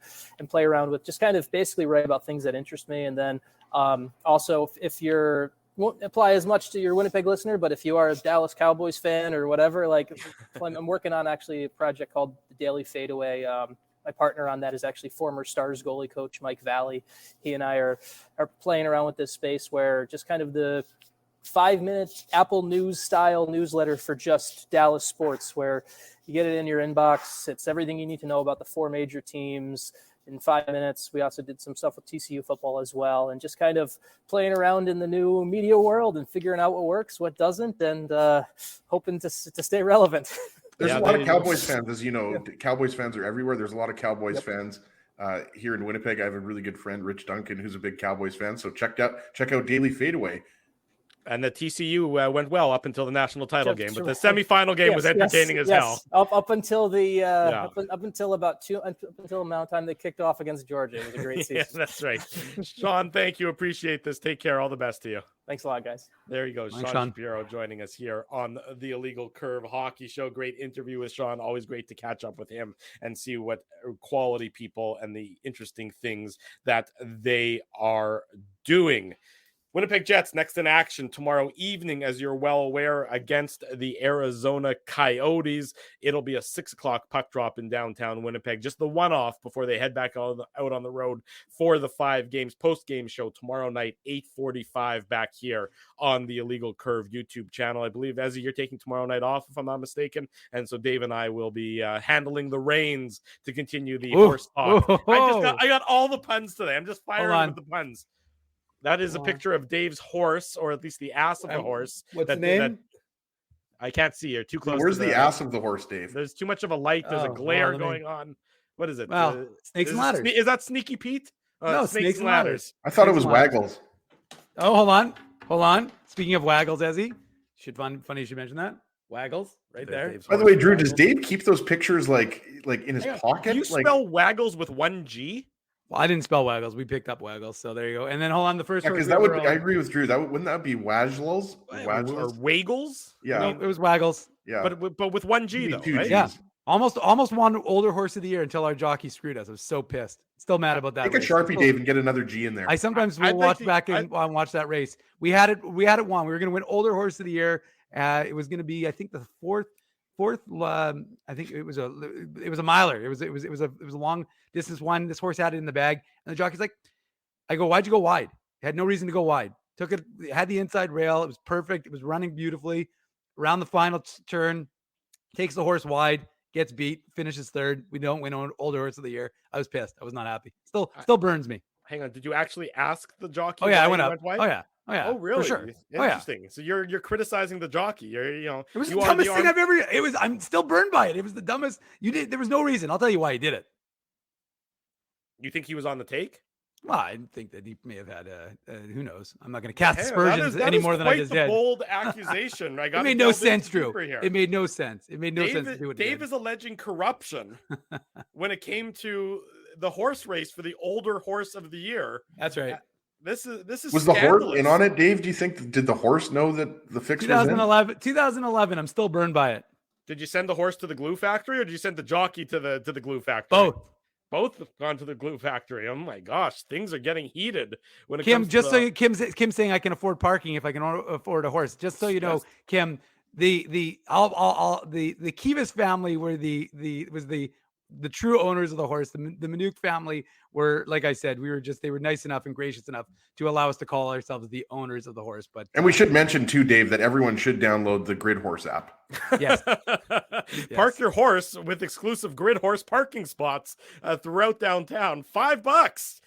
play around with just kind of basically write about things that interest me. And then also if you're won't apply as much to your Winnipeg listener, but if you are a Dallas Cowboys fan or whatever, like I'm working on actually a project called the Daily Fadeaway. My partner on that is actually former Stars goalie coach Mike Valley. He and I are playing around with this space where just kind of the 5-minute Apple News style newsletter for just Dallas sports, where you get it in your inbox. It's everything you need to know about the 4 major teams in 5 minutes. We also did some stuff with TCU football as well, and just kind of playing around in the new media world and figuring out what works, what doesn't, and hoping to stay relevant. There's a lot of Cowboys fans, as you know. Cowboys fans are everywhere. There's a lot of Cowboys fans here in Winnipeg. I have a really good friend, Rich Duncan, who's a big Cowboys fan. So check out Daily Fadeaway. And the TCU went well up until the national title game, but the semifinal game was entertaining as hell. Up until the up until about the amount of time they kicked off against Georgia. It was a great season. Yeah, that's right. Sean, thank you. Appreciate this. Take care. All the best to you. Thanks a lot, guys. There you go. Sean Shapiro joining us here on the Illegal Curve Hockey Show. Great interview with Sean. Always great to catch up with him and see what quality people and the interesting things that they are doing. Winnipeg Jets next in action tomorrow evening, as you're well aware, against the Arizona Coyotes. It'll be a 6:00 puck drop in downtown Winnipeg, just the one-off before they head back out on the road for the 5 games. Post-game show tomorrow night, 8:45 back here on the Illegal Curve YouTube channel. I believe, Ezzy, you're taking tomorrow night off, if I'm not mistaken, and so Dave and I will be handling the reins to continue the horse talk. I got all the puns today. I'm just firing with the puns. That is a picture of Dave's horse, or at least the ass of the horse. What's the name? I can't see. You're too close. Where's the ass of the horse, Dave? There's too much of a light. There's a glare going on. What is it? Well, Snakes and Ladders. Is that Sneaky Pete? No, Snakes and Ladders. I thought it was Waggles. Oh, hold on. Speaking of Waggles, Ezzy, funny you should mention that. Waggles, right there. By the way, Drew, does Dave keep those pictures like in his pocket? Do you spell Waggles with 1 G? Well, I didn't spell Waggles. We picked up Waggles, so there you go. And then hold on, the first because that would. I agree with Drew. Wouldn't that be Waggles? Or Waggles? Yeah, no, it was Waggles. Yeah, but with 1 G though, right? Yeah, almost won Older Horse of the Year until our jockey screwed us. I was so pissed. Still mad about that. Take a Sharpie, Dave, and get another G in there. I sometimes will watch back and watch that race. We had it won. We were going to win Older Horse of the Year. It was going to be, I think, the fourth. I think it was a miler. It was a long distance one. This horse had it in the bag, and the jockey's like, I go, why'd you go wide? It had no reason to go wide. Took it, had the inside rail. It was perfect. It was running beautifully. Around the final turn, takes the horse wide, gets beat, finishes third. We don't win Older Horse of the Year. I was pissed. I was not happy. Still burns me. Hang on. Did you actually ask the jockey? Oh yeah, I went up. Wide? Oh yeah. Oh really? For sure. Interesting. So you're criticizing the jockey. It was the dumbest thing I've ever. I'm still burned by it. It was the dumbest. There was no reason. I'll tell you why he did it. You think he was on the take? Well, I think that he may have had who knows. I'm not going to cast aspersions any more than I just did. Bold accusation. It made no sense, Drew. It made no sense. It made no sense to do what Dave is alleging corruption when it came to the horse race for the Older Horse of the Year. That's right. This is was the horse in on it, Dave? Do you think did the horse know that the fix 2011? 2011. I'm still burned by it. Did you send the horse to the glue factory, or did you send the jockey to the glue factory? Both have gone to the glue factory. Oh my gosh, things are getting heated when it comes to Kim's saying I can afford parking if I can afford a horse. Just so you know, Kim, the Kivas family were the true owners of the horse. The Minuk family were, like I said, they were nice enough and gracious enough to allow us to call ourselves the owners of the horse. And we should mention too, Dave, that everyone should download the Grid Horse app. Yes. Park your horse with exclusive Grid Horse parking spots throughout downtown. $5.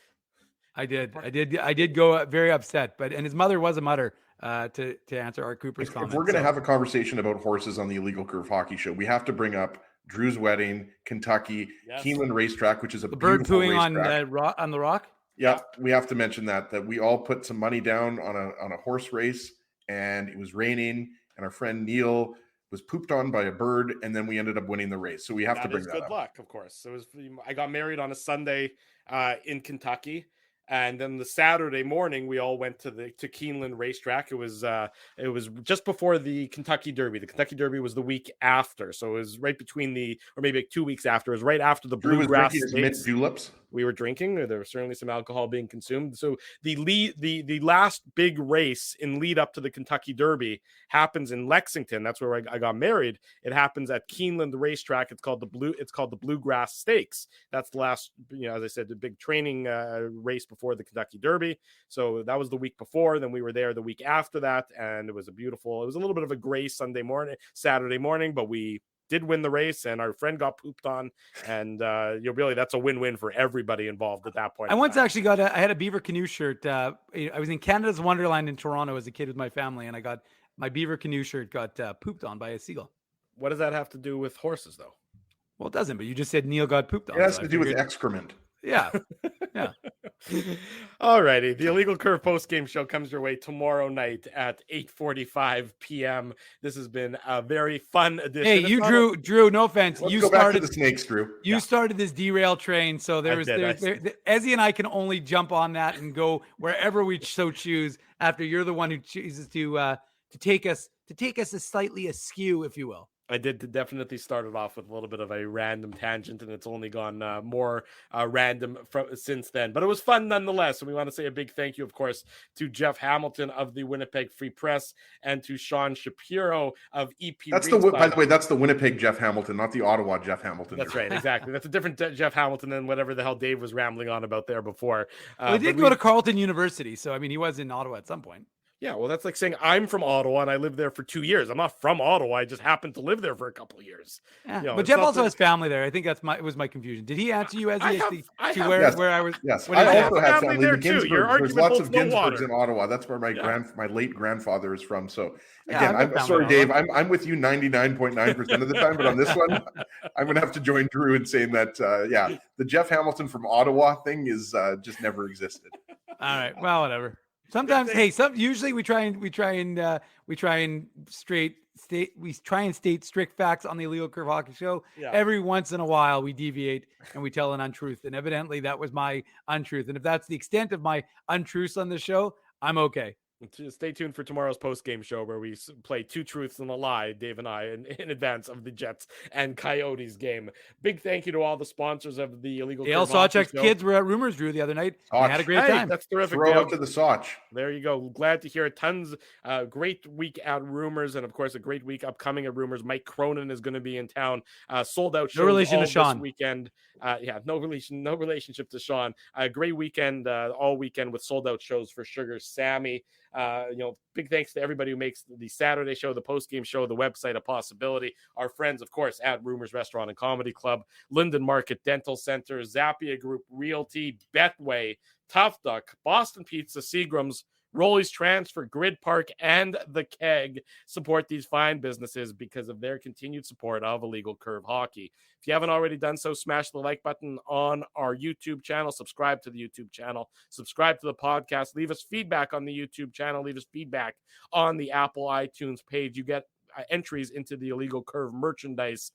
I did go very upset, and his mother was a mutter. To answer Art Cooper's comment. If we're going to have a conversation about horses on the Illegal Curve Hockey Show, we have to bring up Drew's wedding, Kentucky, Keeneland Racetrack, which is a bird pooing racetrack. on the rock. Yeah, we have to mention that we all put some money down on a horse race, and it was raining, and our friend Neil was pooped on by a bird, and then we ended up winning the race. So we have to bring that good up. luck, of course. I got married on a Sunday in Kentucky. And then the Saturday morning, we all went to Keeneland racetrack. It was just before the Kentucky Derby. The Kentucky Derby was the week after, so it was right between or maybe like 2 weeks after. It was right after the Bluegrass Stakes. Mint juleps. We were drinking. There was certainly some alcohol being consumed. So the last big race in lead up to the Kentucky Derby happens in Lexington. That's where I got married. It happens at Keeneland racetrack. It's called the Bluegrass Stakes. That's the last, as I said, the big training race before the Kentucky Derby. So that was the week before. Then we were there the week after that, and it was a little bit of a gray Saturday morning, but we did win the race, and our friend got pooped on, and that's a win-win for everybody involved at that point. I once actually I had a Beaver Canoe shirt. I was in Canada's Wonderland in Toronto as a kid with my family, and I got my Beaver Canoe shirt got pooped on by a seagal. What does that have to do with horses, though? Well, it doesn't, but you just said Neil got pooped on. It has to do with excrement. Yeah. Yeah. All righty. The Illegal Curve post-game show comes your way tomorrow night at 8:45 p.m. This has been a very fun edition. Hey, Drew, no offense. Let's go back to the snakes, Drew. You started this derail train, so Ezzy and I can only jump on that and go wherever we so choose after you're the one who chooses to take us slightly askew, if you will. I did definitely start it off with a little bit of a random tangent, and it's only gone more random since then. But it was fun nonetheless. And we want to say a big thank you, of course, to Jeff Hamilton of the Winnipeg Free Press and to Sean Shapiro of EP. By the way, that's the Winnipeg Jeff Hamilton, not the Ottawa Jeff Hamilton. That's right, exactly. That's a different Jeff Hamilton than whatever the hell Dave was rambling on about there before. He did go to Carleton University, so I mean, he was in Ottawa at some point. Yeah, well, that's like saying I'm from Ottawa and I lived there for 2 years. I'm not from Ottawa. I just happened to live there for a couple of years. Yeah, but Jeff also has family there. I think it was my confusion. Did he answer you as where I was? Yes, I also have family there too. There's lots of Ginsburgs in Ottawa. That's where my late grandfather is from. So again, I'm sorry, Dave. I'm with you 99.9% of the time, but on this one, I'm going to have to join Drew in saying that the Jeff Hamilton from Ottawa thing is just never existed. All right, well, whatever. Sometimes, usually we try and state strict facts on the Illegal Curve Hockey Show. Yeah. Every once in a while we deviate and we tell an untruth, and evidently that was my untruth. And if that's the extent of my untruths on the show, I'm okay. Stay tuned for tomorrow's post-game show where we play two truths and a lie, Dave and I, in advance of the Jets and Coyotes game. Big thank you to all the sponsors of the Illegal Curve Sawchuk's kids were at Rumors, Drew, the other night. I had a great time. That's terrific. Throw up to the Soch. There you go. Glad to hear it. Tons, great week at Rumors, and of course a great week upcoming at Rumors. Mike Cronin is going to be in town. Sold out shows. No relation to Sean. This weekend. No relationship to Sean. A great weekend all weekend with sold out shows for Sugar Sammy. Big thanks to everybody who makes the Saturday show, the post-game show, the website a possibility. Our friends, of course, at Rumors Restaurant and Comedy Club, Linden Market Dental Center, Zappia Group Realty, Betway, Tough Duck, Boston Pizza, Seagram's, Rolly's Transfer, Grid Park, and The Keg support these fine businesses because of their continued support of Illegal Curve Hockey. If you haven't already done so, smash the like button on our YouTube channel, subscribe to the YouTube channel, subscribe to the podcast, leave us feedback on the YouTube channel, leave us feedback on the Apple iTunes page. You get entries into the Illegal Curve merchandise,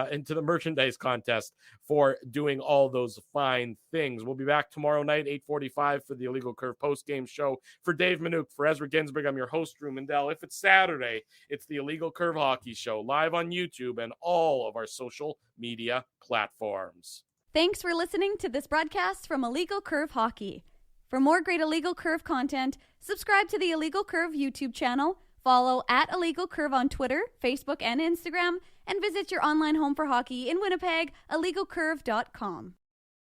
into the merchandise contest for doing all those fine things. We'll be back tomorrow night, 8:45 for the Illegal Curve post-game show. For Dave Minuk, for Ezra Ginsburg, I'm your host, Drew Mandel. If it's Saturday, it's the Illegal Curve Hockey Show, live on YouTube and all of our social media platforms. Thanks for listening to this broadcast from Illegal Curve Hockey. For more great Illegal Curve content, subscribe to the Illegal Curve YouTube channel, follow at Illegal Curve on Twitter, Facebook, and Instagram, and visit your online home for hockey in Winnipeg, illegalcurve.com.